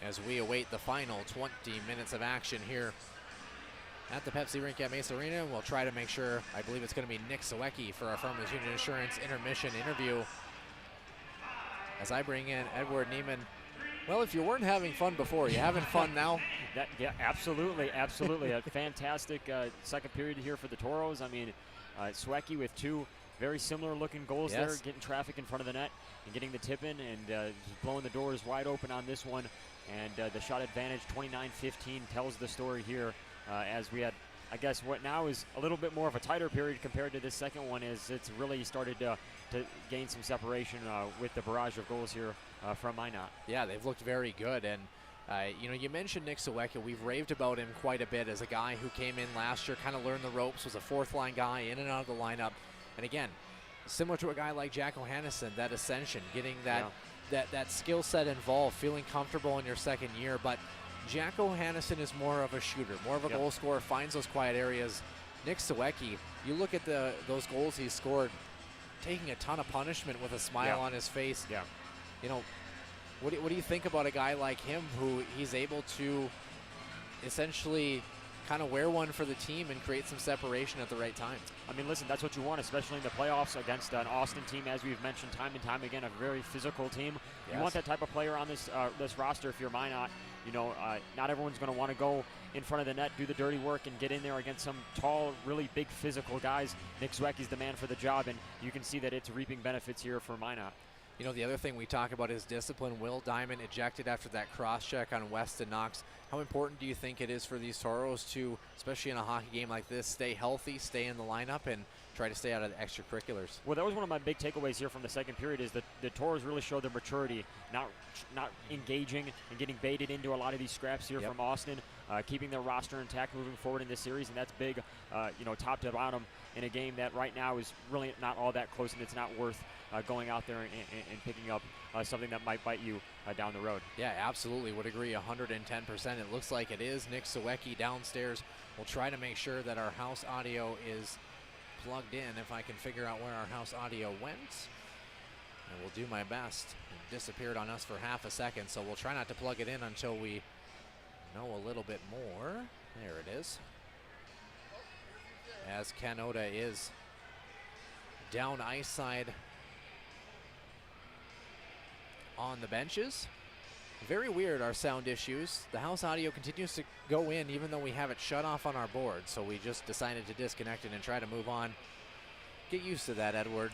As we await the final 20 minutes of action here at the Pepsi Rink at Mesa Arena, and we'll try to make sure, I believe it's going to be Nick Sawecki for our Farmers Union Insurance intermission interview. As I bring in Edward Neiman. Well, if you weren't having fun before, you having fun now? Yeah, absolutely, absolutely. A fantastic second period here for the Toros. I mean, Sawecki with 2 very similar looking goals there, getting traffic in front of the net and getting the tip in, and blowing the doors wide open on this one. And the shot advantage 29-15 tells the story here, as we had, I guess, what now is a little bit more of a tighter period compared to this second one, as it's really started to gain some separation with the barrage of goals here from Minot. Yeah, they've looked very good. And you know, you mentioned Nick Sawecki. We've raved about him quite a bit as a guy who came in last year, kind of learned the ropes, was a 4th-line guy in and out of the lineup. And again, similar to a guy like Jack O'Hannison, that ascension, getting that skill set involved, feeling comfortable in your second year. But Jack O'Hannison is more of a shooter, more of a goal scorer, finds those quiet areas. Nick Sawecki, you look at those goals he scored, taking a ton of punishment with a smile on his face. Yeah. You know, what do you think about a guy like him who he's able to essentially kind of wear one for the team and create some separation at the right time? I mean, listen, that's what you want, especially in the playoffs against an Austin team, as we've mentioned time and time again, a very physical team. You want that type of player on this roster if you're Minot. You know, not everyone's going to want to go in front of the net, do the dirty work, and get in there against some tall, really big physical guys. Nick Sawecki's the man for the job, and you can see that it's reaping benefits here for Minot. You know, the other thing we talk about is discipline. Will Diamond ejected after that cross-check on Weston Knox. How important do you think it is for these Toros to, especially in a hockey game like this, stay healthy, stay in the lineup, and try to stay out of the extracurriculars? Well, that was one of my big takeaways here from the second period, is that the Toros really showed their maturity, not engaging and getting baited into a lot of these scraps here from Austin, keeping their roster intact moving forward in this series, and that's big, you know, top to bottom in a game that right now is really not all that close, and it's not worth going out there and picking up something that might bite you down the road. Yeah, absolutely. Would agree 110%. It looks like it is. Nick Sawecki downstairs. We'll try to make sure that our house audio is plugged in if I can figure out where our house audio went. And we'll do my best. It disappeared on us for half a second, so we'll try not to plug it in until we know a little bit more. There it is. As Ken Oda is down ice side on the benches. Very weird, our sound issues. The house audio continues to go in even though we have it shut off on our board, so we just decided to disconnect it and try to move on. Get used to that, Edward.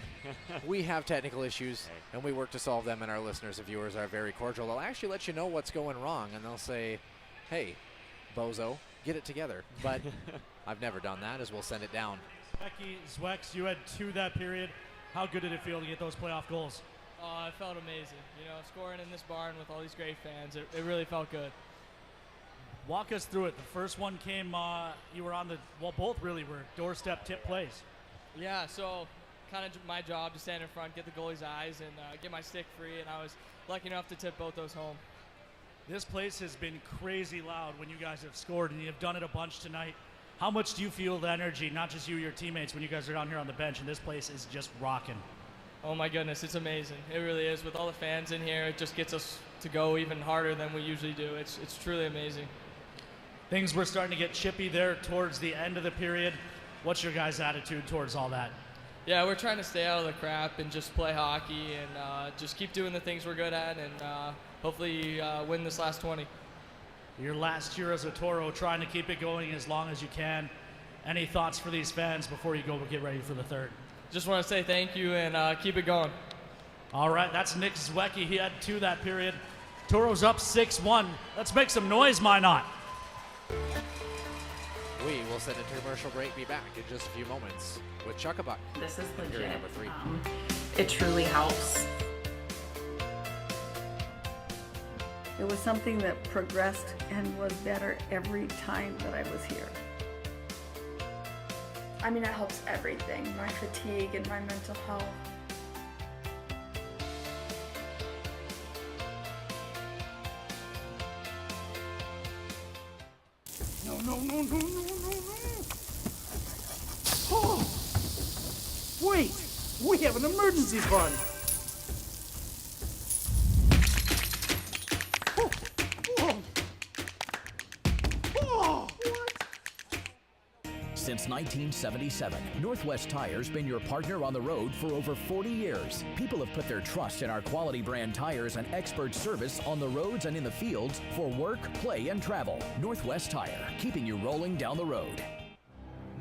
We have technical issues, and we work to solve them, and our listeners and viewers are very cordial. They'll actually let you know what's going wrong, and they'll say, hey, bozo, get it together. But I've never done that, as we'll send it down. Becky, Zwex, you had 2 that period. How good did it feel to get those playoff goals? Oh, it felt amazing. You know, scoring in this barn with all these great fans, it really felt good. Walk us through it. The first one came, you were on the, well, both really were doorstep tip plays. Yeah, so kind of my job to stand in front, get the goalie's eyes, and get my stick free, and I was lucky enough to tip both those home. This place has been crazy loud when you guys have scored, and you've done it a bunch tonight. How much do you feel the energy, not just you, your teammates, when you guys are down here on the bench, and this place is just rocking? Oh my goodness, it's amazing. It really is. With all the fans in here, it just gets us to go even harder than we usually do. It's truly amazing. Things were starting to get chippy there towards the end of the period. What's your guys' attitude towards all that? Yeah, we're trying to stay out of the crap and just play hockey and just keep doing the things we're good at and hopefully win this last 20. Your last year as a Toro, trying to keep it going as long as you can. Any thoughts for these fans before you go get ready for the third? Just want to say thank you and keep it going. All right, that's Nick Zwiecki. He had 2 that period. Toros up 6-1. Let's make some noise, Minot. We will send a commercial break. Be back in just a few moments with Chuck-a-Buck. This is legit. Period number 3. It truly helps. It was something that progressed and was better every time that I was here. I mean, it helps everything, my fatigue and my mental health. No. Oh! Wait! We have an emergency fund! Since 1977, Northwest Tire's been your partner on the road for over 40 years. People have put their trust in our quality brand tires and expert service on the roads and in the fields for work, play, and travel. Northwest Tire, keeping you rolling down the road.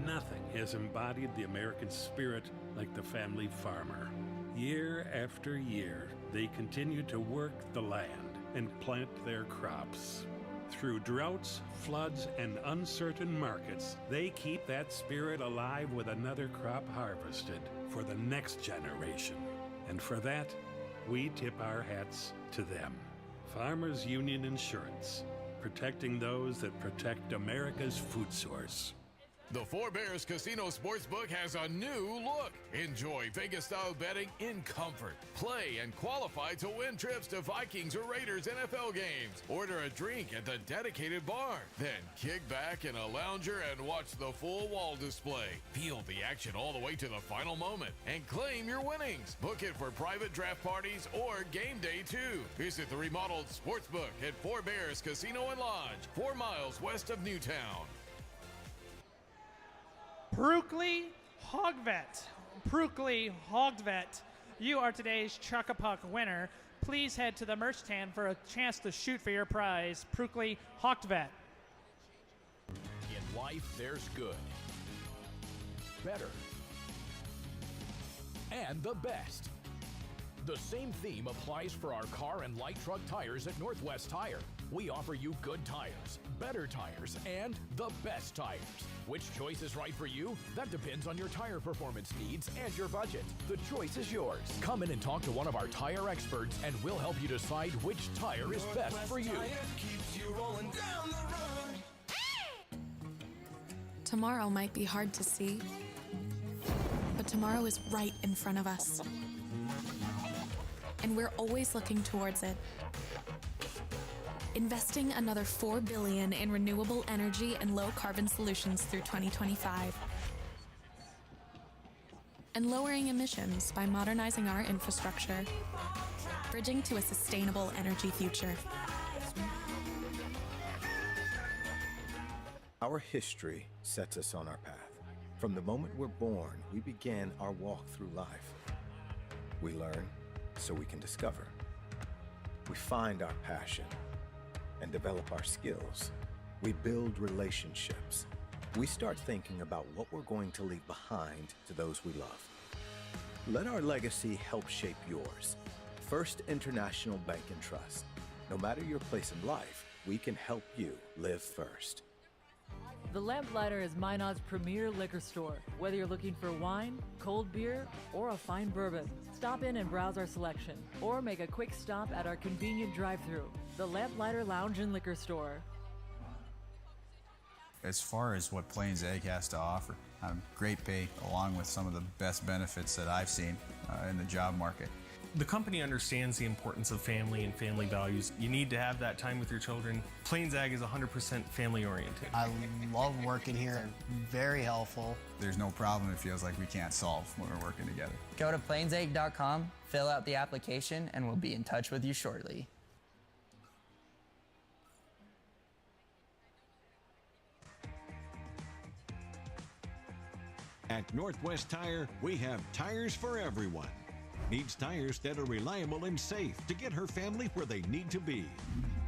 Nothing has embodied the American spirit like the family farmer. Year after year, they continue to work the land and plant their crops. Through droughts, floods, and uncertain markets, they keep that spirit alive with another crop harvested for the next generation. And for that, we tip our hats to them. Farmers Union Insurance, protecting those that protect America's food source. The Four Bears Casino Sportsbook has a new look. Enjoy Vegas-style betting in comfort. Play and qualify to win trips to Vikings or Raiders NFL games. Order a drink at the dedicated bar. Then kick back in a lounger and watch the full wall display. Feel the action all the way to the final moment and claim your winnings. Book it for private draft parties or game day too. Visit the remodeled Sportsbook at Four Bears Casino and Lodge, 4 miles west of Newtown. Brookley Hogvet. Brookley Hogvet. You are today's Chuck-a-Puck winner. Please head to the merch stand for a chance to shoot for your prize. Brookley Hogvet. In life, there's good, better, and the best. The same theme applies for our car and light truck tires at Northwest Tire. We offer you good tires, better tires, and the best tires. Which choice is right for you? That depends on your tire performance needs and your budget. The choice is yours. Come in and talk to one of our tire experts and we'll help you decide which tire is best for you. Tomorrow might be hard to see, but tomorrow is right in front of us. And we're always looking towards it. Investing another $4 billion in renewable energy and low-carbon solutions through 2025. And lowering emissions by modernizing our infrastructure, bridging to a sustainable energy future. Our history sets us on our path. From the moment we're born, we began our walk through life. We learn so we can discover. We find our passion and develop our skills. We build relationships. We start thinking about what we're going to leave behind to those we love. Let our legacy help shape yours. First International Bank and Trust. No matter your place in life, we can help you live first. The Lamplighter is Minot's premier liquor store. Whether you're looking for wine, cold beer, or a fine bourbon, stop in and browse our selection, or make a quick stop at our convenient drive-thru. The Lamplighter Lounge and Liquor Store. As far as what Plains Egg has to offer, great pay along with some of the best benefits that I've seen in the job market. The company understands the importance of family and family values. You need to have that time with your children. Plains Ag is 100% family oriented. I love working here. Very helpful. There's no problem it feels like we can't solve when we're working together. Go to plainsag.com, fill out the application, and we'll be in touch with you shortly. At Northwest Tire, we have tires for everyone. Needs tires that are reliable and safe to get her family where they need to be.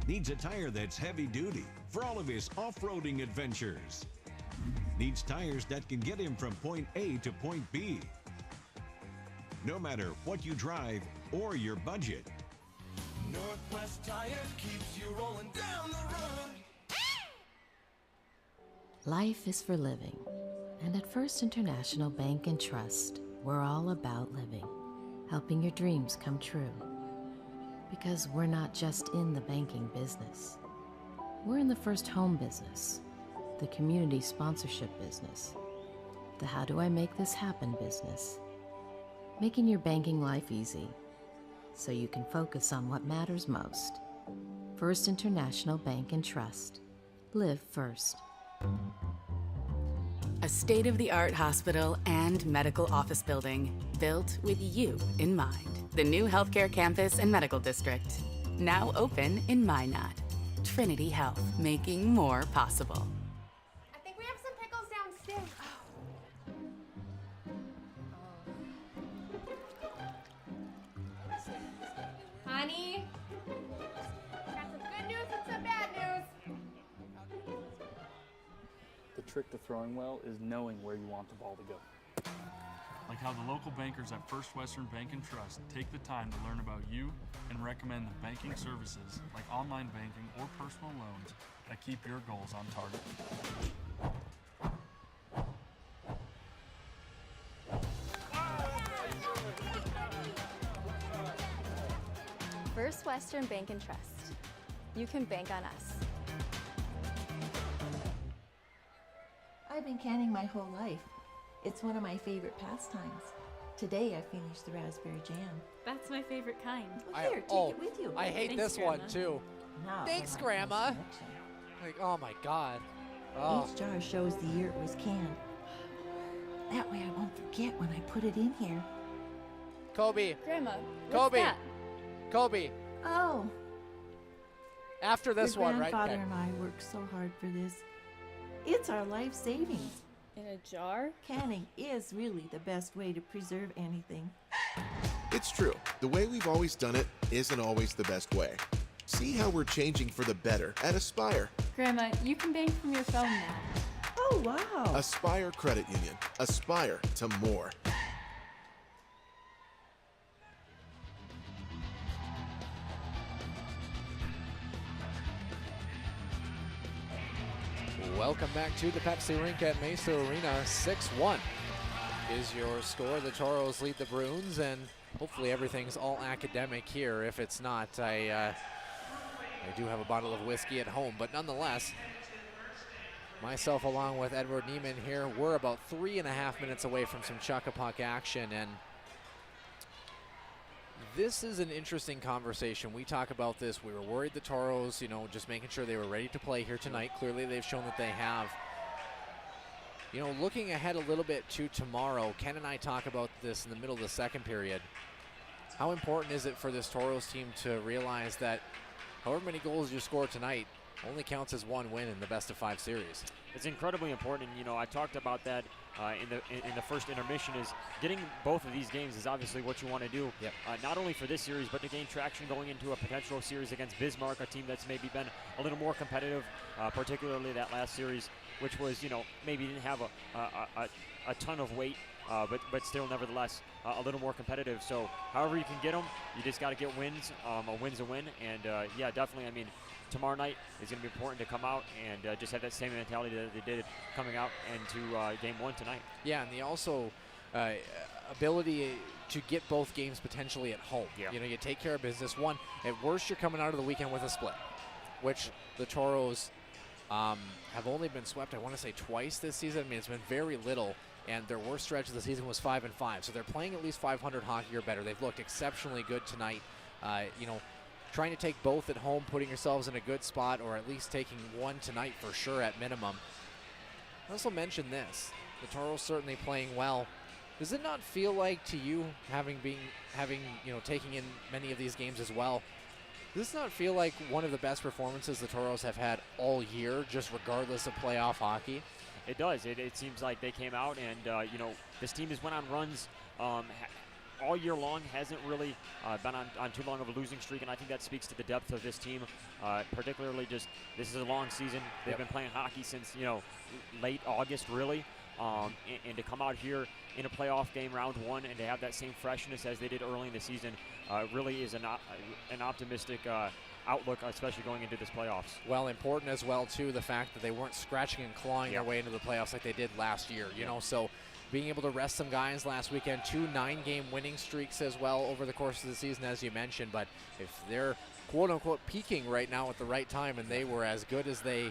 Needs a tire that's heavy duty for all of his off-roading adventures. Needs tires that can get him from point A to point B. No matter what you drive or your budget. Northwest Tire keeps you rolling down the road. Life is for living. And at First International Bank and Trust, we're all about living, helping your dreams come true. Because we're not just in the banking business. We're in the first home business, the community sponsorship business, the how do I make this happen business, making your banking life easy so you can focus on what matters most. First International Bank and Trust. Live first. A state-of-the-art hospital and medical office building built with you in mind. The new healthcare campus and medical district, now open in Minot. Trinity Health, making more possible. I think we have some pickles downstairs. Honey, got some good news and some bad news. The trick to throwing well is knowing where you want the ball to go. Like how the local bankers at First Western Bank and Trust take the time to learn about you and recommend the banking services like online banking or personal loans that keep your goals on target. First Western Bank and Trust. You can bank on us. I've been canning my whole life. It's one of my favorite pastimes. Today I finished the raspberry jam. That's my favorite kind. Well, here, take it with you. I hate Thanks, this Grandma. one too. Now, Thanks, for my Grandma. selection. Like, oh my God. Oh. Each jar shows the year it was canned. That way I won't forget when I put it in here. Kobe. Grandma, what's Kobe. that? Kobe. Oh. After this Your one, right? grandfather Okay. and I worked so hard for this. It's our life savings. In a jar? Canning is really the best way to preserve anything. It's true. The way we've always done it isn't always the best way. See how we're changing for the better at Aspire. Grandma, you can bank from your phone now. Oh, wow. Aspire Credit Union. Aspire to more. Welcome back to the Pepsi Rink at Mesa Arena. 6-1 is your score. The Toros lead the Bruins, and hopefully everything's all academic here. If it's not, I do have a bottle of whiskey at home, but nonetheless, myself along with Edward Neiman here, we're about 3.5 minutes away from some chuck-a-puck action, and this is an interesting conversation. We talk about this. We were worried the Toros, just making sure they were ready to play here tonight. Clearly, they've shown that they have. Looking ahead a little bit to tomorrow, Ken and I talk about this in the middle of the second period. How important is it for this Toros team to realize that however many goals you score tonight only counts as one win in the best-of-5 series? It's incredibly important. I talked about that in the first intermission. Is getting both of these games is obviously what you want to do. Yep. Not only for this series, but to gain traction going into a potential series against Bismarck, a team that's maybe been a little more competitive, particularly that last series, which was maybe didn't have a ton of weight, but still nevertheless a little more competitive. So however you can get them, you just got to get wins. A win's a win, and yeah, definitely. I mean, tomorrow night is going to be important to come out and just have that same mentality that they did coming out into game one tonight. Yeah, and the also ability to get both games potentially at home. Yeah. You take care of business. One, at worst, you're coming out of the weekend with a split, which the Toros have only been swept, I want to say, twice this season. I mean, it's been very little. and their worst stretch of the season was 5-5. So they're playing at least 500 hockey or better. They've looked exceptionally good tonight. Trying to take both at home, putting yourselves in a good spot, or at least taking one tonight for sure at minimum. I also mentioned this. The Toros certainly playing well. Does it not feel like to you, taking in many of these games as well, does this not feel like one of the best performances the Toros have had all year, just regardless of playoff hockey? It does. It seems like they came out and, this team has went on runs all year long, hasn't really been on too long of a losing streak, and I think that speaks to the depth of this team, particularly just this is a long season. They've been playing hockey since, late August, really, and to come out here in a playoff game round one and to have that same freshness as they did early in the season really is an optimistic outlook, especially going into this playoffs. Well, important as well, too, the fact that they weren't scratching and clawing their way into the playoffs like they did last year, so being able to rest some guys last weekend, 2 9-game winning streaks as well over the course of the season, as you mentioned. But if they're quote-unquote peaking right now at the right time and they were as good as they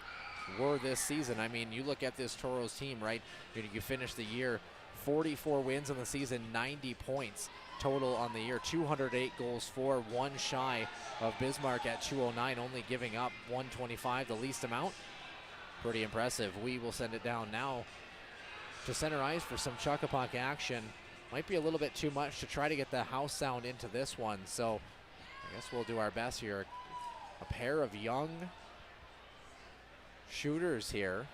were this season, I mean, you look at this Toros team, right? You finish the year 44 wins on the season, 90 points total on the year, 208 goals for, one shy of Bismarck at 209, only giving up 125, the least amount. Pretty impressive. We will send it down now to center ice for some chuck-a-puck action. Might be a little bit too much to try to get the house sound into this one, so I guess we'll do our best here. A pair of young shooters here.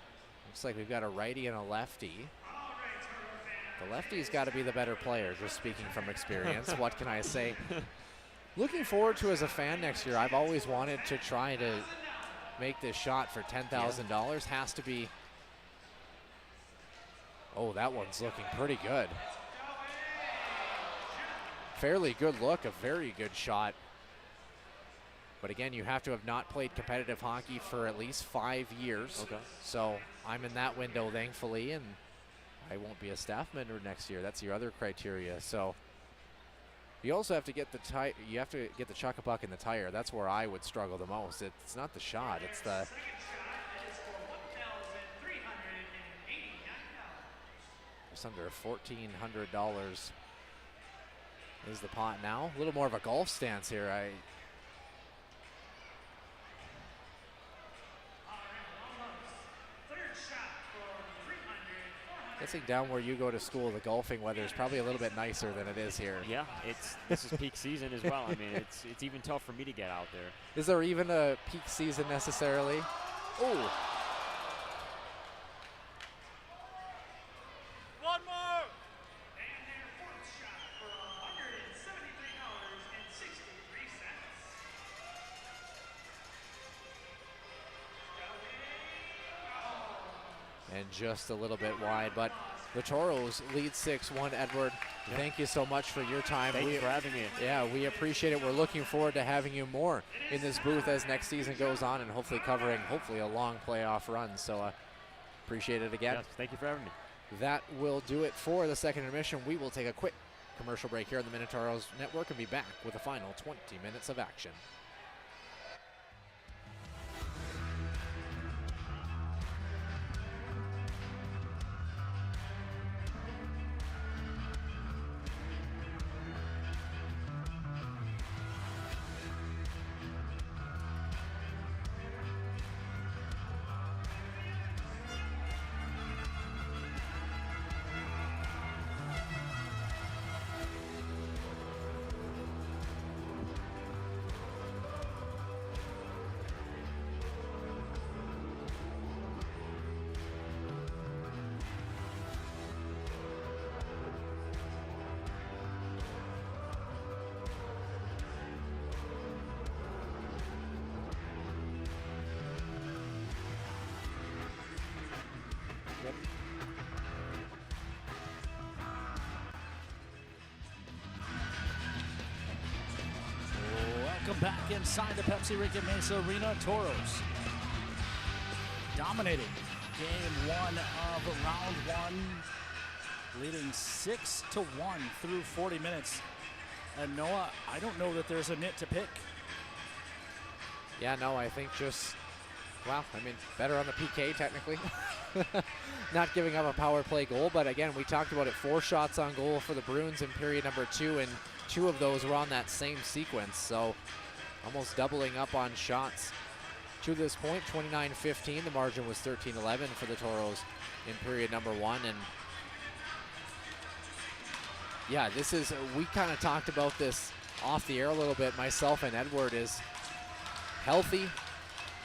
Looks like we've got a righty and a lefty. The lefty's got to be the better player, just speaking from experience. What can I say? Looking forward to as a fan next year. I've always wanted to try to make this shot for $10,000. Has to be. Oh, that one's looking pretty good. Fairly good look, a very good shot. But again, you have to have not played competitive hockey for at least 5 years. Okay. So I'm in that window, thankfully, and I won't be a staff member next year. That's your other criteria. So you also have to get the you have to get the chuck-a-puck in the tire. That's where I would struggle the most. It's not the shot, it's the just under $1,400 is the pot now. A little more of a golf stance here. Guessing down where you go to school, the golfing weather is probably a little bit nicer than it is here. Yeah, this is peak season as well. I mean, it's even tough for me to get out there. Is there even a peak season necessarily? Oh. One more. And just a little bit wide, but the Toros lead 6-1. Edward, thank you so much for your time. Thank you for having me. Yeah, we appreciate it. We're looking forward to having you more in this booth as next season goes on and hopefully covering a long playoff run. So appreciate it again. Yes, thank you for having me. That will do it for the second intermission. We will take a quick commercial break here on the Minotauros Network and be back with the final 20 minutes of action. Welcome back inside the Pepsi Rica Mesa Arena. Toros dominating game one of round one, leading 6-1 through 40 minutes. And Noah, I don't know that there's a nit to pick. Yeah, no, I think just Well, I mean, better on the PK technically. Not giving up a power play goal, but again, we talked about it, 4 shots on goal for the Bruins in period number 2, and 2 of those were on that same sequence, so almost doubling up on shots. To this point, 29-15, the margin was 13-11 for the Toros in period number 1, and yeah, this is, we kind of talked about this off the air a little bit, myself and Edward, is healthy,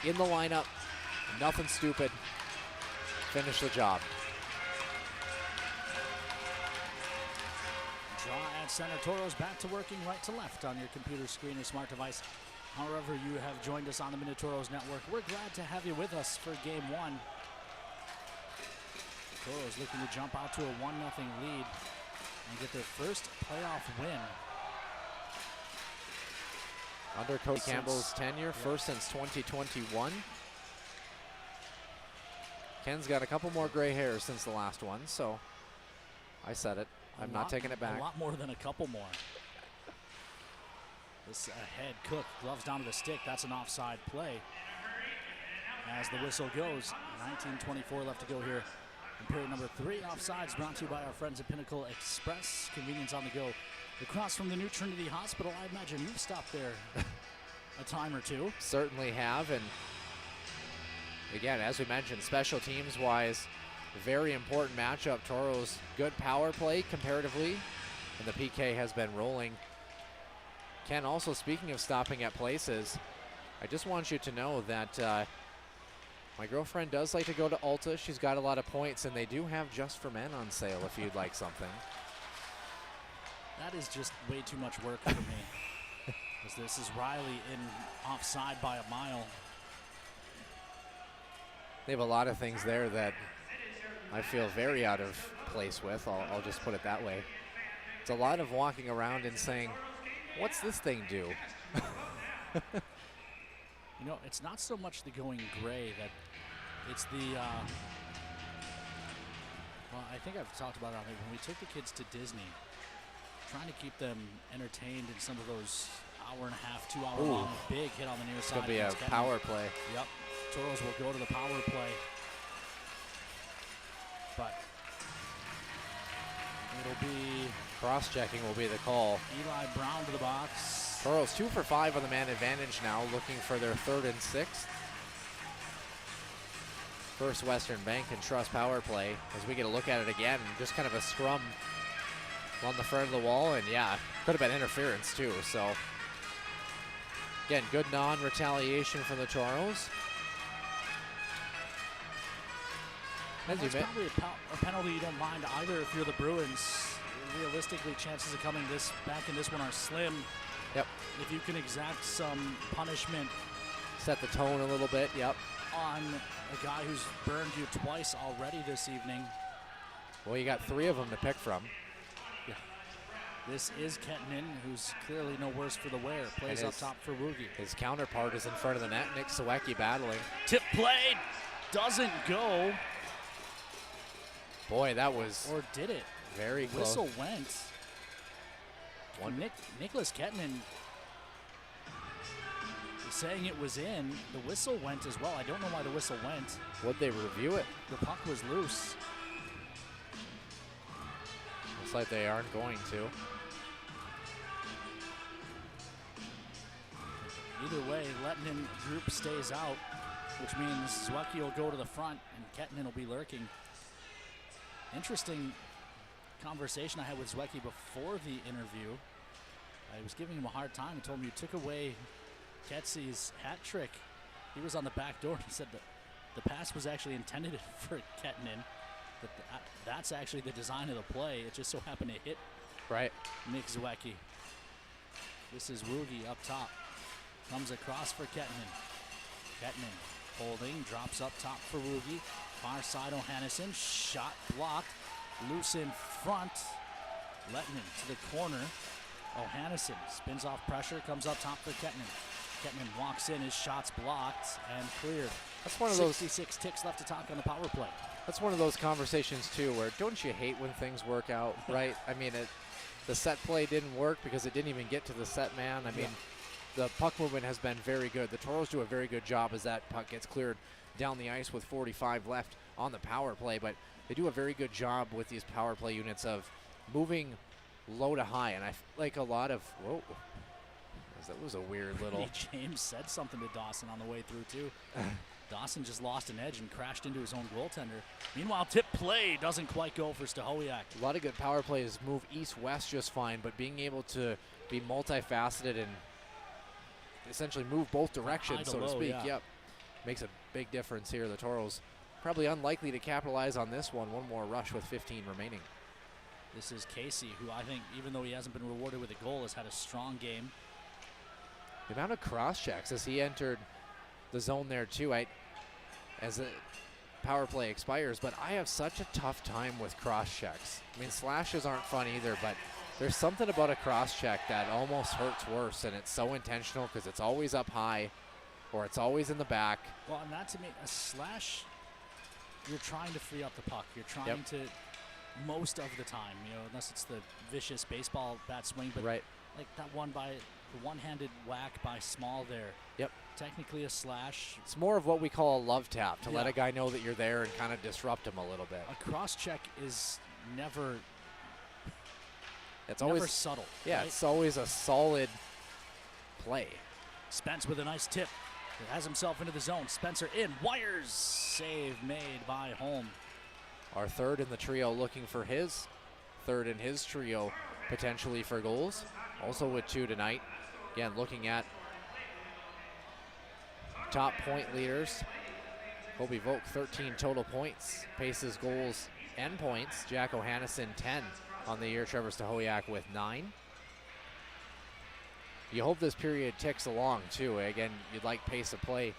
in the lineup, nothing stupid, finish the job. Draw at center. Toros back to working right to left on your computer screen or smart device. However you have joined us on the Minotauros Network, we're glad to have you with us for game 1. Toros looking to jump out to a 1-0 lead and get their first playoff win. Under Coach Campbell's tenure, first since 2021. Ken's got a couple more gray hairs since the last one, so I said it. I'm not taking it back. A lot more than a couple more. This head Cook, gloves down to the stick. That's an offside play. As the whistle goes, 19:24 left to go here in period number 3. Offsides brought to you by our friends at Pinnacle Express. Convenience on the go. Across from the new Trinity Hospital, I imagine you've stopped there a time or two. Certainly have, and again, as we mentioned, special teams wise, very important matchup. Toros, good power play comparatively, and the PK has been rolling. Ken, also speaking of stopping at places, I just want you to know that my girlfriend does like to go to Ulta. She's got a lot of points, and they do have Just for Men on sale if you'd like something. That is just way too much work for me. As this is Riley in offside by a mile. They have a lot of things there that I feel very out of place with. I'll just put it that way. It's a lot of walking around and saying, what's this thing do? You know, it's not so much the going gray, that it's the, well, I think I've talked about it on here. When we took the kids to Disney, trying to keep them entertained in some of those hour-and-a-half, 2-hour long big hit on the near side. It's going to be a power play. Yep. Toros will go to the power play. But it'll be... Cross-checking will be the call. Eli Brown to the box. Toros 2 for 5 on the man advantage now, looking for their 3rd and 6th. First Western Bank and Trust power play as we get a look at it again. Just kind of a scrum on the front of the wall, and yeah, could have been interference too. So again, good non-retaliation from the Toros. That's probably a penalty you don't mind either if you're the Bruins. Realistically, chances of coming back in this one are slim. Yep. If you can exact some punishment. Set the tone a little bit, yep. On a guy who's burned you twice already this evening. Well, you got 3 of them to pick from. Yeah. This is Kettinen, who's clearly no worse for the wear. Plays up top for Woogie. His counterpart is in front of the net. Nick Sawecki battling. Tip play doesn't go. Boy, that was... Or did it? Very close. Whistle went. Nicholas Kettinen is saying it was in. The whistle went as well. I don't know why the whistle went. Would they review it? The puck was loose. Looks like they aren't going to. Either way, Lettinen group stays out, which means Zwecki will go to the front and Kettinen will be lurking. Interesting conversation I had with Zwecki before the interview. I was giving him a hard time. He told me you took away Ketsy's hat trick. He was on the back door. He said that the pass was actually intended for Kettinen. That's actually the design of the play. It just so happened to hit Nick Zwecki. This is Woogie up top. Comes across for Kettinen. Kettinen holding, drops up top for Woogie. Far side O'Hannison, shot blocked. Loose in front. Lettinen to the corner. O'Hannison spins off pressure, comes up top for Kettinen. Kettinen walks in, his shot's blocked and cleared. That's one of those 66 ticks left to talk on the power play. That's one of those conversations too where don't you hate when things work out, right? I mean, the set play didn't work because it didn't even get to the set man. I mean, the puck movement has been very good. The Toros do a very good job as that puck gets cleared down the ice with 45 left on the power play, but they do a very good job with these power play units of moving low to high, and I like a lot of, whoa, that was a weird little. James said something to Dawson on the way through too. Dawson just lost an edge and crashed into his own goaltender. Meanwhile, tip play doesn't quite go for Stahowiak. A lot of good power plays move east-west just fine, but being able to be multifaceted and essentially move both directions, so to speak, yep, makes a big difference here. The Toros probably unlikely to capitalize on this one. One more rush with 15 remaining. This is Casey, who I think, even though he hasn't been rewarded with a goal, has had a strong game. The amount of cross-checks as he entered the zone there, too, as the power play expires, but I have such a tough time with cross-checks. I mean, slashes aren't fun either, but there's something about a cross-check that almost hurts worse, and it's so intentional because it's always up high or it's always in the back. Well, and that to me, a slash, you're trying to free up the puck. You're trying to, most of the time, you know, unless it's the vicious baseball bat swing, but like that one by the one-handed whack by Small there. Yep. Technically a slash. It's more of what we call a love tap to let a guy know that you're there and kind of disrupt him a little bit. A cross-check is never, it's always subtle. Yeah, right? It's always a solid play. Spence with a nice tip. He has himself into the zone. Spencer in. Wires. Save made by Holm. Our third in the trio looking for his third in his trio potentially for goals. Also with 2 tonight. Again, looking at top point leaders. Kobe Volk, 13 total points. Paces, goals, and points. Jack O'Hannison, 10 on the year. Trevor Stahowiak with 9. You hope this period ticks along, too. Again, you'd like pace of play.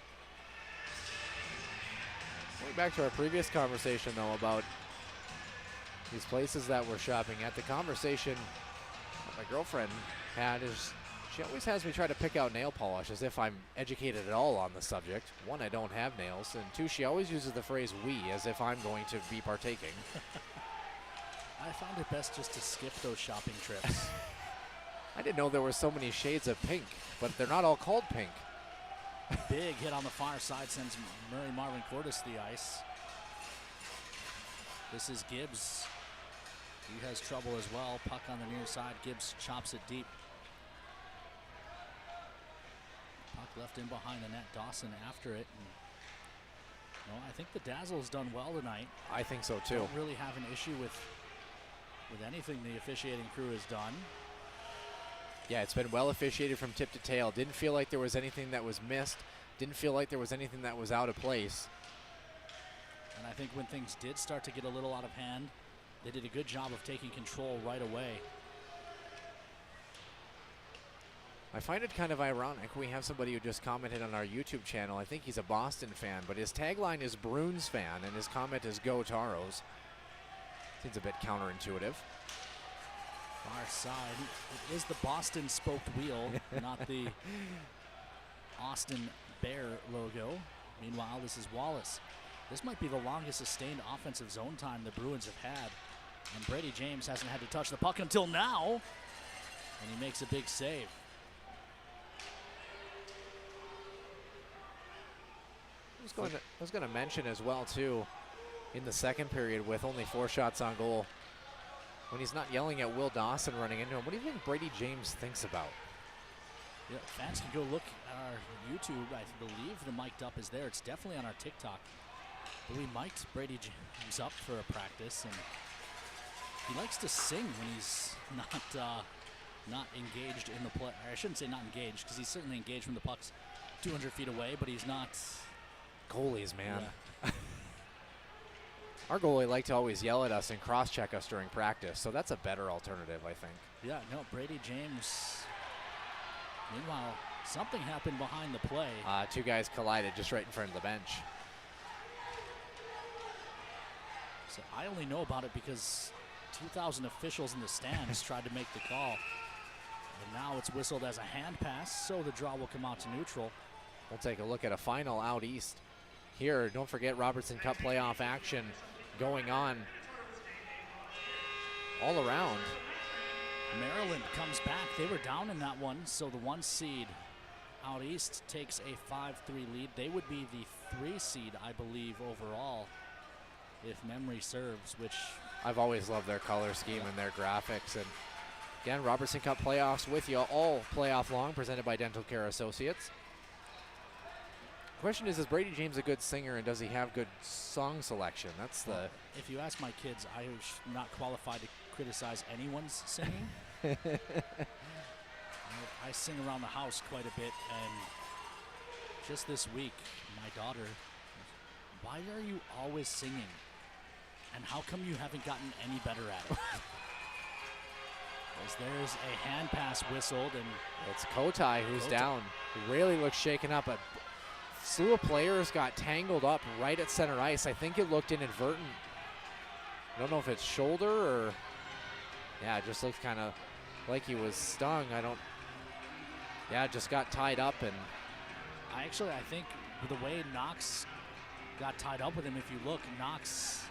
Going back to our previous conversation, though, about these places that we're shopping at, the conversation that my girlfriend had is she always has me try to pick out nail polish as if I'm educated at all on the subject. 1, I don't have nails, and 2, she always uses the phrase we as if I'm going to be partaking. I find it best just to skip those shopping trips. I didn't know there were so many shades of pink, but they're not all called pink. Big hit on the far side sends Murray Marvin Cordes to the ice. This is Gibbs. He has trouble as well. Puck on the near side. Gibbs chops it deep. Puck left in behind the net. Dawson after it. And, I think the Dazzle's done well tonight. I think so too. Don't really have an issue with anything the officiating crew has done. Yeah, it's been well officiated from tip to tail. Didn't feel like there was anything that was missed. Didn't feel like there was anything that was out of place. And I think when things did start to get a little out of hand, they did a good job of taking control right away. I find it kind of ironic. We have somebody who just commented on our YouTube channel. I think he's a Boston fan, but his tagline is Bruins fan, and his comment is Go Taros. Seems a bit counterintuitive. Far side. It is the Boston spoked wheel, not the Austin Bear logo. Meanwhile, this is Wallace. This might be the longest sustained offensive zone time the Bruins have had. And Brady James hasn't had to touch the puck until now. And he makes a big save. I was going to mention as well, too, in the second period with only 4 shots on goal, when he's not yelling at Will Dawson running into him, what do you think Brady James thinks about? Yeah, fans can go look at our YouTube. I believe the mic'd up is there. It's definitely on our TikTok. But we mic'd Brady James up for a practice, and he likes to sing when he's not engaged in the play. Or I shouldn't say not engaged, because he's certainly engaged when the puck's 200 feet away, but he's not. Goalies, man. Yeah. Our goalie liked to always yell at us and cross-check us during practice, so that's a better alternative, I think. Yeah, no, Brady James. Meanwhile, something happened behind the play. 2 guys collided just right in front of the bench. So I only know about it because 2,000 officials in the stands tried to make the call. And now it's whistled as a hand pass, so the draw will come out to neutral. We'll take a look at a final out east. Here, don't forget Robertson Cup playoff action going on all around. Maryland comes back. They were down in that one, so the 1 seed out east takes a 5-3 lead. They would be the 3 seed, I believe, overall, if memory serves, which... I've always loved their color scheme and their graphics. And again, Robertson Cup playoffs with you all playoff long, presented by Dental Care Associates. Question is Brady James a good singer, and does he have good song selection? That's the... If you ask my kids, I am not qualified to criticize anyone's singing. I sing around the house quite a bit, and just this week, my daughter, why are you always singing? And how come you haven't gotten any better at it? As there's a hand pass whistled, and it's Kotai who's down. He really looks shaken up. A slew of players got tangled up right at center ice. I think it looked inadvertent. I don't know if it's shoulder or... Yeah, it just looks kind of like he was stung. Yeah, just got tied up. And I think the way Knox got tied up with him, if you look, Knox,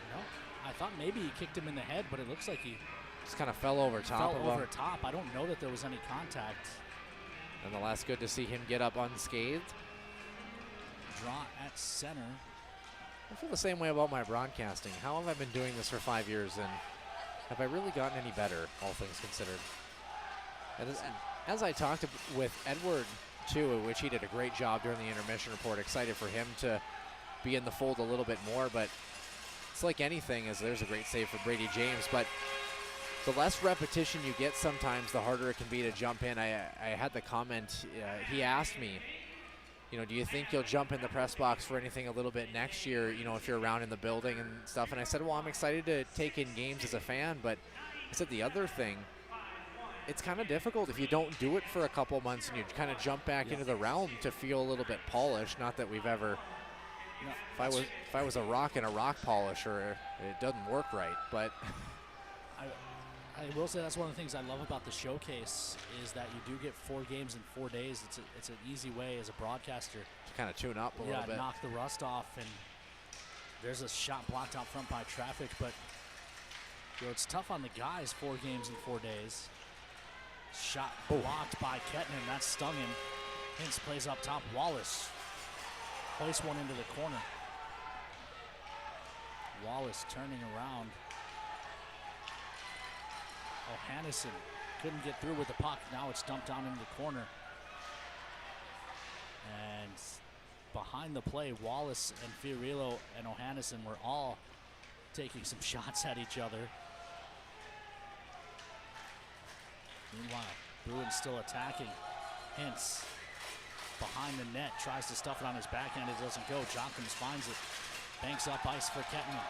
I thought maybe he kicked him in the head, but it looks like he just kind of fell over top. I don't know that there was any contact. Nonetheless, good to see him get up unscathed. Draw at center. I feel the same way about my broadcasting. How have I been doing this for 5 years, and have I really gotten any better, all things considered? And as I talked with Edward, too, which he did a great job during the intermission report, excited for him to be in the fold a little bit more, but it's like anything, as there's a great save for Brady James, but the less repetition you get sometimes, the harder it can be to jump in. I had the comment, he asked me, do you think you'll jump in the press box for anything a little bit next year, if you're around in the building and stuff? And I said, well, I'm excited to take in games as a fan, but I said the other thing, it's kind of difficult if you don't do it for a couple months and you kind of jump back into the realm to feel a little bit polished. Not that we've ever, if I was a rock in a rock polisher, it doesn't work right, but. I will say that's one of the things I love about the showcase is that you do get 4 games in 4 days. It's an easy way as a broadcaster to kind of tune up a little bit. Yeah, knock the rust off. And there's a shot blocked out front by traffic, but it's tough on the guys. 4 games in 4 days. Shot blocked by Kettner. That stung him. Hintz plays up top. Wallace hoists one into the corner. Wallace turning around. Hannison couldn't get through with the puck. Now it's dumped down into the corner. And behind the play, Wallace and Fiorillo and O'Hannison were all taking some shots at each other. Meanwhile, Bruins still attacking. Hintz behind the net, tries to stuff it on his backhand. It doesn't go. Jonkins finds it. Banks up ice for Kettner.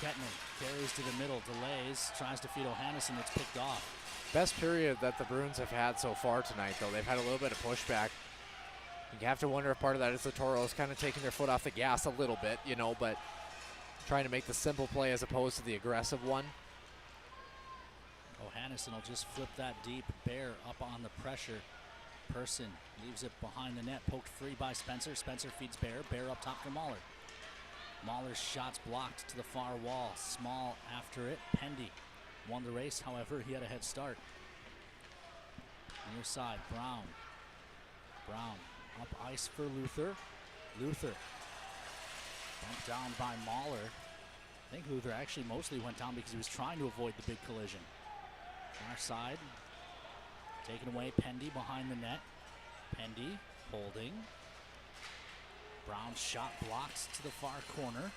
Kettner carries to the middle, delays, tries to feed O'Hannison. It's picked off. Best period that the Bruins have had so far tonight, though. They've had a little bit of pushback. You have to wonder if part of that is the Toros kind of taking their foot off the gas a little bit, but trying to make the simple play as opposed to the aggressive one. O'Hannison will just flip that deep. Bear up on the pressure. Person leaves it behind the net, poked free by Spencer. Spencer feeds Bear. Bear up top for Mahler. Mahler's shot's blocked to the far wall. Small after it. Pendy won the race, however, he had a head start. Near side, Brown. Brown up ice for Luther. Luther bumped down by Mahler. I think Luther actually mostly went down because he was trying to avoid the big collision. Far side, taken away. Pendy behind the net. Pendy holding. Brown's shot blocked to the far corner.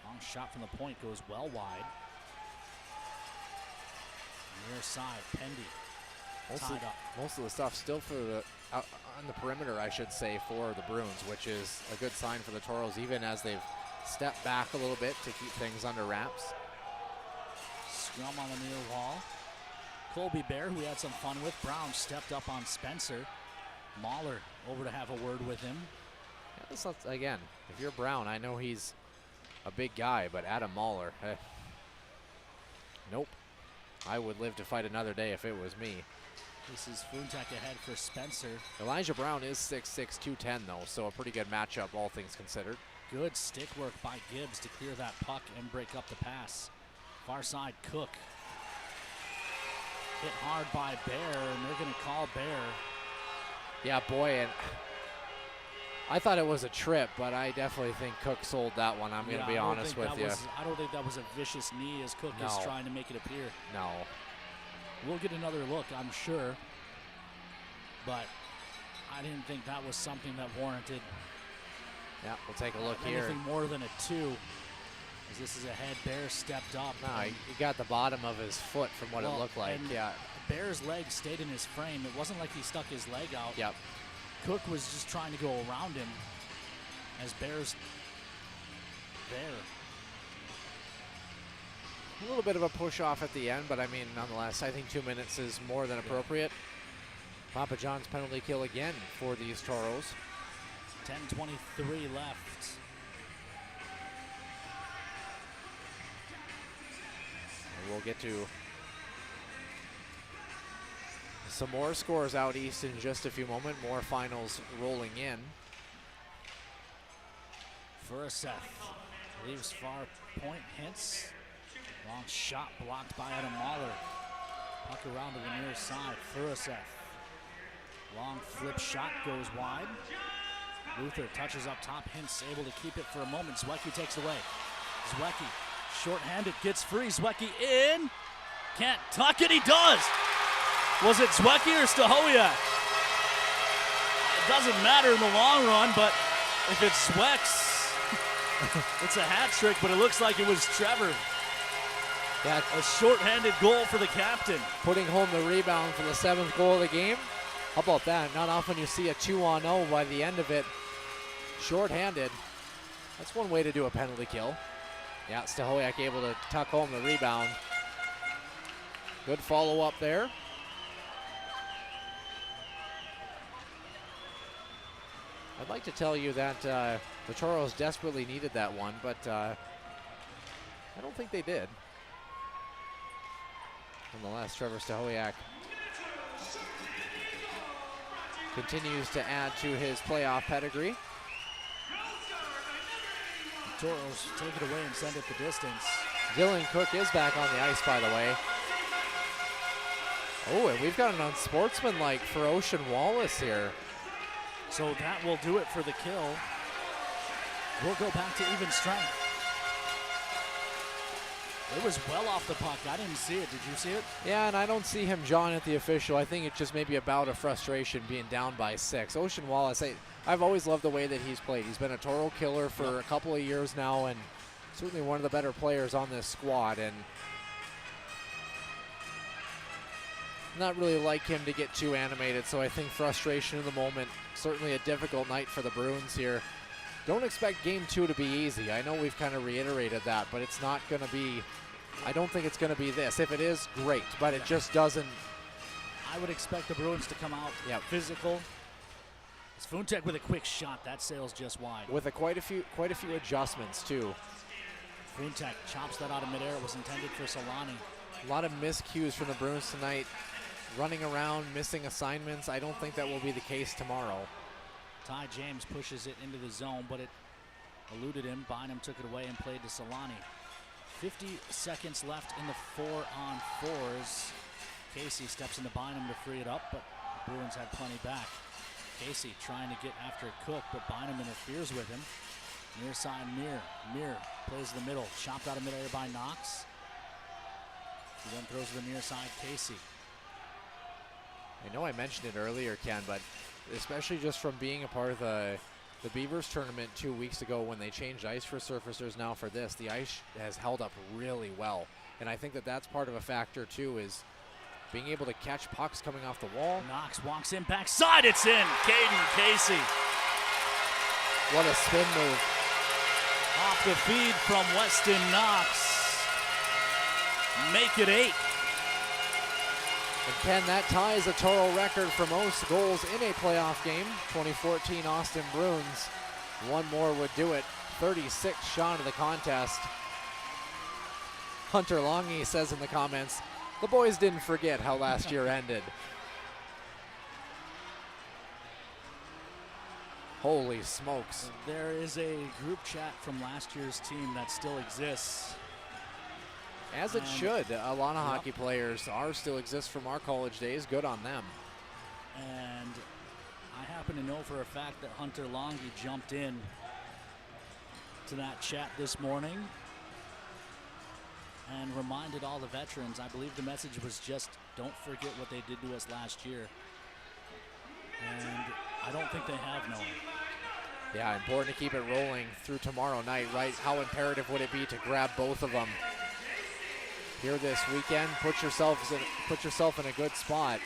Long shot from the point goes well wide. Near side, Pendy tied up. Most of the stuff still for the on the perimeter, I should say, for the Bruins, which is a good sign for the Toros, even as they've stepped back a little bit to keep things under wraps. Scrum on the near wall. Colby Bear, who we had some fun with. Brown stepped up on Spencer. Mahler over to have a word with him. Yeah, again, if you're Brown, I know he's a big guy, but Adam Mahler, nope. I would live to fight another day if it was me. This is Funtak ahead for Spencer. Elijah Brown is 6'6", 210 though, so a pretty good matchup, all things considered. Good stick work by Gibbs to clear that puck and break up the pass. Far side, Cook. hit hard by Bear, and they're going to call Bear. Yeah, boy, and I thought it was a trip, but I definitely think Cook sold that one. I'm going to be honest with you. I don't think that was a vicious knee as Cook is trying to make it appear. No. We'll get another look, I'm sure. But I didn't think that was something that warranted. Yeah, we'll take a look here. Anything more than a 2. As this is a head. Bear stepped up. No, he got the bottom of his foot from what it looked like. Yeah. Bear's leg stayed in his frame. It wasn't like he stuck his leg out. Yep. Cook was just trying to go around him as Bear's there. A little bit of a push off at the end, but I mean, nonetheless, I think 2 minutes is more than appropriate. Papa John's penalty kill again for these Toros. 10:23 left. And we'll get to some more scores out east in just a few moments. More finals rolling in. Furuseth leaves far point, Hintz. Long shot blocked by Adam Mahler. Puck around to the near side. Furuseth. Long flip shot goes wide. Luther touches up top. Hintz able to keep it for a moment. Zwiecki takes it away. Zwiecki shorthanded, gets free. Zwiecki in. Can't tuck it. He does. Was it Zwiecki or Stahowiak? It doesn't matter in the long run, but if it's Zwex, it's a hat trick, but it looks like it was Trevor. Yeah. A shorthanded goal for the captain. Putting home the rebound for the 7th goal of the game. How about that? Not often you see a 2-on-0 by the end of it. Shorthanded. That's one way to do a penalty kill. Yeah, Stahowiak able to tuck home the rebound. Good follow-up there. I'd like to tell you that the Toros desperately needed that one, but I don't think they did. Nonetheless, Trevor Stahowiak continues to add to his playoff pedigree. The Toros take it away and send it the distance. Dylan Cook is back on the ice, by the way. Oh, and we've got an unsportsmanlike for Ocean Wallace here. So that will do it for the kill. We'll go back to even strength. It was well off the puck. I didn't see it. Did you see it? Yeah, and I don't see him jawing at the official. I think it's just maybe a bout of frustration being down by 6. Ocean Wallace, I've always loved the way that he's played. He's been a Toro killer for a couple of years now, and certainly one of the better players on this squad. And not really like him to get too animated, so I think frustration in the moment. Certainly a difficult night for the Bruins here. Don't expect game 2 to be easy. I know we've kind of reiterated that, but it's not going to be, I don't think it's going to be this. If it is, great, but it just doesn't. I would expect the Bruins to come out physical. It's Funtek with a quick shot. That sails just wide. With quite a few adjustments, too. Funtek chops that out of midair. It was intended for Solani. A lot of miscues from the Bruins tonight. Running around, missing assignments. I don't think that will be the case tomorrow. Ty James pushes it into the zone, but it eluded him. Bynum took it away and played to Solani. 50 seconds left in the 4-on-4s. Casey steps into Bynum to free it up, but the Bruins had plenty back. Casey trying to get after Cook, but Bynum interferes with him. Near side, Mir plays the middle. Chopped out of midair by Knox. He then throws to the near side, Casey. I know I mentioned it earlier, Ken, but especially just from being a part of the Beavers tournament 2 weeks ago when they changed ice for surfacers, now for this, the ice has held up really well. And I think that that's part of a factor too, is being able to catch pucks coming off the wall. Knox walks in backside, it's in. Caden Casey. What a spin move. Off the feed from Weston Knox. Make it 8. And Ken, that ties a Toro record for most goals in a playoff game. 2014 Austin Bruins. One more would do it. 36 shot of the contest. Hunter Longy says in the comments, the boys didn't forget how last year ended. Holy smokes. There is a group chat from last year's team that still exists. As it should. A lot of hockey players still exist from our college days. Good on them. And I happen to know for a fact that Hunter Longy jumped in to that chat this morning and reminded all the veterans. I believe the message was just, don't forget what they did to us last year. And I don't think they have, Noah. Yeah, important to keep it rolling through tomorrow night, right? How imperative would it be to grab both of them here this weekend? Put yourself in a good spot.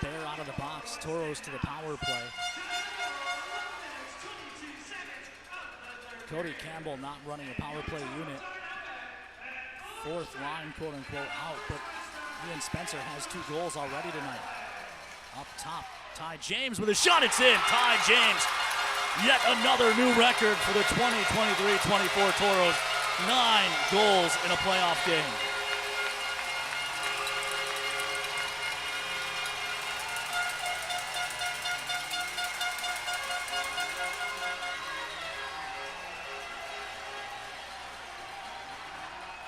Bear out of the box, Toros to the power play. Cody Campbell not running a power play unit. Fourth line, quote unquote, out, but Ian Spencer has 2 goals already tonight. Up top, Ty James with a shot, it's in. Ty James, yet another new record for the 2023-24 Toros. 9 goals in a playoff game.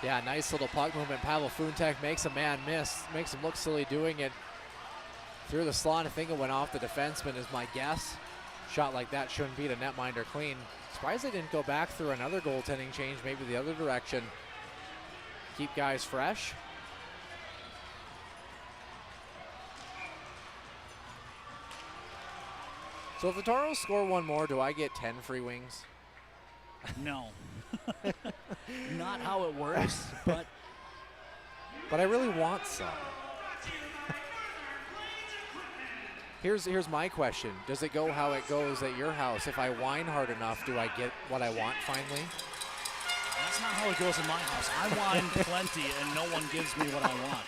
Yeah, nice little puck movement. Pavel Funtek makes a man miss, makes him look silly doing it. Through the slot, I think it went off the defenseman is my guess. Shot like that shouldn't beat a netminder clean. Surprised they didn't go back through another goaltending change, maybe the other direction. Keep guys fresh. So if the Toros score one more, do I get 10 free wings? No. Not how it works, but I really want some. Here's my question. Does it go how it goes at your house? If I whine hard enough, do I get what I want finally? that's not how it goes in my house. I whine plenty and no one gives me what I want.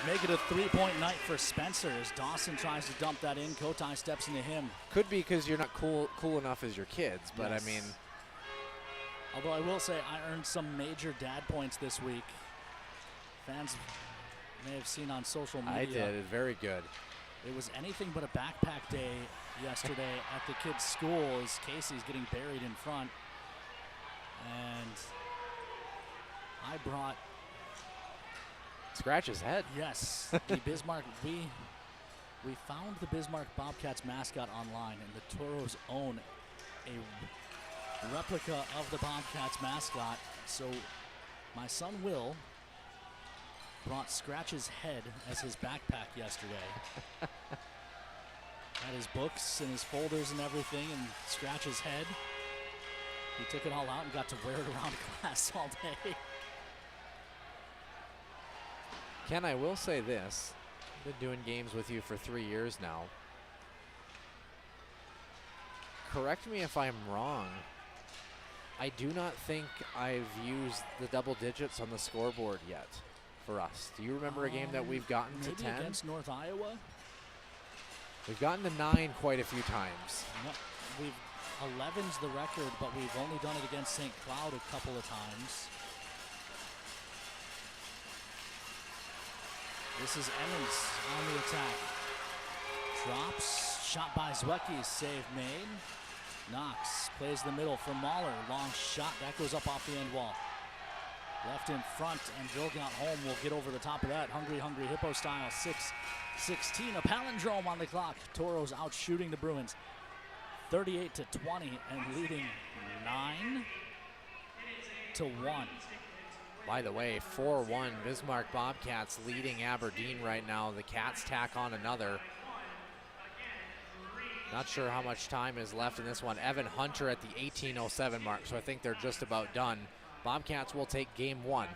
Make it a 3-point night for Spencer as Dawson tries to dump that in. Kotai steps into him. Could be because you're not cool enough as your kids, but Yes. I mean. Although I will say I earned some major dad points this week. Fans may have seen on social media. I did. Very good. It was anything but a backpack day yesterday at the kids' school as Casey's getting buried in front. And I brought Scratch his head. Yes, the Bismarck. We found the Bismarck Bobcats mascot online, and the Toros own a replica of the Bobcats mascot. So my son Will brought Scratch's head as his backpack yesterday. Had his books and his folders and everything, and Scratch's head. He took it all out and got to wear it around class all day. Ken, I will say this. I've been doing games with you for 3 years now. Correct me if I'm wrong. I do not think I've used the double digits on the scoreboard yet for us. Do you remember a game that we've gotten to 10? Maybe against North Iowa? We've gotten to 9 quite a few times. No, 11's the record, but we've only done it against St. Cloud a couple of times. This is Emmons on the attack. Drops, shot by Zwiecki, save made. Knox plays the middle for Mahler. Long shot, that goes up off the end wall. Left in front, and Vilgot Home will get over the top of that. Hungry Hippo style, 6-16, a palindrome on the clock. Toros out shooting the Bruins 38-20 and leading 9-1. By the way, 4-1 Bismarck Bobcats leading Aberdeen right now. The Cats tack on another. Not sure how much time is left in this one. Evan Hunter at the 18:07 mark, so I think they're just about done. Bobcats will take game 1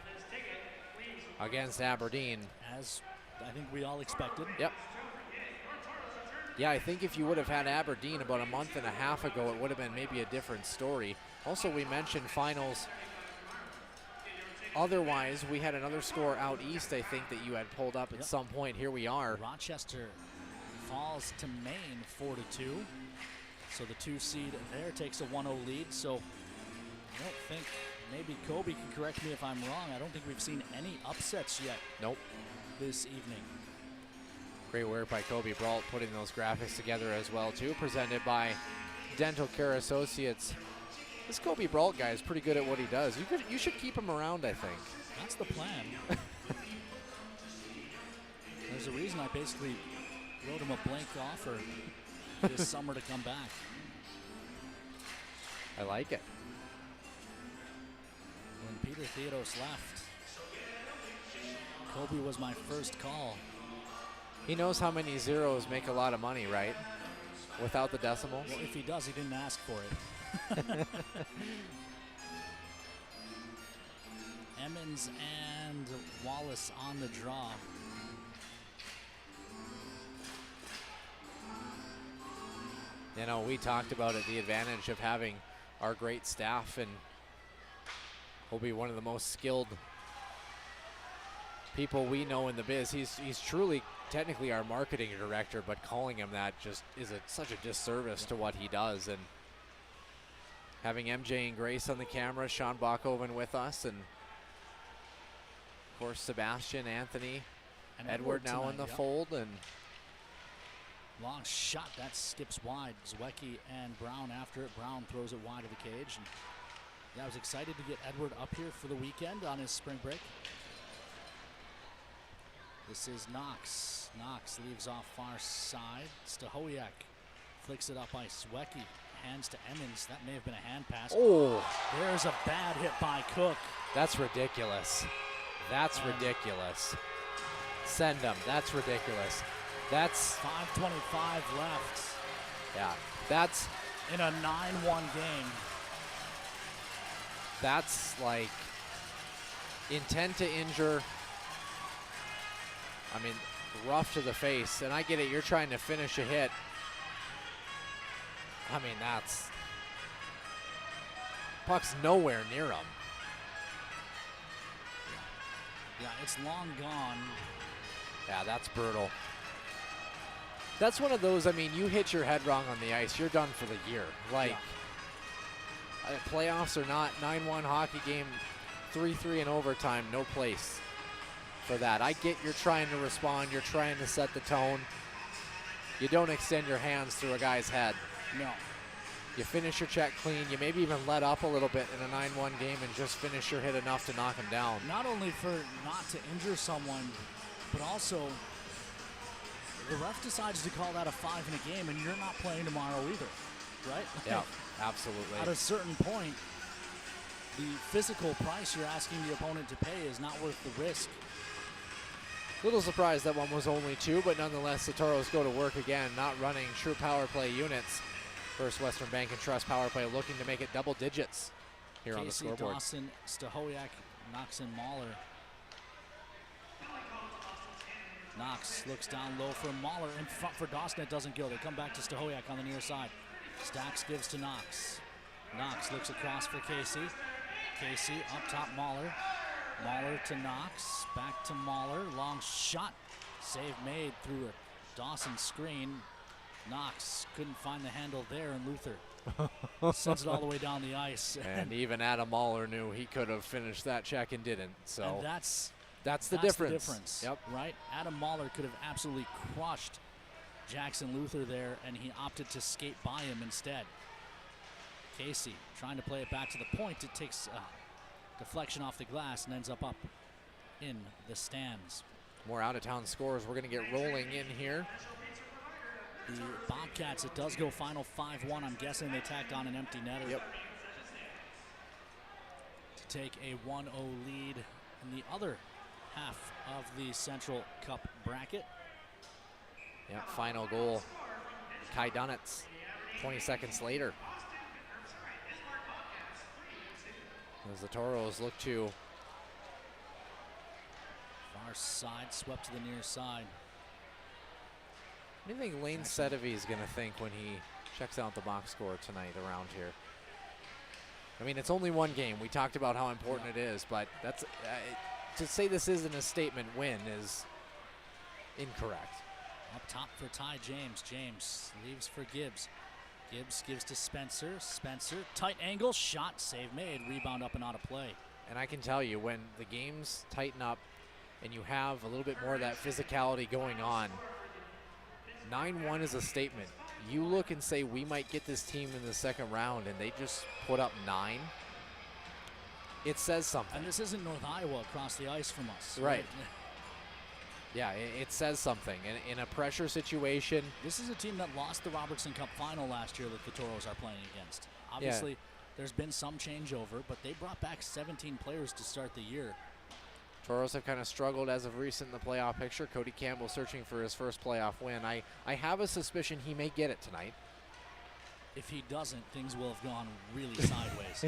against Aberdeen. As I think we all expected. Yep. Yeah, I think if you would have had Aberdeen about a month and a half ago, it would have been maybe a different story. Also, we mentioned finals. Otherwise, we had another score out east, I think, that you had pulled up at some point. Here we are. Rochester falls to Maine 4-2. So the 2 seed there takes a 1-0 lead. So I don't think, maybe Kobe can correct me if I'm wrong, I don't think we've seen any upsets yet. Nope. This evening. Great work by Kobe Brault putting those graphics together as well, too. Presented by Dental Care Associates. This Kobe Brault guy is pretty good at what he does. You should keep him around, I think. That's the plan. There's a reason I basically wrote him a blank offer this summer to come back. I like it. When Peter Theodos left, Kobe was my first call. He knows how many zeros make a lot of money, right? Without the decimals? Well, if he does, he didn't ask for it. Emmons and Wallace on the draw. You know, we talked about it, the advantage of having our great staff, and will be one of the most skilled people we know in the biz. He's truly technically our marketing director, but calling him that just is such a disservice to what he does. And having MJ and Grace on the camera, Sean Bachhoven with us, and of course Sebastian, Anthony, and Edward now in the fold. And long shot that skips wide. Zwiecki and Brown after it. Brown throws it wide of the cage. And yeah, I was excited to get Edward up here for the weekend on his spring break. This is Knox. Knox leaves off far side. Stahowiak flicks it up ice. Zwiecki hands to Emmons. That may have been a hand pass. Oh, there's a bad hit by Cook. That's ridiculous. That's ridiculous. Send him. That's ridiculous. That's 5:25 left. Yeah, that's in a 9-1 game. That's like intent to injure. I mean, rough to the face. And I get it, you're trying to finish a hit. I mean, that's puck's nowhere near him. Yeah, it's long gone. Yeah, that's brutal. That's one of those, I mean, you hit your head wrong on the ice, you're done for the year. Like, playoffs or not, 9-1 hockey game, 3-3 in overtime, no place for that. I get you're trying to respond, you're trying to set the tone. You don't extend your hands through a guy's head. No. You finish your check clean, you maybe even let up a little bit in a 9-1 game and just finish your hit enough to knock him down. Not only for not to injure someone, but also the ref decides to call that a 5 in a game, and you're not playing tomorrow either, right? Yeah, absolutely. At a certain point, the physical price you're asking the opponent to pay is not worth the risk. Little surprised that one was only 2, but nonetheless, the Toros go to work again, not running true power play units. First Western Bank and Trust power play looking to make it double digits here on the scoreboard. Dawson, Stahowiak, Knox, and Mahler. Knox looks down low for Mahler. In front for Dawson, it doesn't go. They come back to Stahowiak on the near side. Stacks gives to Knox. Knox looks across for Casey. Casey up top, Mahler. Mahler to Knox. Back to Mahler. Long shot. Save made through a Dawson screen. Knox couldn't find the handle there, and Luther sends it all the way down the ice. And even Adam Mahler knew he could have finished that check and didn't. So and that's the difference. Yep. Right? Adam Mahler could have absolutely crushed Jackson Luther there, and he opted to skate by him instead. Casey trying to play it back to the point. It takes deflection off the glass and ends up in the stands. More out-of-town scores. We're going to get rolling in here. The Bobcats, it does go final 5-1. I'm guessing they tacked on an empty netter. Yep. To take a 1-0 lead in the other half of the Central Cup bracket. Yep, final goal. Kai Dunitz, 20 seconds later. As the Toros look to far side, swept to the near side. What do you think Lane Sedevy is going to think when he checks out the box score tonight around here? I mean, it's only one game. We talked about how important it is, but that's to say this isn't a statement win is incorrect. Up top for Ty James. James leaves for Gibbs. Gibbs gives to Spencer. Spencer, tight angle, shot, save made, rebound up and out of play. And I can tell you, when the games tighten up and you have a little bit more of that physicality going on, 9-1 is a statement. you look and say we might get this team in the second round and they just put up 9, it says something. And this isn't North Iowa across the ice from us. Right. Yeah, it says something. In a pressure situation. This is a team that lost the Robertson Cup final last year that the Toros are playing against. Obviously, there's been some changeover, but they brought back 17 players to start the year. Toros have kind of struggled as of recent in the playoff picture. Cody Campbell searching for his first playoff win. I have a suspicion he may get it tonight. If he doesn't, things will have gone really sideways.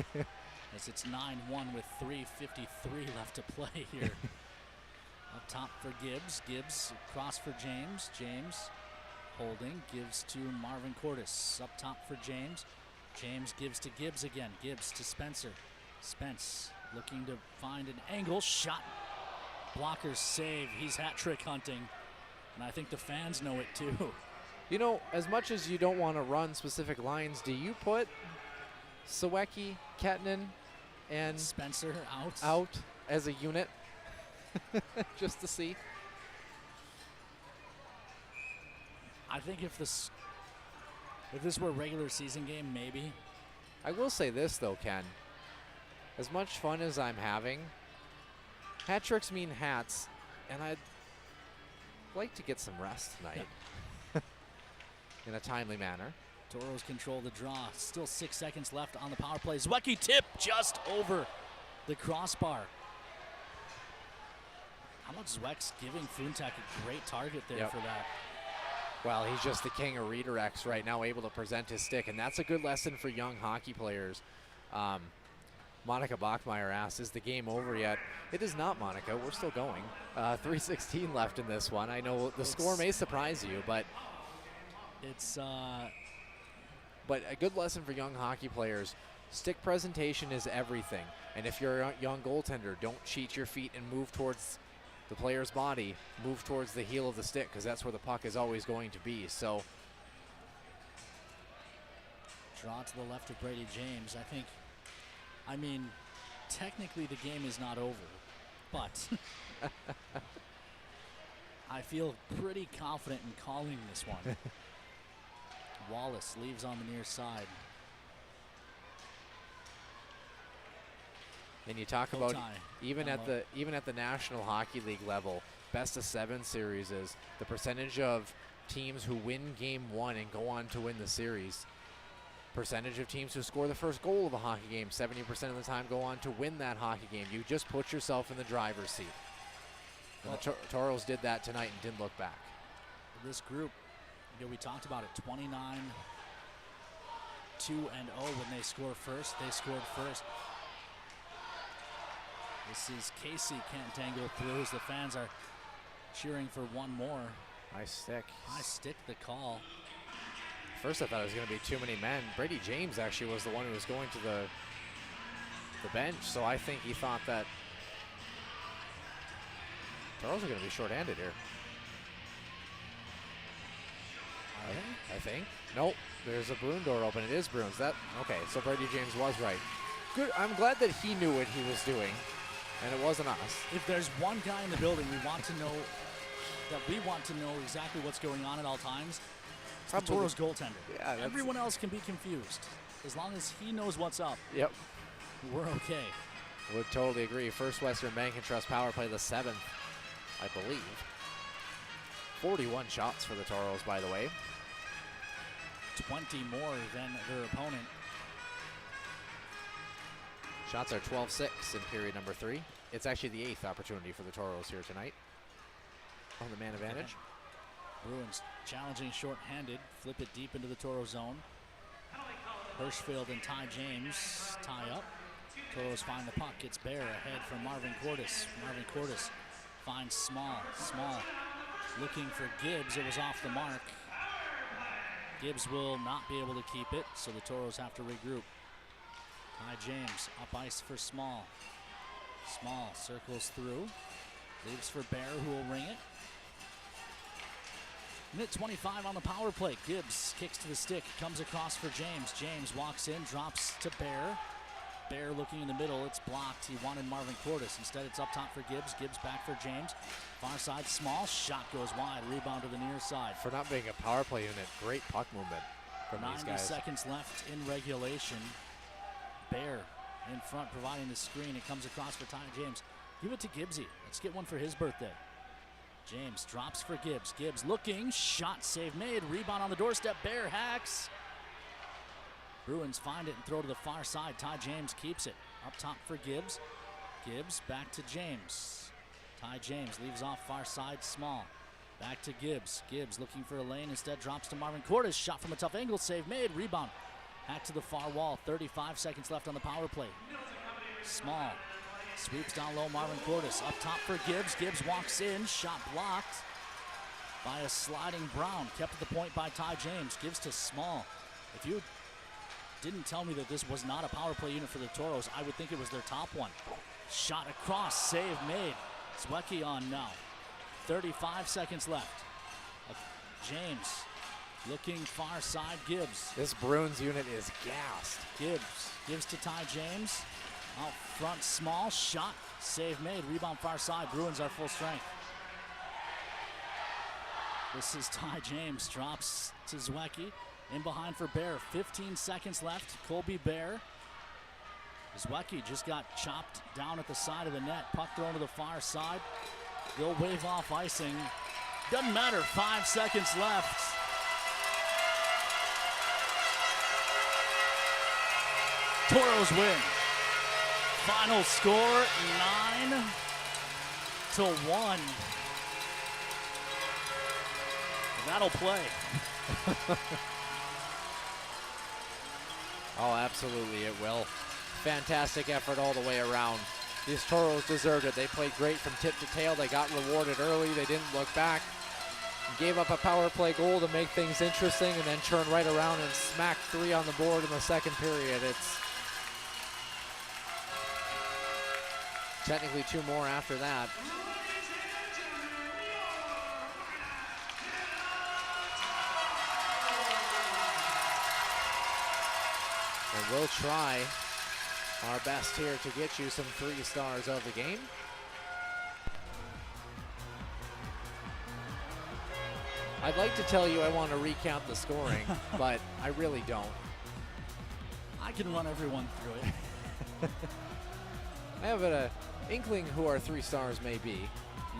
As it's 9-1 with 3:53 left to play here. Up top for Gibbs. Gibbs across for James. James holding. Gives to Marvin Cordes. Up top for James. James gives to Gibbs again. Gibbs to Spencer. Spence looking to find an angle. Shot. Blockers save. He's hat trick hunting. And I think the fans know it too. You know, as much as you don't want to run specific lines, do you put Sawecki, Kettinen, and Spencer out as a unit? Just to see. I think if this were a regular season game, maybe. I will say this though, Ken. As much fun as I'm having, hat tricks mean hats, and I'd like to get some rest tonight in a timely manner. Toros control the draw. Still 6 seconds left on the power play. Zwiecki tip just over the crossbar. How about Zweck's giving Funtak a great target there for that? Well, he's just the king of redirects right now, able to present his stick, and that's a good lesson for young hockey players. Monica Bachmeyer asks, is the game over yet? It is not, Monica. We're still going. 3:16 left in this one. I know the score may surprise you, but it's but a good lesson for young hockey players. Stick presentation is everything, and if you're a young goaltender, don't cheat your feet and move towards the player's body, move towards the heel of the stick, because that's where the puck is always going to be. So, draw to the left of Brady James. I mean, technically the game is not over, but I feel pretty confident in calling this one. Wallace leaves on the near side. And you talk about even at the National Hockey League level, best of 7 series is the percentage of teams who win game 1 and go on to win the series. Percentage of teams who score the first goal of a hockey game, 70% of the time go on to win that hockey game. You just put yourself in the driver's seat. And the Toros did that tonight and didn't look back. This group, we talked about it, 29-2-0 when they score first. They scored first. This is Casey can't tangle through as the fans are cheering for one more. Nice stick. Nice stick, the call. First I thought it was going to be too many men. Brady James actually was the one who was going to the bench, so I think he thought that Toros are going to be short-handed here. I think. Nope, there's a Bruin door open. It is Bruins. Okay, so Brady James was right. Good. I'm glad that he knew what he was doing, and it wasn't us. If there's one guy in the building we want to know exactly what's going on at all times, it's the Toros goaltender. Yeah, everyone else can be confused. As long as he knows what's up, yep, we're okay. Would totally agree. First Western Bank and Trust power play, the 7th, I believe. 41 shots for the Toros, by the way. 20 more than their opponent. Shots are 12-6 in period number 3. It's actually the 8th opportunity for the Toros here tonight on the man advantage. Bruins challenging short-handed. Flip it deep into the Toro zone. Hirschfield and Ty James tie up. Toros find the puck. It's Bear ahead from Marvin Cordes. Marvin Cordes finds Small. Small looking for Gibbs. It was off the mark. Gibbs will not be able to keep it, so the Toros have to regroup. Ty James up ice for Small. Small circles through. Leaves for Bear, who will ring it. Minute 25 on the power play. Gibbs kicks to the stick, comes across for James. James walks in, drops to Bear. Bear looking in the middle. It's blocked. He wanted Marvin Cordes. Instead, it's up top for Gibbs. Gibbs back for James. Far side, small. Shot goes wide. Rebound to the near side. For not being a power play unit, great puck movement from these 90 guys. seconds left in regulation. Bear in front providing the screen. It comes across for Ty James. Give it to Gibbsy. Let's get one for his birthday. James drops for Gibbs. Gibbs looking. Shot save made. Rebound on the doorstep. Bear hacks. Bruins find it and throw to the far side. Ty James keeps it. Up top for Gibbs. Gibbs back to James. Ty James leaves off far side, small. Back to Gibbs. Gibbs looking for a lane. Instead drops to Marvin Cordes. Shot from a tough angle. Save made. Rebound. Hack to the far wall. 35 seconds left on the power play. Small. Sweeps down low. Marvin Cordes. Up top for Gibbs. Gibbs walks in. Shot blocked by a sliding Brown. Kept at the point by Ty James. Gives to Small. If you didn't tell me that this was not a power play unit for the Toros, I would think it was their top one. Shot across. Save made. Zwiecki on now. 35 seconds left. James looking far side. Gibbs. This Bruins unit is gassed. Gibbs gives to Ty James. Out front, Small. Shot. Save made. Rebound far side. Bruins are full strength. This is Ty James. Drops to Zwiecki. In behind for Bear. 15 seconds left. Colby Bear. Zwiecki just got chopped down at the side of the net. Puck thrown to the far side. They'll wave off icing. Doesn't matter. 5 seconds left. Toros win. Final score 9-1. That'll play. Oh, absolutely it will. Fantastic effort all the way around. These Toros deserved it. They played great from tip to tail. They got rewarded early. They didn't look back. Gave up a power play goal to make things interesting and then turned right around and smacked 3 on the board in the second period. It's technically 2 more after that. And we'll try our best here to get you some 3 stars of the game. I'd like to tell you I want to recount the scoring, but I really don't. I can run everyone through it. I have an inkling who our 3 stars may be.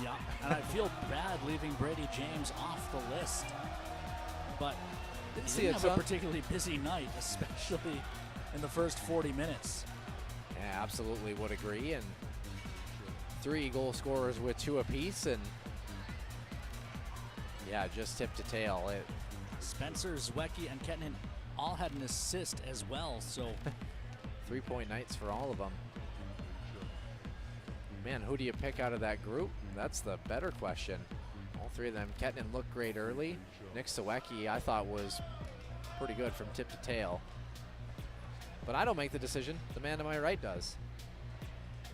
Yeah, and I feel bad leaving Brady James off the list. But he didn't have a particularly busy night, especially in the first 40 minutes. Yeah, absolutely would agree. And 3 goal scorers with 2 apiece, and yeah, just tip to tail. Spencer, Zwiecki, and Kettinen all had an assist as well, so 3-point nights for all of them. Man, who do you pick out of that group? That's the better question. All 3 of them. Kettinen looked great early. Nick Zwiecki, I thought, was pretty good from tip to tail. But I don't make the decision. The man to my right does.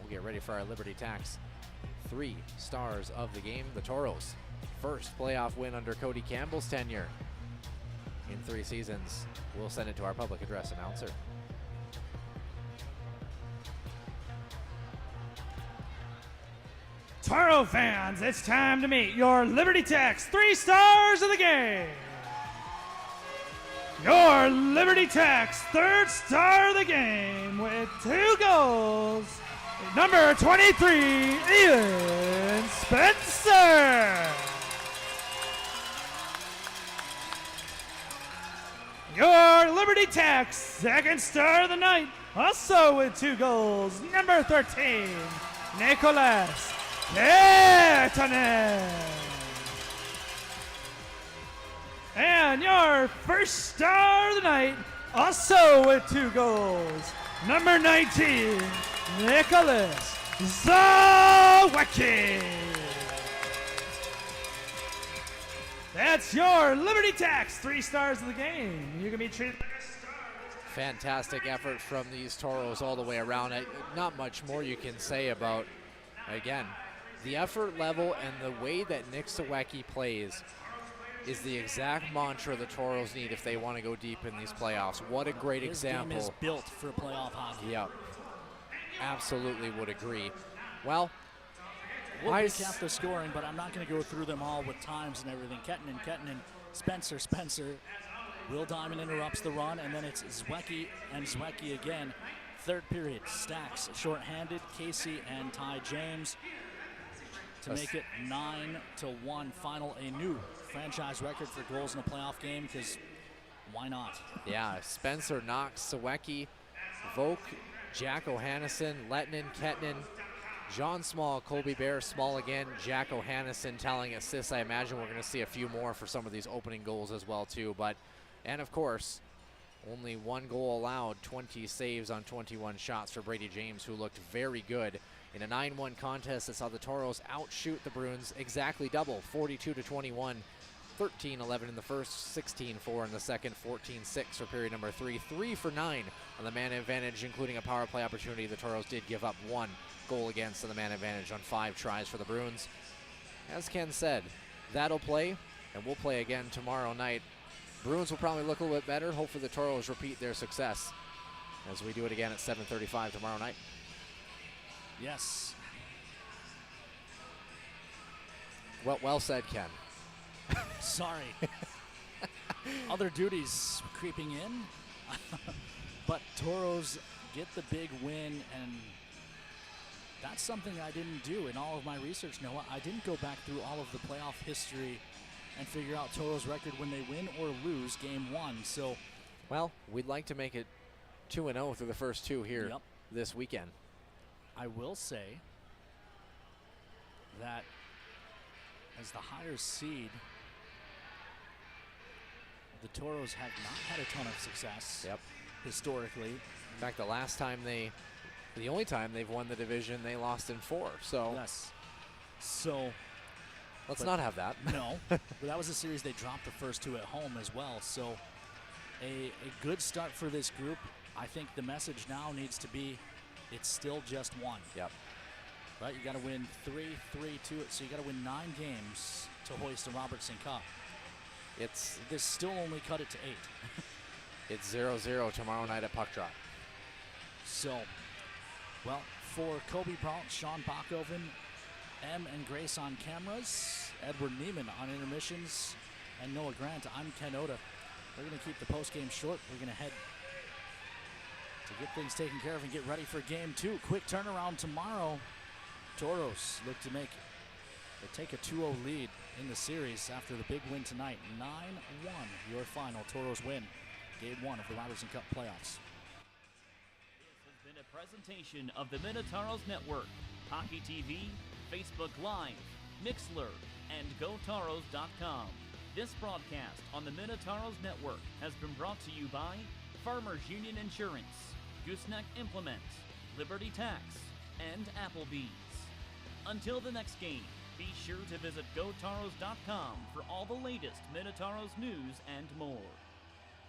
We'll get ready for our Liberty Tax 3 stars of the game. The Toros. First playoff win under Cody Campbell's tenure in 3 seasons. We'll send it to our public address announcer. Toro fans, it's time to meet your Liberty Tex 3 stars of the game. Your Liberty Tex 3rd star of the game with 2 goals, number 23, Ian Spencer. Your Liberty Tex 2nd star of the night, also with 2 goals, number 13, Nicholas Kettinen. And your 1st star of the night, also with 2 goals, number 19, Nicholas Zwiecki. That's your Liberty Tax 3 stars of the game. You can be treated like a star. Fantastic effort from these Toros all the way around. Not much more you can say about, again, the effort level and the way that Nick Zwiecki plays is the exact mantra the Toros need if they want to go deep in these playoffs. What a great example. This game is built for playoff hockey. Yep. absolutely would agree. Well, We'll recap the scoring, but I'm not going to go through them all with times and everything. Kettinen, Spencer. Will Diamond interrupts the run, and then it's Zwiecki and Zwiecki again. Third period, Stacks shorthanded, Casey and Ty James to make it 9-1. Final, a new franchise record for goals in a playoff game, because why not? Yeah, Spencer, Knox, Zwiecki, Vogt, Jack O'Hannesson, Lettinen, Kettinen, John Small, Colby Bear, Small again, Jack O'Hannesson telling assists. I imagine we're going to see a few more for some of these opening goals as well too. And of course, only 1 goal allowed, 20 saves on 21 shots for Brady James, who looked very good in a 9-1 contest that saw the Toros outshoot the Bruins exactly double, 42-21. 13-11 in the first, 16-4 in the second, 14-6 for period number 3. 3 for 9 on the man advantage, including a power play opportunity. The Toros did give up 1 goal against on the man advantage on 5 tries for the Bruins. As Ken said, that'll play, and we'll play again tomorrow night. Bruins will probably look a little bit better. Hopefully the Toros repeat their success as we do it again at 7:35 tomorrow night. Yes. Well said, Ken. Sorry. Other duties creeping in. But Toros get the big win, and that's something I didn't do in all of my research, Noah. I didn't go back through all of the playoff history and figure out Toros' record when they win or lose game 1. So, well, we'd like to make it 2-0 through the first 2 here this weekend. I will say that as the higher seed, the Toros have not had a ton of success historically. In fact, the only time they've won the division, they lost in 4. So yes. So let's not have that. No, but that was a series they dropped the first 2 at home as well. So a good start for this group. I think the message now needs to be, it's still just 1. Yep. Right, you got to win 3, 2. So you got to win 9 games to hoist the Robertson Cup. This still only cut it to 8. It's 0-0 tomorrow night at puck drop. So, well, for Kobe Brault, Sean Bachhoven, M and Grace on cameras, Edward Neiman on intermissions, and Noah Grant, I'm Ken Oda. We're going to keep the postgame short. We're going to head to get things taken care of and get ready for game 2. Quick turnaround tomorrow. Toros look to take a 2-0 lead in the series after the big win tonight. 9-1, your final. Toros win game 1 of the Robertson Cup playoffs. This has been a presentation of the Minotauros Network, Hockey TV, Facebook Live, Mixler, and GoTaros.com. This broadcast on the Minotauros Network has been brought to you by Farmers Union Insurance, Gooseneck Implement, Liberty Tax, and Applebee's. Until the next game, be sure to visit GoTaros.com for all the latest Minotauros news and more.